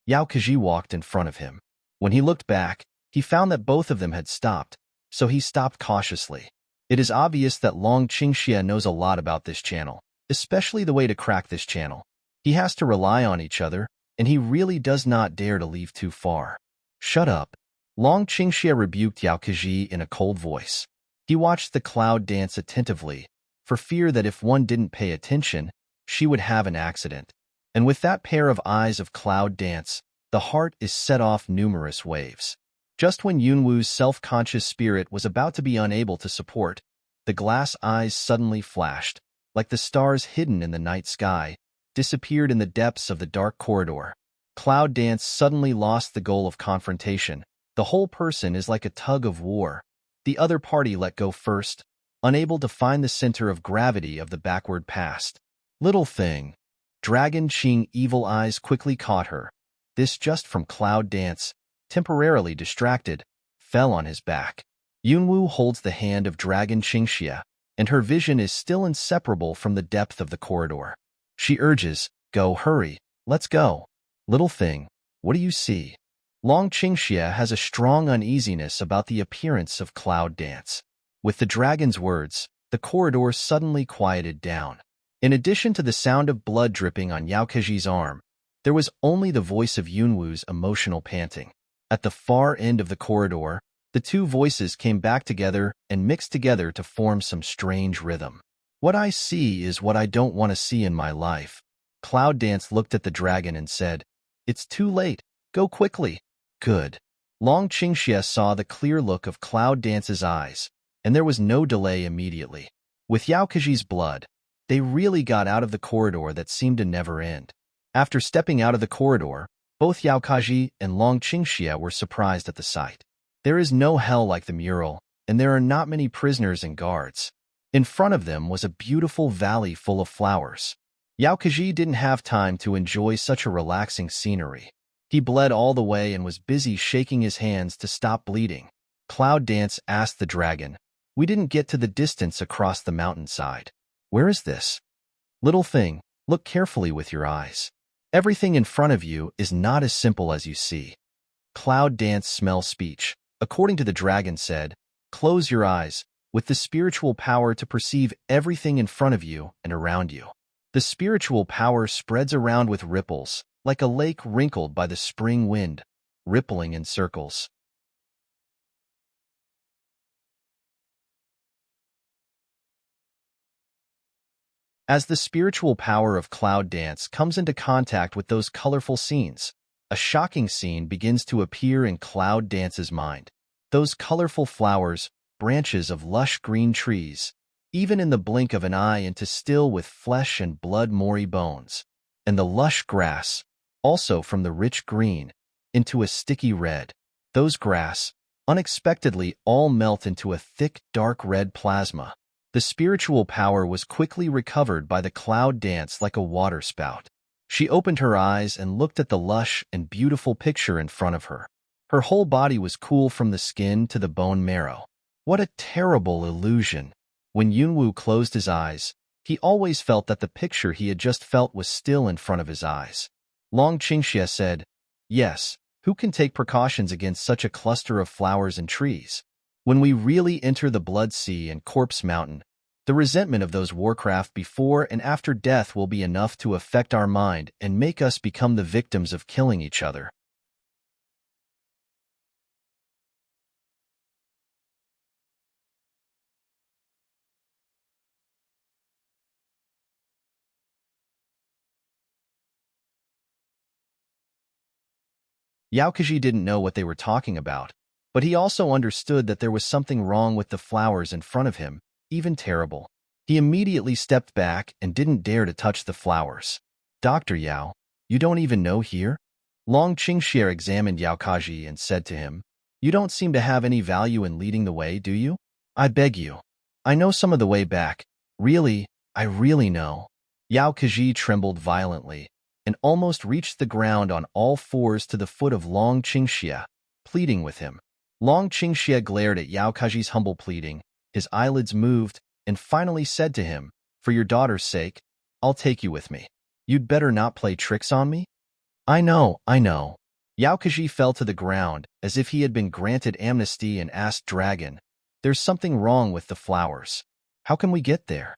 Yao Kaji walked in front of him. When he looked back, he found that both of them had stopped, so he stopped cautiously. It is obvious that Long Qingxia knows a lot about this channel, especially the way to crack this channel. He has to rely on each other, and he really does not dare to leave too far. "Shut up." Long Qingxia rebuked Yao Kaji in a cold voice. He watched the Cloud Dance attentively, for fear that if one didn't pay attention, she would have an accident. And with that pair of eyes of Cloud Dance, the heart is set off numerous waves. Just when Yunwu's self-conscious spirit was about to be unable to support, the glass eyes suddenly flashed, like the stars hidden in the night sky, disappeared in the depths of the dark corridor. Cloud Dance suddenly lost the goal of confrontation. The whole person is like a tug of war. The other party let go first, unable to find the center of gravity of the backward past. "Little thing." Dragon Qing evil eyes quickly caught her. This just from Cloud Dance, temporarily distracted, fell on his back. Yunwu holds the hand of Dragon Qingxia, and her vision is still inseparable from the depth of the corridor. She urges, "Go, hurry, let's go." "Little thing, what do you see?" Long Qingxia has a strong uneasiness about the appearance of Cloud Dance. With the dragon's words, the corridor suddenly quieted down. In addition to the sound of blood dripping on Yao Kaji's arm, there was only the voice of Yunwu's emotional panting. At the far end of the corridor, the two voices came back together and mixed together to form some strange rhythm. "What I see is what I don't want to see in my life." Cloud Dance looked at the dragon and said, "It's too late. Go quickly." "Good." Long Qingxia saw the clear look of Cloud Dance's eyes, and there was no delay immediately. With Yao Kaji's blood, they really got out of the corridor that seemed to never end. After stepping out of the corridor, both Yao Kaji and Long Qingxia were surprised at the sight. There is no hell like the mural, and there are not many prisoners and guards. In front of them was a beautiful valley full of flowers. Yao Kaji didn't have time to enjoy such a relaxing scenery. He bled all the way and was busy shaking his hands to stop bleeding. Cloud Dance asked the dragon, "We didn't get to the distance across the mountainside. Where is this?" "Little thing, look carefully with your eyes. Everything in front of you is not as simple as you see." Cloud Dance smell speech, according to the dragon said, "Close your eyes, with the spiritual power to perceive everything in front of you and around you." The spiritual power spreads around with ripples, like a lake wrinkled by the spring wind, rippling in circles. As the spiritual power of cloud dance comes into contact with those colorful scenes, a shocking scene begins to appear in Cloud Dance's mind. Those colorful flowers, branches of lush green trees, even in the blink of an eye into still with flesh and blood moory bones, and the lush grass, also from the rich green, into a sticky red. Those grass, unexpectedly all melt into a thick, dark red plasma. The spiritual power was quickly recovered by the cloud dance like a waterspout. She opened her eyes and looked at the lush and beautiful picture in front of her. Her whole body was cool from the skin to the bone marrow. What a terrible illusion! When Yunwu closed his eyes, he always felt that the picture he had just felt was still in front of his eyes. Long Qingxie said, "Yes, who can take precautions against such a cluster of flowers and trees? When we really enter the Blood Sea and Corpse Mountain, the resentment of those warcraft before and after death will be enough to affect our mind and make us become the victims of killing each other." Yao Kaji didn't know what they were talking about, but he also understood that there was something wrong with the flowers in front of him, even terrible. He immediately stepped back and didn't dare to touch the flowers. "Dr. Yao, you don't even know here?" Long Qingxie examined Yao Kaji and said to him, "You don't seem to have any value in leading the way, do you? I beg you. I know some of the way back. Really, I really know." Yao Kaji trembled violently and almost reached the ground on all fours to the foot of Long Qingxie, pleading with him. Long Qingxie glared at Yao Kaji's humble pleading, his eyelids moved, and finally said to him, "For your daughter's sake, I'll take you with me. You'd better not play tricks on me." I know. Yao Kaji fell to the ground as if he had been granted amnesty and asked Dragon, "There's something wrong with the flowers. How can we get there?"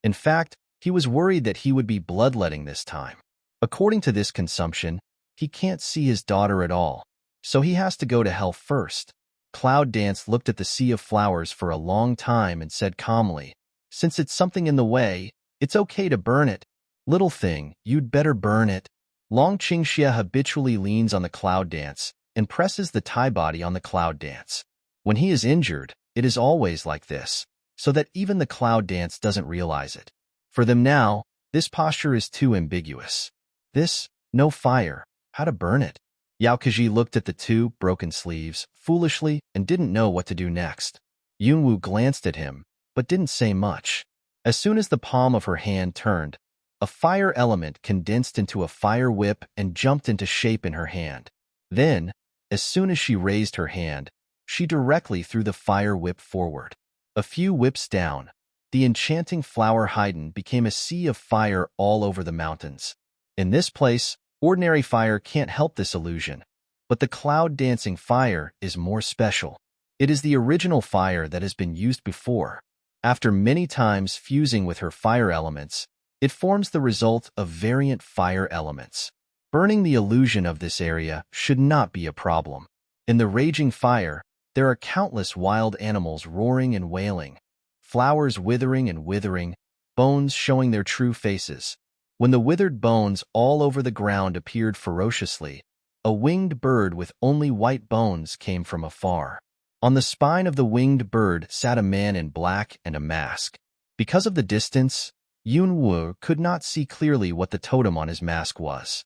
In fact, he was worried that he would be bloodletting this time. According to this consumption, he can't see his daughter at all, so he has to go to hell first. Cloud Dance looked at the sea of flowers for a long time and said calmly, "Since it's something in the way, it's okay to burn it. Little thing, you'd better burn it." Long Qingxie habitually leans on the Cloud Dance and presses the Thai body on the Cloud Dance. When he is injured, it is always like this, so that even the Cloud Dance doesn't realize it. For them now, this posture is too ambiguous. This, no fire, how to burn it? Yao Kaji looked at the two broken sleeves foolishly and didn't know what to do next. Yunwu glanced at him, but didn't say much. As soon as the palm of her hand turned, a fire element condensed into a fire whip and jumped into shape in her hand. Then, as soon as she raised her hand, she directly threw the fire whip forward. A few whips down, the enchanting flower Haydn became a sea of fire all over the mountains. In this place, ordinary fire can't help this illusion, but the cloud-dancing fire is more special. It is the original fire that has been used before. After many times fusing with her fire elements, it forms the result of variant fire elements. Burning the illusion of this area should not be a problem. In the raging fire, there are countless wild animals roaring and wailing, flowers withering and withering, bones showing their true faces. When the withered bones all over the ground appeared ferociously, a winged bird with only white bones came from afar. On the spine of the winged bird sat a man in black and a mask. Because of the distance, Yunwu could not see clearly what the totem on his mask was.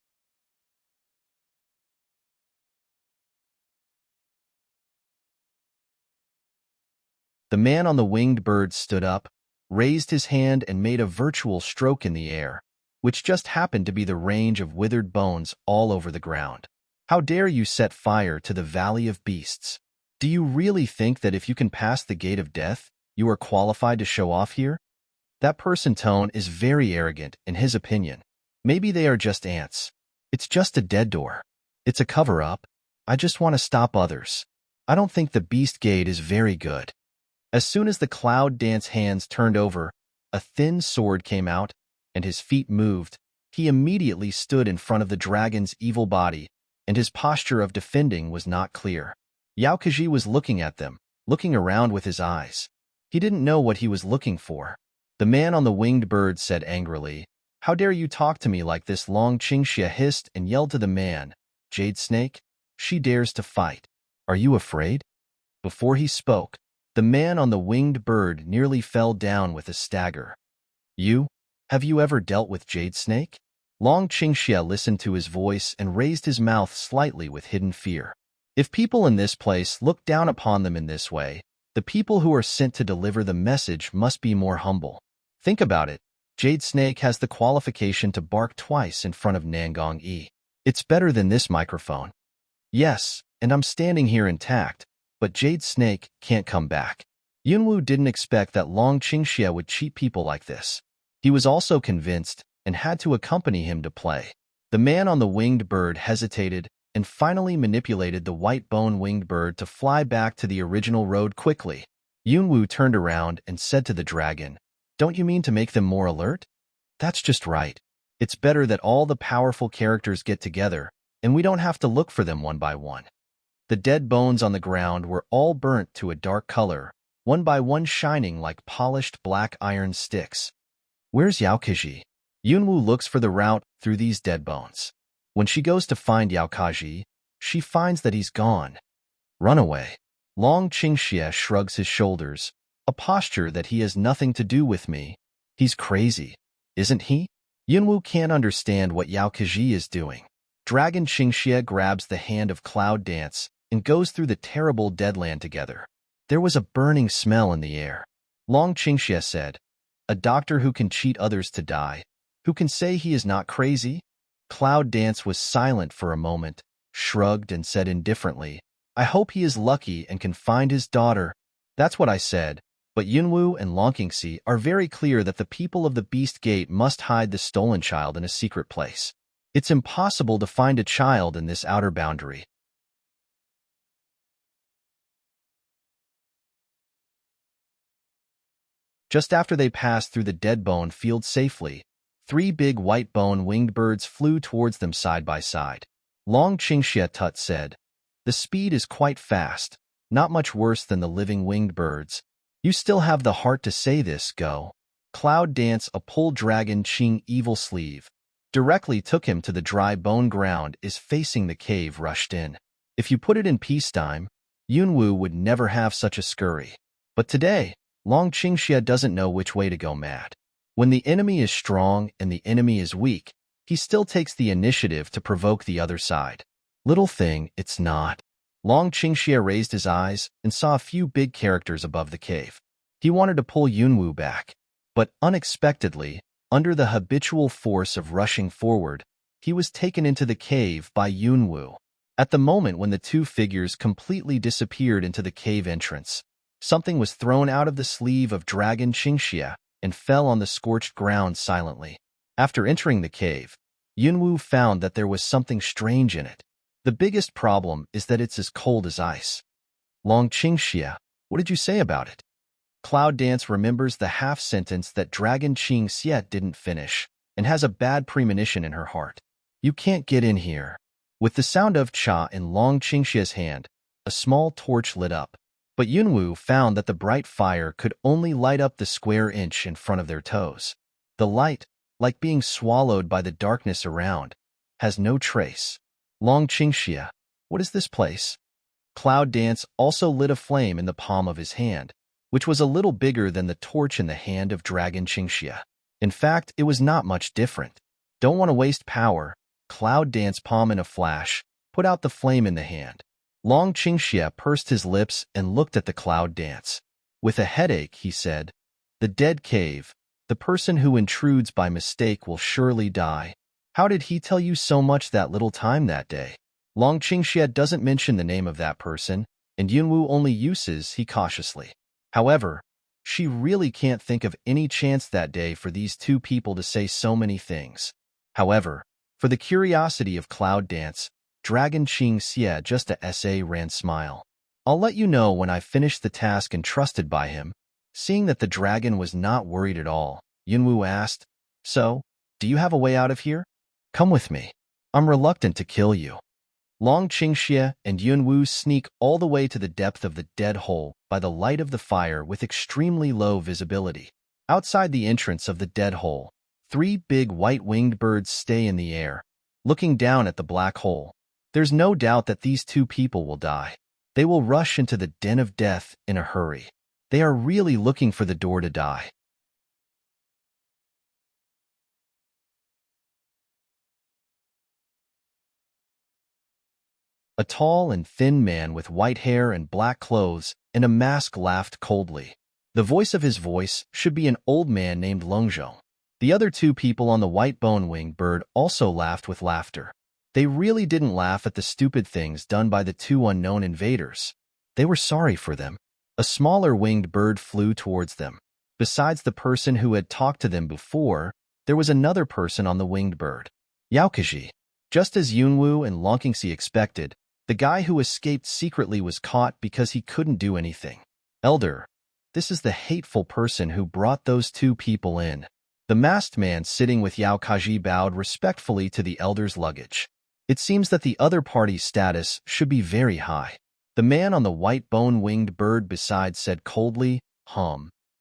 The man on the winged bird stood up, raised his hand and made a virtual stroke in the air, which just happened to be the range of withered bones all over the ground. "How dare you set fire to the Valley of Beasts? Do you really think that if you can pass the gate of death, you are qualified to show off here?" That person's tone is very arrogant in his opinion. Maybe they are just ants. It's just a dead door. It's a cover-up. I just want to stop others. I don't think the beast gate is very good. As soon as the Cloud Dance hands turned over, a thin sword came out, and his feet moved. He immediately stood in front of the dragon's evil body, and his posture of defending was not clear. Yao Kaji was looking at them, looking around with his eyes. He didn't know what he was looking for. The man on the winged bird said angrily, "How dare you talk to me like this?" Long Qingxia hissed and yelled to the man, "Jade Snake, she dares to fight. Are you afraid?" Before he spoke, the man on the winged bird nearly fell down with a stagger. "You? Have you ever dealt with Jade Snake?" Long Qingxia listened to his voice and raised his mouth slightly with hidden fear. If people in this place look down upon them in this way, the people who are sent to deliver the message must be more humble. Think about it. Jade Snake has the qualification to bark twice in front of Nangong Yi. It's better than this microphone. Yes, and I'm standing here intact, but Jade Snake can't come back. Yunwu didn't expect that Long Qingxia would cheat people like this. He was also convinced and had to accompany him to play. The man on the winged bird hesitated and finally manipulated the white bone winged bird to fly back to the original road quickly. Yunwu turned around and said to the dragon, "Don't you mean to make them more alert?" "That's just right. It's better that all the powerful characters get together, and we don't have to look for them one by one." The dead bones on the ground were all burnt to a dark color, one by one shining like polished black iron sticks. "Where's Yaokaji?" Yunwu looks for the route through these dead bones. When she goes to find Yaokaji, she finds that he's gone. "Run away." Long Qingxia shrugs his shoulders, a posture that he has nothing to do with me. He's crazy, isn't he? Yunwu can't understand what Yaokaji is doing. Dragon Qingxia grabs the hand of Cloud Dance and goes through the terrible deadland together. There was a burning smell in the air. Long Qingxia said, "A doctor who can cheat others to die, who can say he is not crazy?" Cloud Dance was silent for a moment, shrugged and said indifferently, "I hope he is lucky and can find his daughter." "That's what I said, but Yunwu and Longqingxi are very clear that the people of the Beast Gate must hide the stolen child in a secret place. It's impossible to find a child in this outer boundary." Just after they passed through the dead bone field safely, 3 big white bone winged birds flew towards them side by side. Long Qingxia Tut said, "The speed is quite fast, not much worse than the living winged birds. You still have the heart to say this, go." Cloud Dance, a pole dragon Qing evil sleeve, directly took him to the dry bone ground is facing the cave rushed in. If you put it in peacetime, Yunwu would never have such a scurry. But today, Long Qingxia doesn't know which way to go mad. When the enemy is strong and the enemy is weak, he still takes the initiative to provoke the other side. Little thing, it's not. Long Qingxia raised his eyes and saw a few big characters above the cave. He wanted to pull Yunwu back, but unexpectedly, under the habitual force of rushing forward, he was taken into the cave by Yunwu. At the moment when the 2 figures completely disappeared into the cave entrance, something was thrown out of the sleeve of Dragon Qingxia and fell on the scorched ground silently. After entering the cave, Yunwu found that there was something strange in it. The biggest problem is that it's as cold as ice. "Long Qingxia, what did you say about it?" Cloud Dance remembers the half-sentence that Dragon Qingxia didn't finish and has a bad premonition in her heart. "You can't get in here." With the sound of cha in Long Qingxia's hand, a small torch lit up. But Yunwu found that the bright fire could only light up the square inch in front of their toes. The light, like being swallowed by the darkness around, has no trace. "Long Qingxia, what is this place?" Cloud Dance also lit a flame in the palm of his hand, which was a little bigger than the torch in the hand of Dragon Qingxia. In fact, it was not much different. Don't want to waste power. Cloud Dance palm in a flash, put out the flame in the hand. Long Qingxia pursed his lips and looked at the Cloud Dance. With a headache, he said, "The dead cave, the person who intrudes by mistake will surely die. How did he tell you so much that little time that day?" Long Qingxia doesn't mention the name of that person, and Yunwu only uses he cautiously. However, she really can't think of any chance that day for these 2 people to say so many things. However, for the curiosity of Cloud Dance, Dragon Qingxia just a ran smile. "I'll let you know when I finish the task entrusted by him." Seeing that the dragon was not worried at all, Yunwu asked, "So, do you have a way out of here? Come with me. I'm reluctant to kill you." Long Qingxia and Yunwu sneak all the way to the depth of the dead hole by the light of the fire with extremely low visibility. Outside the entrance of the dead hole, 3 big white-winged birds stay in the air, looking down at the black hole. There's no doubt that these 2 people will die. They will rush into the den of death in a hurry. They are really looking for the door to die. A tall and thin man with white hair and black clothes and a mask laughed coldly. The voice of his voice should be an old man named Longzhong. The other 2 people on the white bone-winged bird also laughed with laughter. They really didn't laugh at the stupid things done by the 2 unknown invaders. They were sorry for them. A smaller winged bird flew towards them. Besides the person who had talked to them before, there was another person on the winged bird. Yaokaji. Just as Yunwu and Longqingxi expected, the guy who escaped secretly was caught because he couldn't do anything. Elder, this is the hateful person who brought those 2 people in. The masked man sitting with Yao Kaji bowed respectfully to the elder's luggage. It seems that the other party's status should be very high. The man on the white bone-winged bird beside said coldly,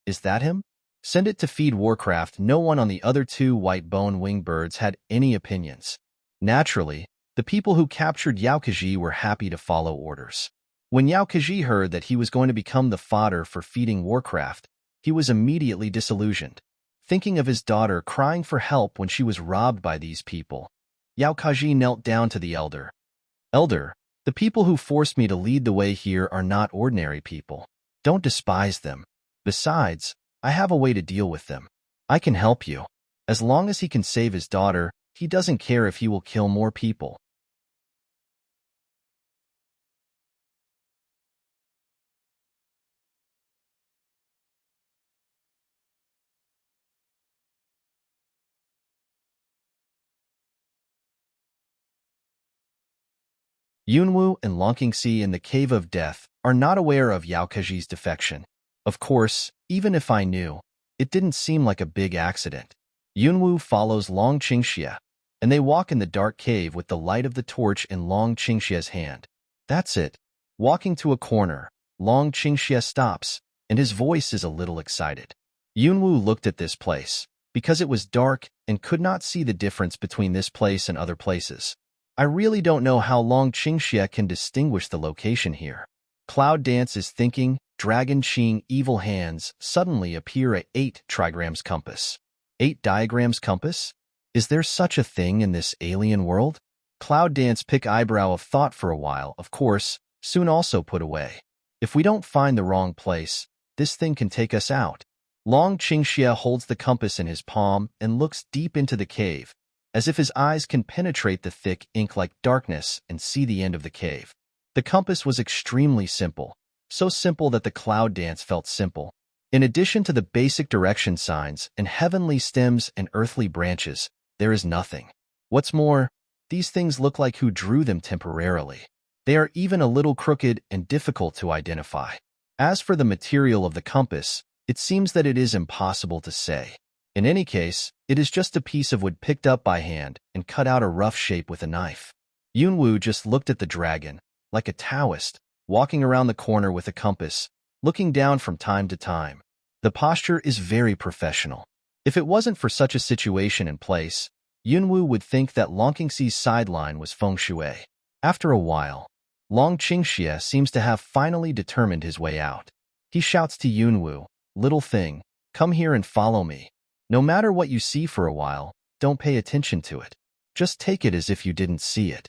Is that him? Send it to feed Warcraft. No one on the other 2 white bone-winged birds had any opinions. Naturally, the people who captured Yaokaji were happy to follow orders. When Yaokaji heard that he was going to become the fodder for feeding Warcraft, he was immediately disillusioned. Thinking of his daughter crying for help when she was robbed by these people, Yaokaji knelt down to the elder. Elder, the people who forced me to lead the way here are not ordinary people. Don't despise them. Besides, I have a way to deal with them. I can help you. As long as he can save his daughter, he doesn't care if he will kill more people. Yunwu and Longqingxi in the Cave of Death are not aware of Yaokaji's defection. Of course, even if I knew, it didn't seem like a big accident. Yunwu follows Long Qingxia, and they walk in the dark cave with the light of the torch in Long Qingxia's hand. That's it. Walking to a corner, Long Qingxia stops, and his voice is a little excited. Yunwu looked at this place, because it was dark and could not see the difference between this place and other places. I really don't know how Long Qingxia can distinguish the location here. Cloud Dance is thinking, Dragon Qing evil hands suddenly appear at 8 trigrams compass. 8 diagrams compass? Is there such a thing in this alien world? Cloud Dance pick eyebrow of thought for a while, of course, soon also put away. If we don't find the wrong place, this thing can take us out. Long Qingxia holds the compass in his palm and looks deep into the cave, as if his eyes can penetrate the thick ink like darkness and see the end of the cave. The compass was extremely simple, so simple that the Cloud Dance felt simple. In addition to the basic direction signs and heavenly stems and earthly branches, there is nothing. What's more, these things look like who drew them temporarily. They are even a little crooked and difficult to identify. As for the material of the compass, it seems that it is impossible to say. In any case, it is just a piece of wood picked up by hand and cut out a rough shape with a knife. Yunwu just looked at the dragon, like a Taoist, walking around the corner with a compass, looking down from time to time. The posture is very professional. If it wasn't for such a situation in place, Yunwu would think that Longqingxi's sideline was feng shui. After a while, Long Qingxia seems to have finally determined his way out. He shouts to Yunwu, "Little thing, come here and follow me. No matter what you see for a while, don't pay attention to it. Just take it as if you didn't see it."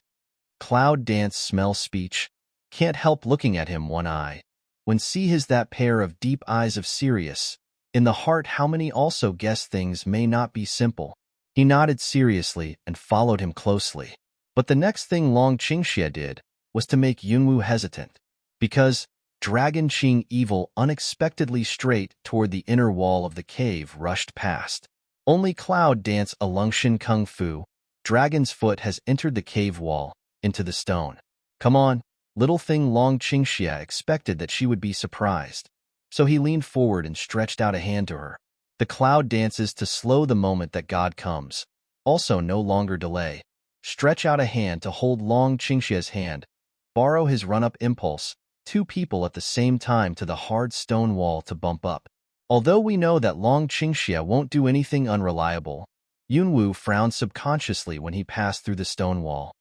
Cloud Dance smell speech. Can't help looking at him one eye. When see his that pair of deep eyes of Sirius. In the heart how many also guess things may not be simple. He nodded seriously and followed him closely. But the next thing Long Qingxia did was to make Yunwu hesitant. Because Dragon Qing evil unexpectedly straight toward the inner wall of the cave rushed past. Only Cloud Dance a Lungshin Kung Fu, Dragon's foot has entered the cave wall, into the stone. Come on, little thing. Long Qingxia expected that she would be surprised. So he leaned forward and stretched out a hand to her. The Cloud Dances to slow the moment that God comes. Also no longer delay. Stretch out a hand to hold Long Qingxia's hand. Borrow his run-up impulse. 2 people at the same time to the hard stone wall to bump up. Although we know that Long Qingxia won't do anything unreliable, Yunwu frowned subconsciously when he passed through the stone wall.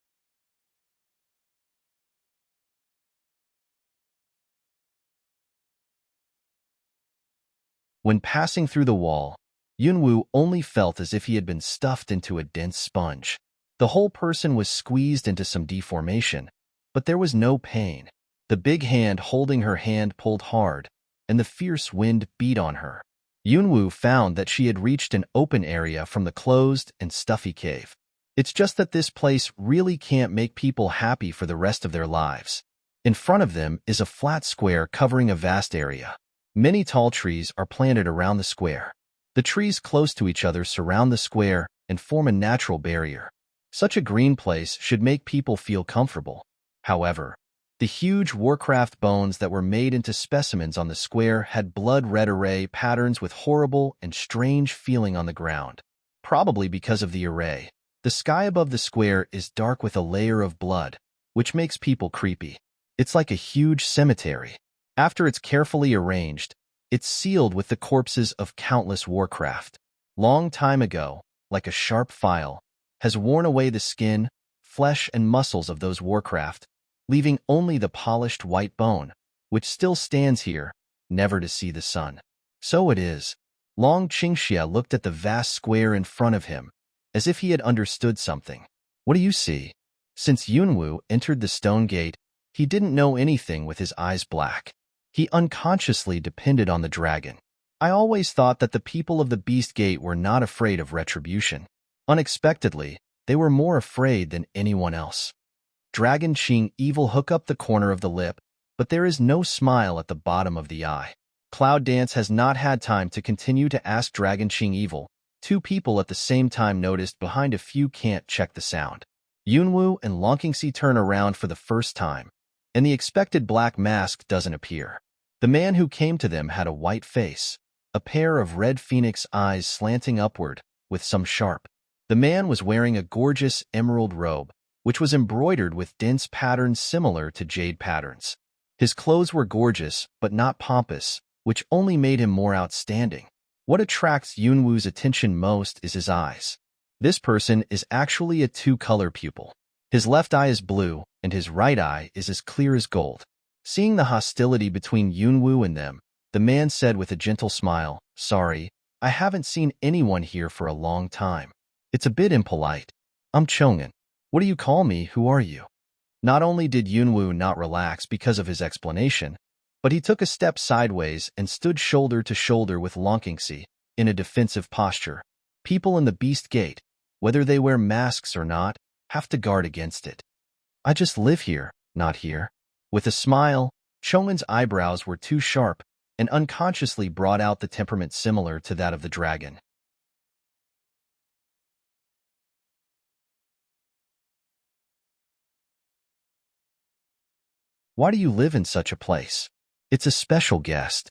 When passing through the wall, Yunwu only felt as if he had been stuffed into a dense sponge. The whole person was squeezed into some deformation, but there was no pain. The big hand holding her hand pulled hard, and the fierce wind beat on her. Yunwu found that she had reached an open area from the closed and stuffy cave. It's just that this place really can't make people happy for the rest of their lives. In front of them is a flat square covering a vast area. Many tall trees are planted around the square. The trees close to each other surround the square and form a natural barrier. Such a green place should make people feel comfortable. However, the huge Warcraft bones that were made into specimens on the square had blood-red array patterns with horrible and strange feeling on the ground. Probably because of the array, the sky above the square is dark with a layer of blood, which makes people creepy. It's like a huge cemetery. After it's carefully arranged, it's sealed with the corpses of countless Warcraft. Long time ago, like a sharp file, has worn away the skin, flesh, and muscles of those Warcraft, leaving only the polished white bone, which still stands here, never to see the sun. So it is. Long Qingxia looked at the vast square in front of him, as if he had understood something. What do you see? Since Yunwu entered the stone gate, he didn't know anything with his eyes black. He unconsciously depended on the dragon. I always thought that the people of the Beast Gate were not afraid of retribution. Unexpectedly, they were more afraid than anyone else. Dragon Qing Evil hook up the corner of the lip, but there is no smile at the bottom of the eye. Cloud Dance has not had time to continue to ask Dragon Qing Evil. Two people at the same time noticed behind a few can't check the sound. Yunwu and Longqingxi turn around for the first time, and the expected black mask doesn't appear. The man who came to them had a white face, a pair of red phoenix eyes slanting upward, with some sharp. The man was wearing a gorgeous emerald robe, which was embroidered with dense patterns similar to jade patterns. His clothes were gorgeous, but not pompous, which only made him more outstanding. What attracts Yunwu's attention most is his eyes. This person is actually a two-color pupil. His left eye is blue, and his right eye is as clear as gold. Seeing the hostility between Yunwu and them, the man said with a gentle smile, "Sorry, I haven't seen anyone here for a long time. It's a bit impolite. I'm Chong'an. What do you call me? Who are you?" Not only did Yunwu not relax because of his explanation, but he took a step sideways and stood shoulder to shoulder with Longqingxi, in a defensive posture. People in the Beast Gate, whether they wear masks or not, have to guard against it. I just live here, not here. With a smile, Chong'an's eyebrows were too sharp and unconsciously brought out the temperament similar to that of the dragon. Why do you live in such a place? It's a special guest.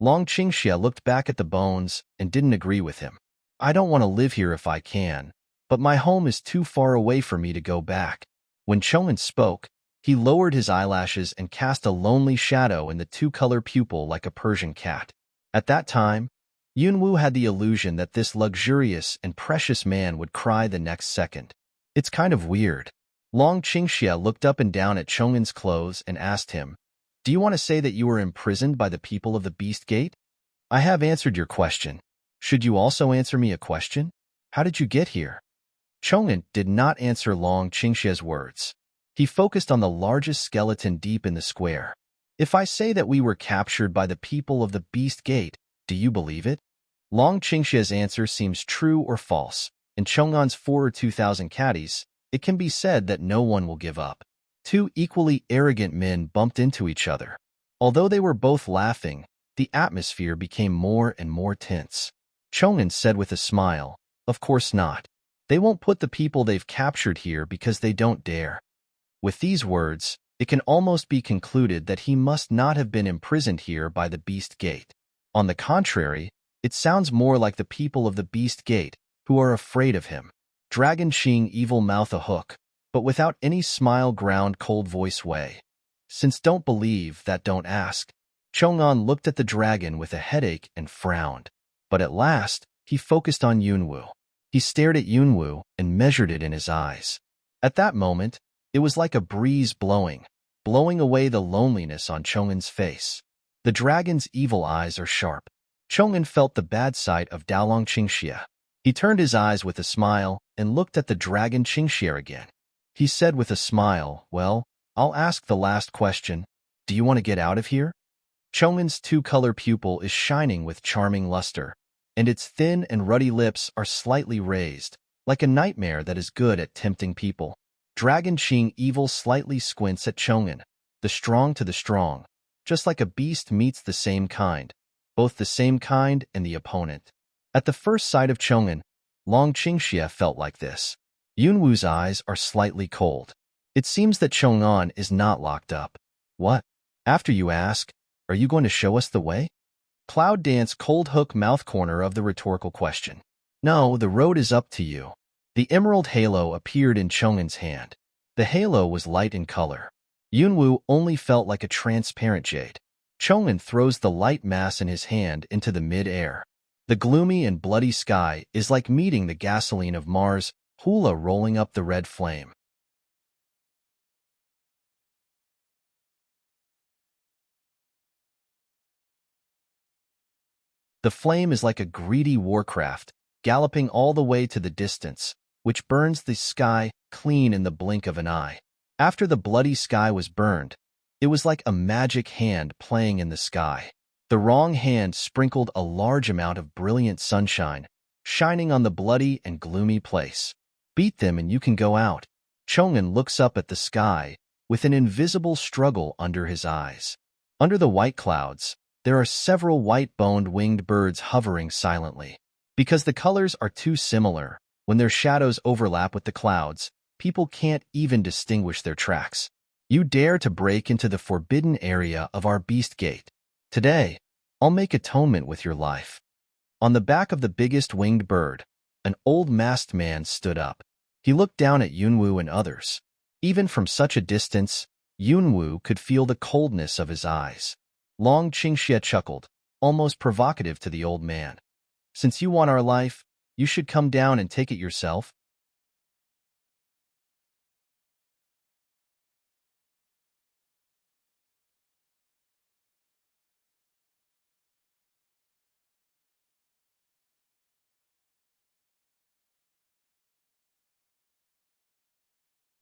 Long Qingxia looked back at the bones and didn't agree with him. I don't want to live here if I can, but my home is too far away for me to go back. When Chong'an spoke, he lowered his eyelashes and cast a lonely shadow in the two-color pupil like a Persian cat. At that time, Yunwu had the illusion that this luxurious and precious man would cry the next second. It's kind of weird. Long Qingxia looked up and down at Chong'an's clothes and asked him, "Do you want to say that you were imprisoned by the people of the Beast Gate?" "I have answered your question. Should you also answer me a question? How did you get here?" Chong'an did not answer Long Qingxia's words. He focused on the largest skeleton deep in the square. "If I say that we were captured by the people of the Beast Gate, do you believe it?" Long Qingxia's answer seems true or false. In Chong'an's 4 or 2,000 caddies, it can be said that no one will give up. Two equally arrogant men bumped into each other. Although they were both laughing, the atmosphere became more and more tense. Chong'an said with a smile, "Of course not. They won't put the people they've captured here because they don't dare." With these words, it can almost be concluded that he must not have been imprisoned here by the Beast Gate. On the contrary, it sounds more like the people of the Beast Gate, who are afraid of him. Dragon Qing Evil mouth a hook, but without any smile ground cold voice way. "Since don't believe that don't ask." Chong'an looked at the dragon with a headache and frowned. But at last, he focused on Yunwu. He stared at Yunwu and measured it in his eyes. At that moment, it was like a breeze blowing away the loneliness on Chong'an's face. The dragon's evil eyes are sharp. Chong'an felt the bad side of Daolong Qingxia. He turned his eyes with a smile and looked at the dragon Qingxia again. He said with a smile, "Well, I'll ask the last question. Do you want to get out of here?" Chong'an's two-color pupil is shining with charming luster, and its thin and ruddy lips are slightly raised, like a nightmare that is good at tempting people. Dragon Qing Evil slightly squints at Chong'an, the strong to the strong, just like a beast meets the same kind, both the same kind and the opponent. At the first sight of Chong'an, Long Qingxia felt like this. Yunwu's eyes are slightly cold. It seems that Chong'an is not locked up. What? After you ask, are you going to show us the way? Cloud danced cold hook mouth corner of the rhetorical question. No, the road is up to you. The emerald halo appeared in Chong'an's hand. The halo was light in color. Yunwu only felt like a transparent jade. Chong'an throws the light mass in his hand into the mid-air. The gloomy and bloody sky is like meeting the gasoline of Mars, hula rolling up the red flame. The flame is like a greedy warcraft, galloping all the way to the distance, which burns the sky clean in the blink of an eye. After the bloody sky was burned, it was like a magic hand playing in the sky. The wrong hand sprinkled a large amount of brilliant sunshine, shining on the bloody and gloomy place. Beat them and you can go out. Chong'an looks up at the sky, with an invisible struggle under his eyes. Under the white clouds, there are several white-boned winged birds hovering silently. Because the colors are too similar, when their shadows overlap with the clouds, people can't even distinguish their tracks. You dare to break into the forbidden area of our beast gate. Today, I'll make atonement with your life. On the back of the biggest winged bird, an old masked man stood up. He looked down at Yunwu and others. Even from such a distance, Yunwu could feel the coldness of his eyes. Long Qingxia chuckled, almost provocative to the old man. Since you want our life, you should come down and take it yourself.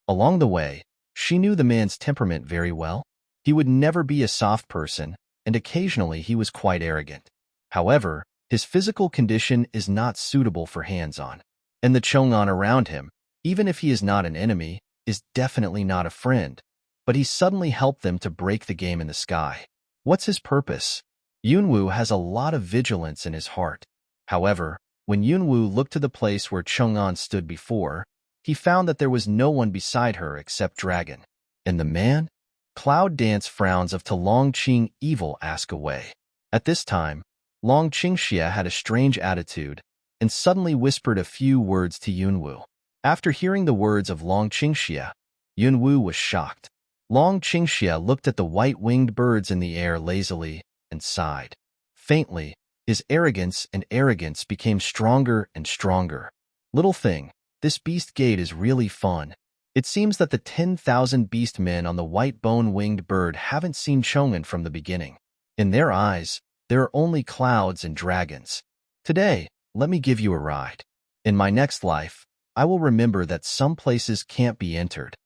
Along the way, she knew the man's temperament very well. He would never be a soft person, and occasionally he was quite arrogant. However, his physical condition is not suitable for hands-on. And the Chong'an around him, even if he is not an enemy, is definitely not a friend. But he suddenly helped them to break the game in the sky. What's his purpose? Yunwu has a lot of vigilance in his heart. However, when Yunwu looked to the place where Chong'an stood before, he found that there was no one beside her except Dragon. And the man? Cloud Dance frowns of Long Qing Evil ask away. At this time, Long Qingxia had a strange attitude and suddenly whispered a few words to Yunwu. After hearing the words of Long Qingxia, Yunwu was shocked. Long Qingxia looked at the white-winged birds in the air lazily and sighed. Faintly, his arrogance became stronger and stronger. Little thing, this beast gate is really fun. It seems that the 10,000 beast men on the white-bone-winged bird haven't seen Chong'an from the beginning. In their eyes, there are only clouds and dragons. Today, let me give you a ride. In my next life, I will remember that some places can't be entered.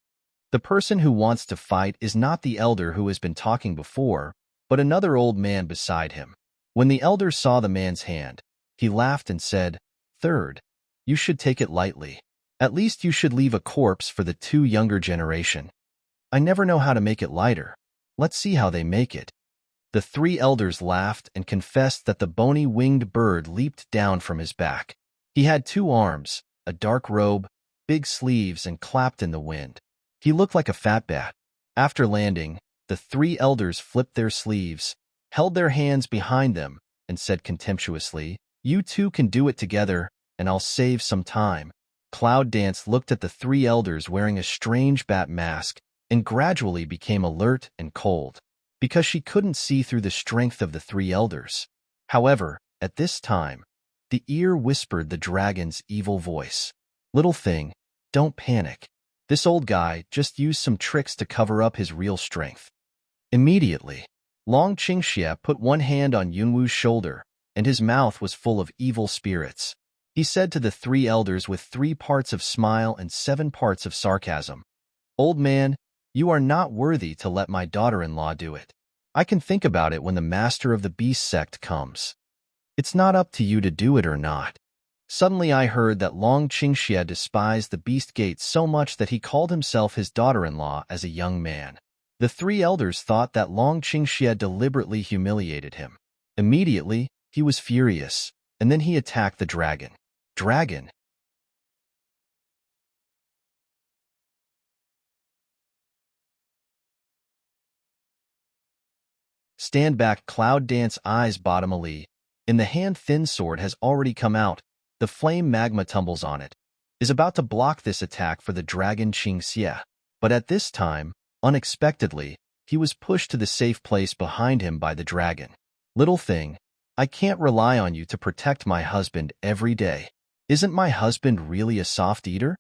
The person who wants to fight is not the elder who has been talking before, but another old man beside him. When the elder saw the man's hand, he laughed and said, "Third, you should take it lightly. At least you should leave a corpse for the two younger generation. I never know how to make it lighter. Let's see how they make it." The three elders laughed and confessed that the bony winged bird leaped down from his back. He had 2 arms, a dark robe, big sleeves, and clapped in the wind. He looked like a fat bat. After landing, the 3 elders flipped their sleeves, held their hands behind them, and said contemptuously, "You two can do it together, and I'll save some time." Cloud Dance looked at the 3 elders wearing a strange bat mask and gradually became alert and cold. because she couldn't see through the strength of the three elders. However, at this time, the ear whispered the dragon's evil voice. "Little thing, don't panic. This old guy just used some tricks to cover up his real strength." Immediately, Long Qingxie put one hand on Yunwu's shoulder, and his mouth was full of evil spirits. He said to the three elders with 3 parts of smile and 7 parts of sarcasm, "Old man, you are not worthy to let my daughter-in-law do it. I can think about it when the master of the beast sect comes. It's not up to you to do it or not." Suddenly I heard that Long Qingxie despised the beast gate so much that he called himself his daughter-in-law as a young man. The 3 elders thought that Long Qingxie deliberately humiliated him. Immediately, he was furious, and then he attacked the dragon. Dragon! Stand back, Cloud Dance eyes bottomally. In the hand thin sword has already come out. The flame magma tumbles on it, is about to block this attack for the dragon Qingxie. But at this time, unexpectedly, he was pushed to the safe place behind him by the dragon. "Little thing, I can't rely on you to protect my husband every day. Isn't my husband really a soft eater?"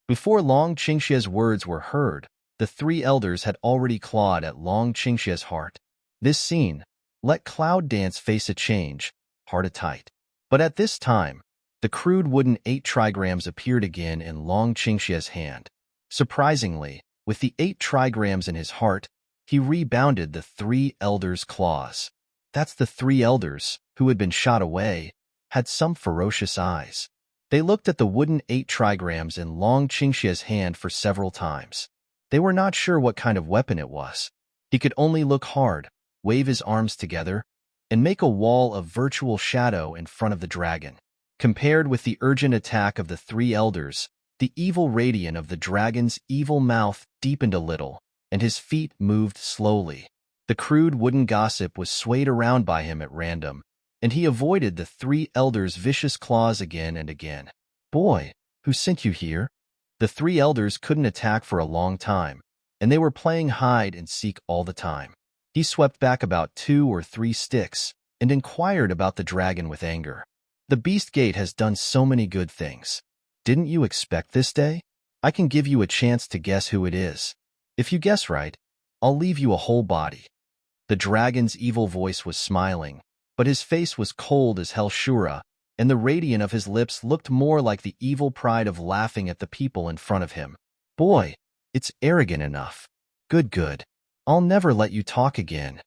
Before Long Qingxie's words were heard, the 3 elders had already clawed at Long Qingxie's heart. This scene let Cloud Dance face a change, heart tight. But at this time, the crude wooden 8 trigrams appeared again in Long Qingxie's hand. Surprisingly, with the 8 trigrams in his heart, he rebounded the 3 elders' claws. That's the 3 elders, who had been shot away, had some ferocious eyes. They looked at the wooden 8 trigrams in Long Qingxie's hand for several times. They were not sure what kind of weapon it was. He could only look hard, wave his arms together, and make a wall of virtual shadow in front of the dragon. Compared with the urgent attack of the 3 elders, the evil radiance of the dragon's evil mouth deepened a little, and his feet moved slowly. The crude wooden gossip was swayed around by him at random, and he avoided the 3 elders' vicious claws again and again. "Boy, who sent you here?" The 3 elders couldn't attack for a long time, and they were playing hide and seek all the time. He swept back about 2 or 3 sticks and inquired about the dragon with anger. "The beast gate has done so many good things. Didn't you expect this day? I can give you a chance to guess who it is. If you guess right, I'll leave you a whole body." The dragon's evil voice was smiling, but his face was cold as hell Shura, and the radiance of his lips looked more like the evil pride of laughing at the people in front of him. "Boy, it's arrogant enough. Good. I'll never let you talk again."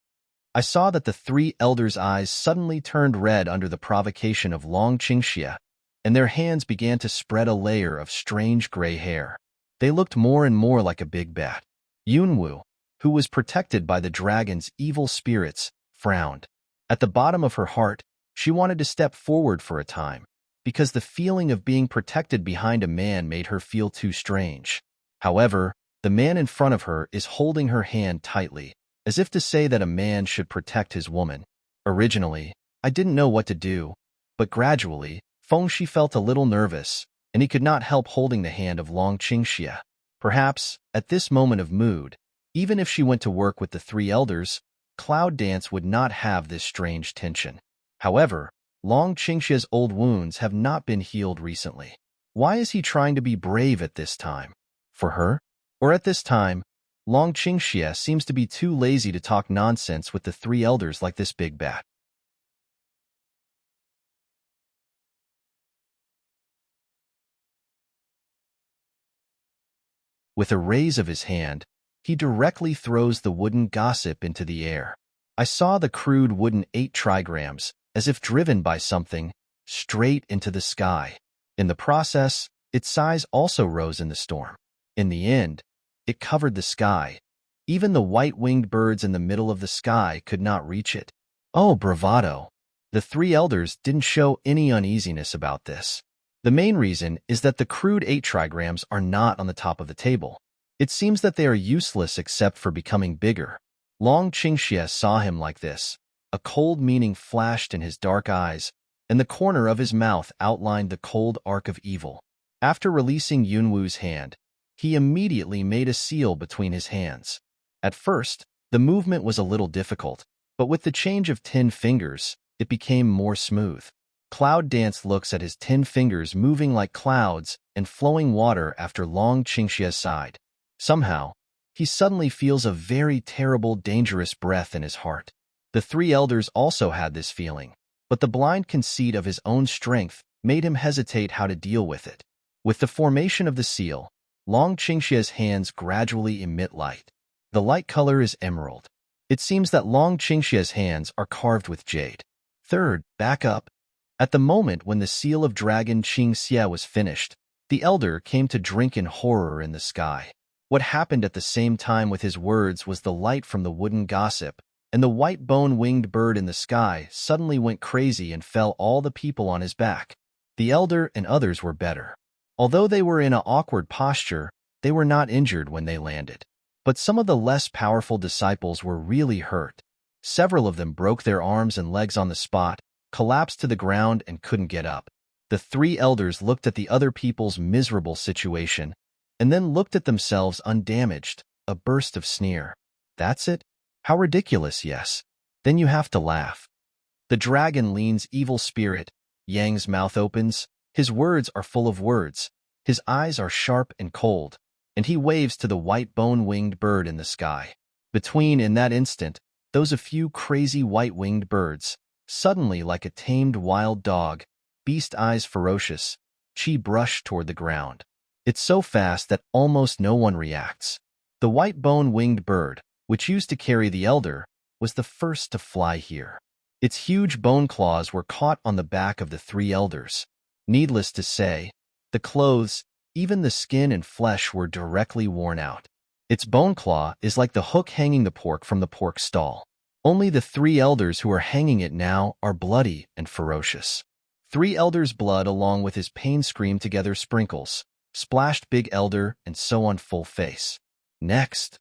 I saw that the 3 elders' eyes suddenly turned red under the provocation of Long Qingxie, and their hands began to spread a layer of strange gray hair. They looked more and more like a big bat. Yunwu, who was protected by the dragon's evil spirits, frowned. At the bottom of her heart, she wanted to step forward for a time, because the feeling of being protected behind a man made her feel too strange. However, the man in front of her is holding her hand tightly, as if to say that a man should protect his woman. Originally, I didn't know what to do, but gradually, Fengshi felt a little nervous, and he could not help holding the hand of Long Qingxie. Perhaps, at this moment of mood, even if she went to work with the 3 elders, Cloud Dance would not have this strange tension. However, Long Qingxie's old wounds have not been healed recently. Why is he trying to be brave at this time? For her? Or at this time, Long Qingxie seems to be too lazy to talk nonsense with the 3 elders like this big bat. With a raise of his hand, he directly throws the wooden gossip into the air. I saw the crude wooden 8 trigrams, as if driven by something, straight into the sky. In the process, its size also rose in the storm. In the end, it covered the sky. Even the white-winged birds in the middle of the sky could not reach it. Oh, bravado! The 3 elders didn't show any uneasiness about this. The main reason is that the crude 8 trigrams are not on the top of the table. It seems that they are useless except for becoming bigger. Long Qingxie saw him like this. A cold meaning flashed in his dark eyes, and the corner of his mouth outlined the cold arc of evil. After releasing Yunwu's hand, he immediately made a seal between his hands. At first, The movement was a little difficult, but with the change of 10 fingers, it became more smooth. Cloud Dance looks at his 10 fingers moving like clouds and flowing water after Long Qingxia sighed. Somehow, he suddenly feels a very terrible, dangerous breath in his heart. The three elders also had this feeling, but the blind conceit of his own strength made him hesitate how to deal with it. With the formation of the seal, Long Qingxia's hands gradually emit light. The light color is emerald. It seems that Long Qingxia's hands are carved with jade. Third, back up. At the moment when the seal of Dragon Qingxia was finished, the elder came to drink in horror in the sky. What happened at the same time with his words was the light from the wooden gossip, and the white bone-winged bird in the sky suddenly went crazy and fell all the people on his back. The elder and others were better. Although they were in an awkward posture, they were not injured when they landed. But some of the less powerful disciples were really hurt. Several of them broke their arms and legs on the spot, collapsed to the ground, and couldn't get up. The three elders looked at the other people's miserable situation, and then looked at themselves undamaged, a burst of sneer. That's it? How ridiculous, yes. Then you have to laugh. The dragon leans evil spirit. Yang's mouth opens. His words are full of words. His eyes are sharp and cold, and he waves to the white bone-winged bird in the sky. In that instant, those a few crazy white-winged birds, suddenly like a tamed wild dog, beast eyes ferocious, Qi brushed toward the ground. It's so fast that almost no one reacts. The white bone-winged bird, which used to carry the elder, was the first to fly here. Its huge bone claws were caught on the back of the three elders. Needless to say, the clothes, even the skin and flesh were directly worn out. Its bone claw is like the hook hanging the pork from the pork stall. Only the three elders who are hanging it now are bloody and ferocious. Three elders' blood along with his pain scream together sprinkles, splashed big elder and so on full face. Next.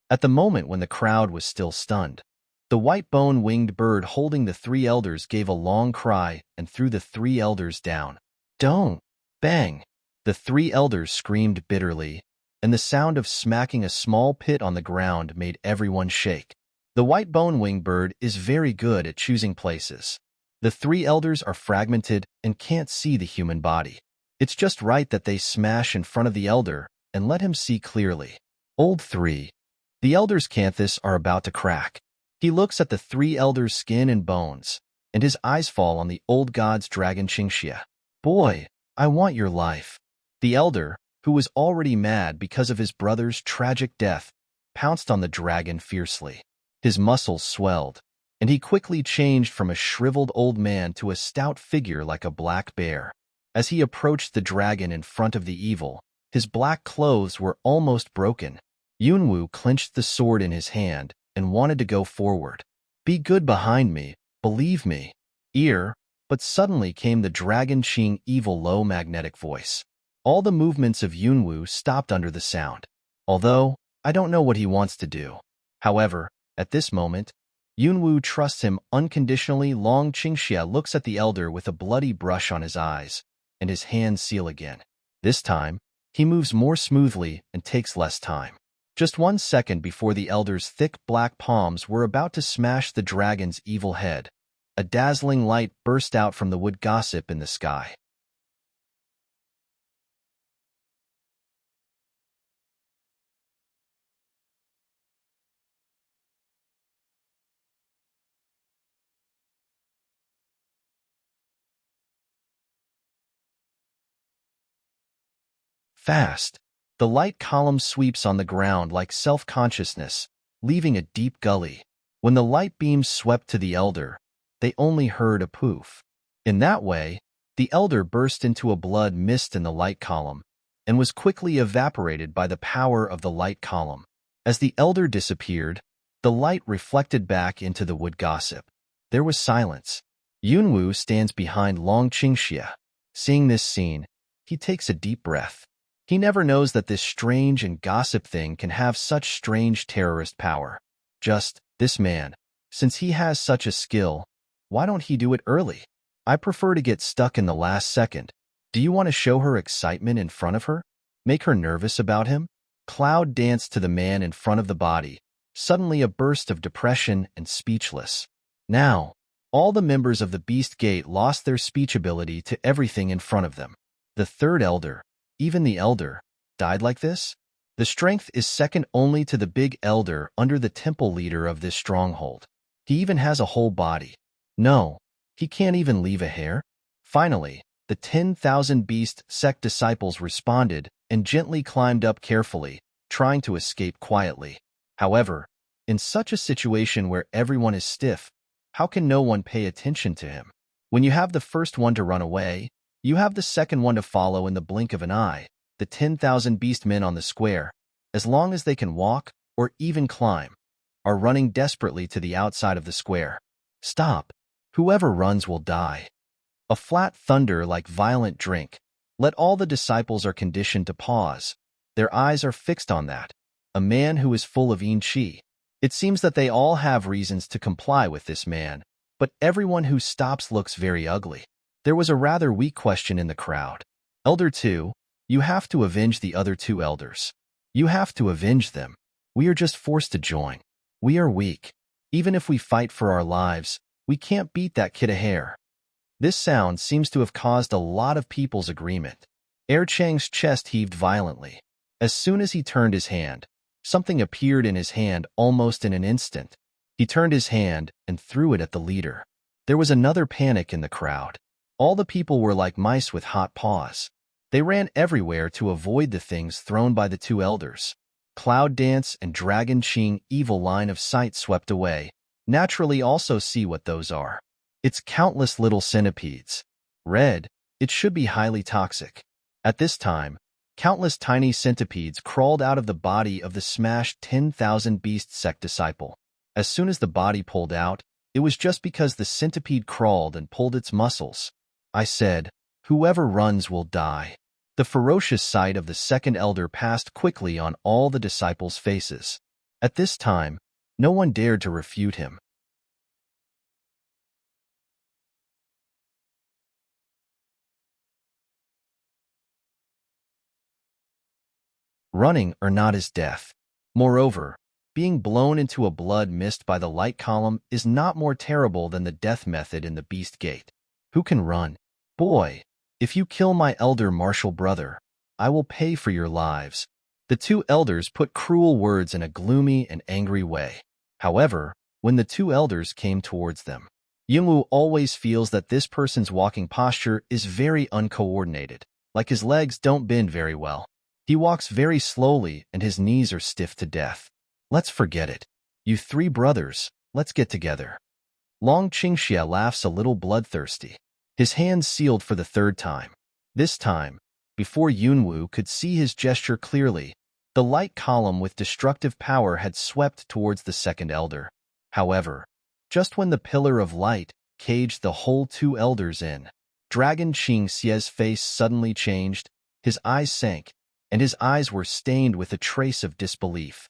At the moment when the crowd was still stunned, the white bone-winged bird holding the three elders gave a long cry and threw the three elders down. Don't! Bang! The three elders screamed bitterly, and the sound of smacking a small pit on the ground made everyone shake. The white bone-winged bird is very good at choosing places. The three elders are fragmented and can't see the human body. It's just right that they smash in front of the elder and let him see clearly. Old 3. The elder's canthus are about to crack. He looks at the three elders' skin and bones, and his eyes fall on the old god's dragon Qingxia. Boy, I want your life. The elder, who was already mad because of his brother's tragic death, pounced on the dragon fiercely. His muscles swelled, and he quickly changed from a shriveled old man to a stout figure like a black bear. As he approached the dragon in front of the evil, his black clothes were almost broken. Yunwu clenched the sword in his hand and wanted to go forward. Be good behind me, believe me. But suddenly came the Dragon Qing evil low magnetic voice. All the movements of Yunwu stopped under the sound. Although, I don't know what he wants to do. However, at this moment, Yunwu trusts him unconditionally. Long Qingxia looks at the elder with a bloody brush on his eyes, and his hands seal again. This time, he moves more smoothly and takes less time. Just 1 second before the elder's thick black palms were about to smash the dragon's evil head, a dazzling light burst out from the wood gossip in the sky. Fast, the light column sweeps on the ground like self-consciousness, leaving a deep gully. When the light beams swept to the elder, they only heard a poof. In that way, the elder burst into a blood mist in the light column and was quickly evaporated by the power of the light column. As the elder disappeared, the light reflected back into the wood gossip. There was silence. Yunwu stands behind Long Qingxia. Seeing this scene, he takes a deep breath. He never knows that this strange and gossip thing can have such strange terrorist power. Just, this man, since he has such a skill, why don't he do it early? I prefer to get stuck in the last second. Do you want to show her excitement in front of her? Make her nervous about him? Cloud danced to the man in front of the body, suddenly a burst of depression and speechless. Now, all the members of the Beast Gate lost their speech ability to everything in front of them. The third elder, even the elder, died like this? The strength is second only to the big elder under the temple leader of this stronghold. He even has a whole body. No, he can't even leave a hair. Finally, the 10,000 beast sect disciples responded and gently climbed up carefully, trying to escape quietly. However, in such a situation where everyone is stiff, how can no one pay attention to him? When you have the first one to run away, you have the second one to follow in the blink of an eye. The 10,000 beast men on the square, as long as they can walk or even climb, are running desperately to the outside of the square. Stop! Whoever runs will die. A flat thunder like violent drink. Let all the disciples are conditioned to pause. Their eyes are fixed on that. A man who is full of yin-chi. It seems that they all have reasons to comply with this man, but everyone who stops looks very ugly. There was a rather weak question in the crowd. Elder 2, you have to avenge the other 2 elders. You have to avenge them. We are just forced to join. We are weak. Even if we fight for our lives, we can't beat that kid a hair. This sound seems to have caused a lot of people's agreement. Er Chang's chest heaved violently. As soon as he turned his hand, something appeared in his hand almost in an instant. He turned his hand and threw it at the leader. There was another panic in the crowd. All the people were like mice with hot paws. They ran everywhere to avoid the things thrown by the 2 elders. Cloud Dance and Dragon Ching evil line of sight swept away. Naturally also see what those are. It's countless little centipedes. Red, it should be highly toxic. At this time, countless tiny centipedes crawled out of the body of the smashed 10,000 beast sect disciple. As soon as the body pulled out, it was just because the centipede crawled and pulled its muscles. I said, whoever runs will die. The ferocious sight of the second elder passed quickly on all the disciples' faces. At this time, no one dared to refute him. Running or not is death. Moreover, being blown into a blood mist by the light column is not more terrible than the death method in the Beast Gate. Who can run? Boy, if you kill my elder martial brother, I will pay for your lives. The 2 elders put cruel words in a gloomy and angry way. However, when the 2 elders came towards them, Yingwu always feels that this person's walking posture is very uncoordinated, like his legs don't bend very well. He walks very slowly and his knees are stiff to death. Let's forget it. You 3 brothers, let's get together. Long Qingxia laughs a little bloodthirsty. His hands sealed for the 3rd time. This time, before Yunwu could see his gesture clearly, the light column with destructive power had swept towards the second elder. However, just when the pillar of light caged the whole 2 elders in, Dragon Qingxia's face suddenly changed, his eyes sank, and his eyes were stained with a trace of disbelief.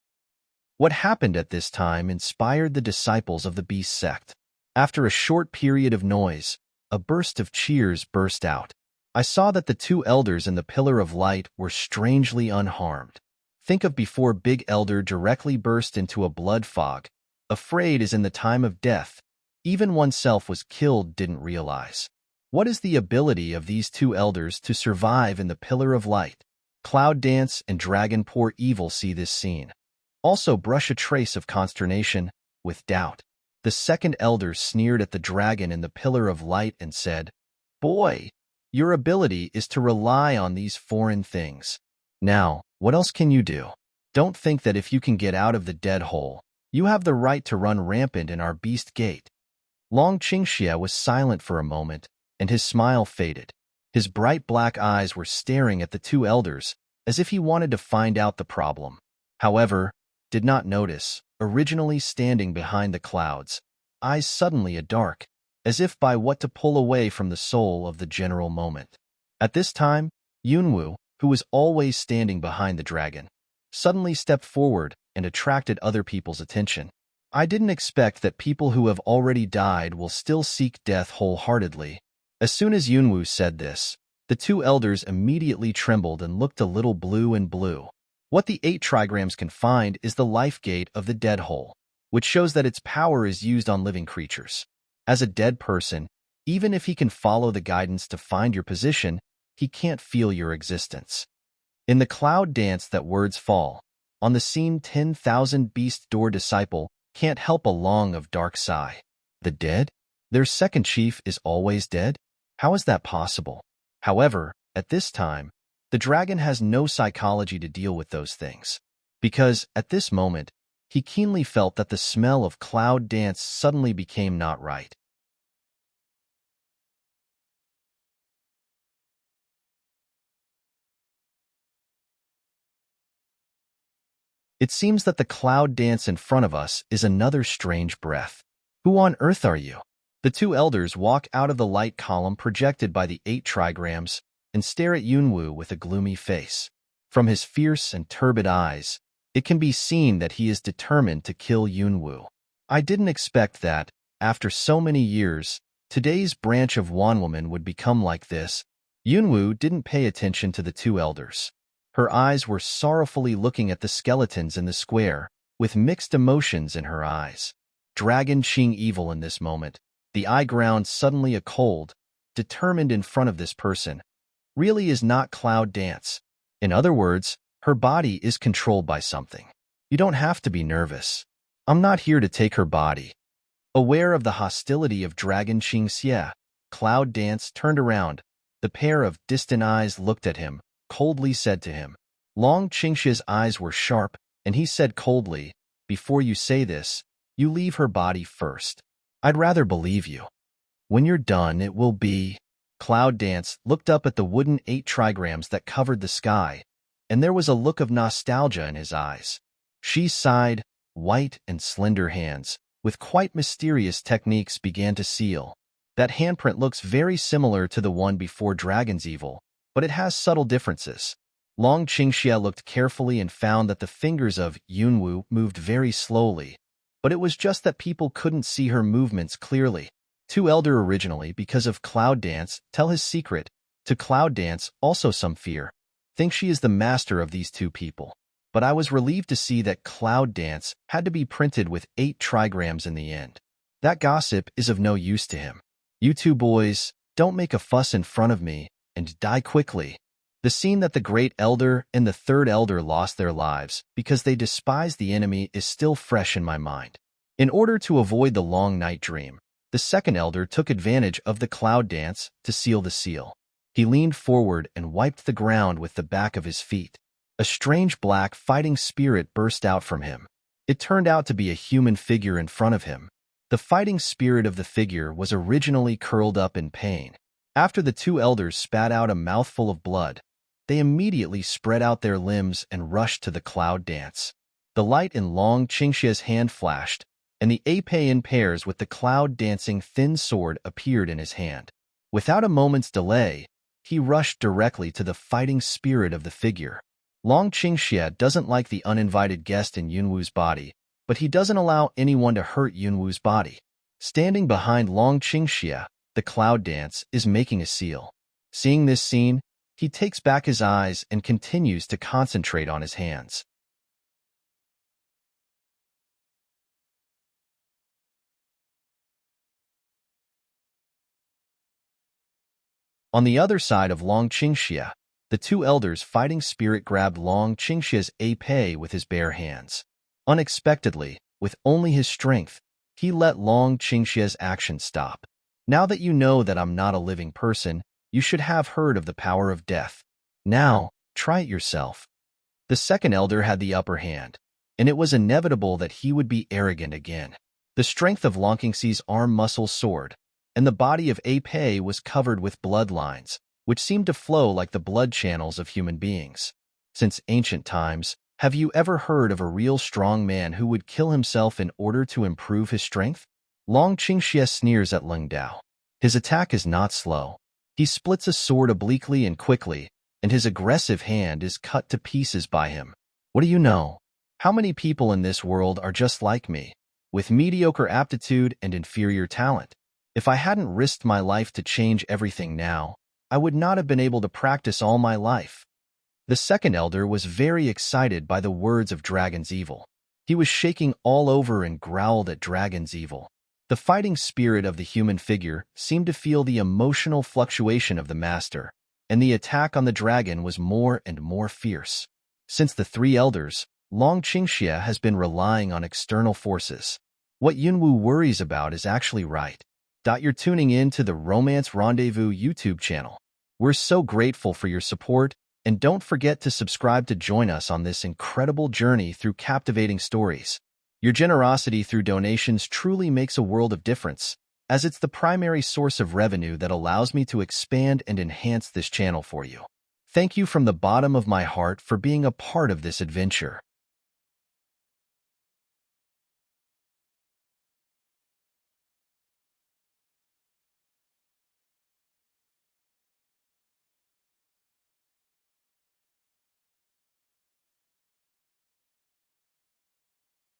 What happened at this time inspired the disciples of the beast sect. After a short period of noise, a burst of cheers burst out. I saw that the 2 elders in the pillar of light were strangely unharmed. Think of before Big Elder directly burst into a blood fog. Afraid as in the time of death, even oneself was killed didn't realize. What is the ability of these 2 elders to survive in the pillar of light? Cloud Dance and Dragon Poor Evil see this scene. Also brush a trace of consternation, with doubt. The second elder sneered at the dragon in the pillar of light and said, "Boy, your ability is to rely on these foreign things. Now, what else can you do? Don't think that if you can get out of the dead hole, you have the right to run rampant in our beast gate." Long Qingxia was silent for a moment, and his smile faded. His bright black eyes were staring at the 2 elders, as if he wanted to find out the problem. However, did not notice, originally standing behind the clouds, eyes suddenly a dark, as if by what to pull away from the soul of the general moment. At this time, Yunwu, who was always standing behind the dragon, suddenly stepped forward and attracted other people's attention. I didn't expect that people who have already died will still seek death wholeheartedly. As soon as Yunwu said this, the two elders immediately trembled and looked a little blue and blue. What the 8 trigrams can find is the life gate of the dead hole, which shows that its power is used on living creatures. As a dead person, even if he can follow the guidance to find your position, he can't feel your existence. In the cloud dance that words fall, on the scene 10,000 beast door disciple can't help a long of dark sigh. The dead? Their second chief is always dead? How is that possible? However, at this time, the dragon has no psychology to deal with those things. Because, at this moment, he keenly felt that the smell of cloud dance suddenly became not right. It seems that the cloud dance in front of us is another strange breath. Who on earth are you? The two elders walk out of the light column projected by the 8 trigrams and stare at Yunwu with a gloomy face. From his fierce and turbid eyes, it can be seen that he is determined to kill Yunwu. I didn't expect that, after so many years, today's branch of Wanwoman would become like this. Yunwu didn't pay attention to the two elders. Her eyes were sorrowfully looking at the skeletons in the square, with mixed emotions in her eyes. Dragon Qing evil in this moment, the eye ground suddenly a cold, determined in front of this person, really is not cloud dance. In other words, her body is controlled by something. You don't have to be nervous. I'm not here to take her body. Aware of the hostility of Dragon Qing Xie, Cloud Dance turned around. The pair of distant eyes looked at him, coldly said to him. Long Qingxie's eyes were sharp, and he said coldly, "Before you say this, you leave her body first. I'd rather believe you. When you're done, it will be." Cloud Dance looked up at the wooden 8 trigrams that covered the sky, and there was a look of nostalgia in his eyes. She sighed, white and slender hands, with quite mysterious techniques began to seal. That handprint looks very similar to the one before Dragon's Evil, but it has subtle differences. Long Qingxie looked carefully and found that the fingers of Yunwu moved very slowly, but it was just that people couldn't see her movements clearly. Two elder originally, because of Cloud Dance, tell his secret. To Cloud Dance, also some fear. Think she is the master of these two people. But I was relieved to see that Cloud Dance had to be printed with 8 trigrams in the end. That gossip is of no use to him. You two boys, don't make a fuss in front of me, and die quickly. The scene that the great elder and the third elder lost their lives because they despised the enemy is still fresh in my mind. In order to avoid the long night dream, the second elder took advantage of the Cloud Dance to seal the seal. He leaned forward and wiped the ground with the back of his feet. A strange black fighting spirit burst out from him. It turned out to be a human figure in front of him. The fighting spirit of the figure was originally curled up in pain. After the two elders spat out a mouthful of blood, they immediately spread out their limbs and rushed to the Cloud Dance. The light in Long Qingxie's hand flashed, and the ape in pairs with the cloud dancing thin sword appeared in his hand. Without a moment's delay, he rushed directly to the fighting spirit of the figure. Long Qingxie doesn't like the uninvited guest in Yunwu's body, but he doesn't allow anyone to hurt Yunwu's body. Standing behind Long Qingxie, the Cloud Dance is making a seal. Seeing this scene, he takes back his eyes and continues to concentrate on his hands. On the other side of Long Qingxie, the two elders' fighting spirit grabbed Long Qingxie's ape with his bare hands. Unexpectedly, with only his strength, he let Long Qingxie's action stop. Now that you know that I'm not a living person, you should have heard of the power of death. Now, try it yourself. The second elder had the upper hand, and it was inevitable that he would be arrogant again. The strength of Long Qingxie's arm muscle soared, and the body of ape was covered with bloodlines, which seemed to flow like the blood channels of human beings. Since ancient times, have you ever heard of a real strong man who would kill himself in order to improve his strength? Long Qingxie sneers at Leng Dao. His attack is not slow. He splits a sword obliquely and quickly, and his aggressive hand is cut to pieces by him. What do you know? How many people in this world are just like me, with mediocre aptitude and inferior talent? If I hadn't risked my life to change everything now, I would not have been able to practice all my life. The second elder was very excited by the words of Dragon's evil. He was shaking all over and growled at Dragon's evil. The fighting spirit of the human figure seemed to feel the emotional fluctuation of the master, and the attack on the dragon was more and more fierce. Since the three elders, Long Qingxia has been relying on external forces. What Yunwu worries about is actually right. You're tuning in to the Romance Rendezvous YouTube channel. We're so grateful for your support, and don't forget to subscribe to join us on this incredible journey through captivating stories. Your generosity through donations truly makes a world of difference, as it's the primary source of revenue that allows me to expand and enhance this channel for you. Thank you from the bottom of my heart for being a part of this adventure.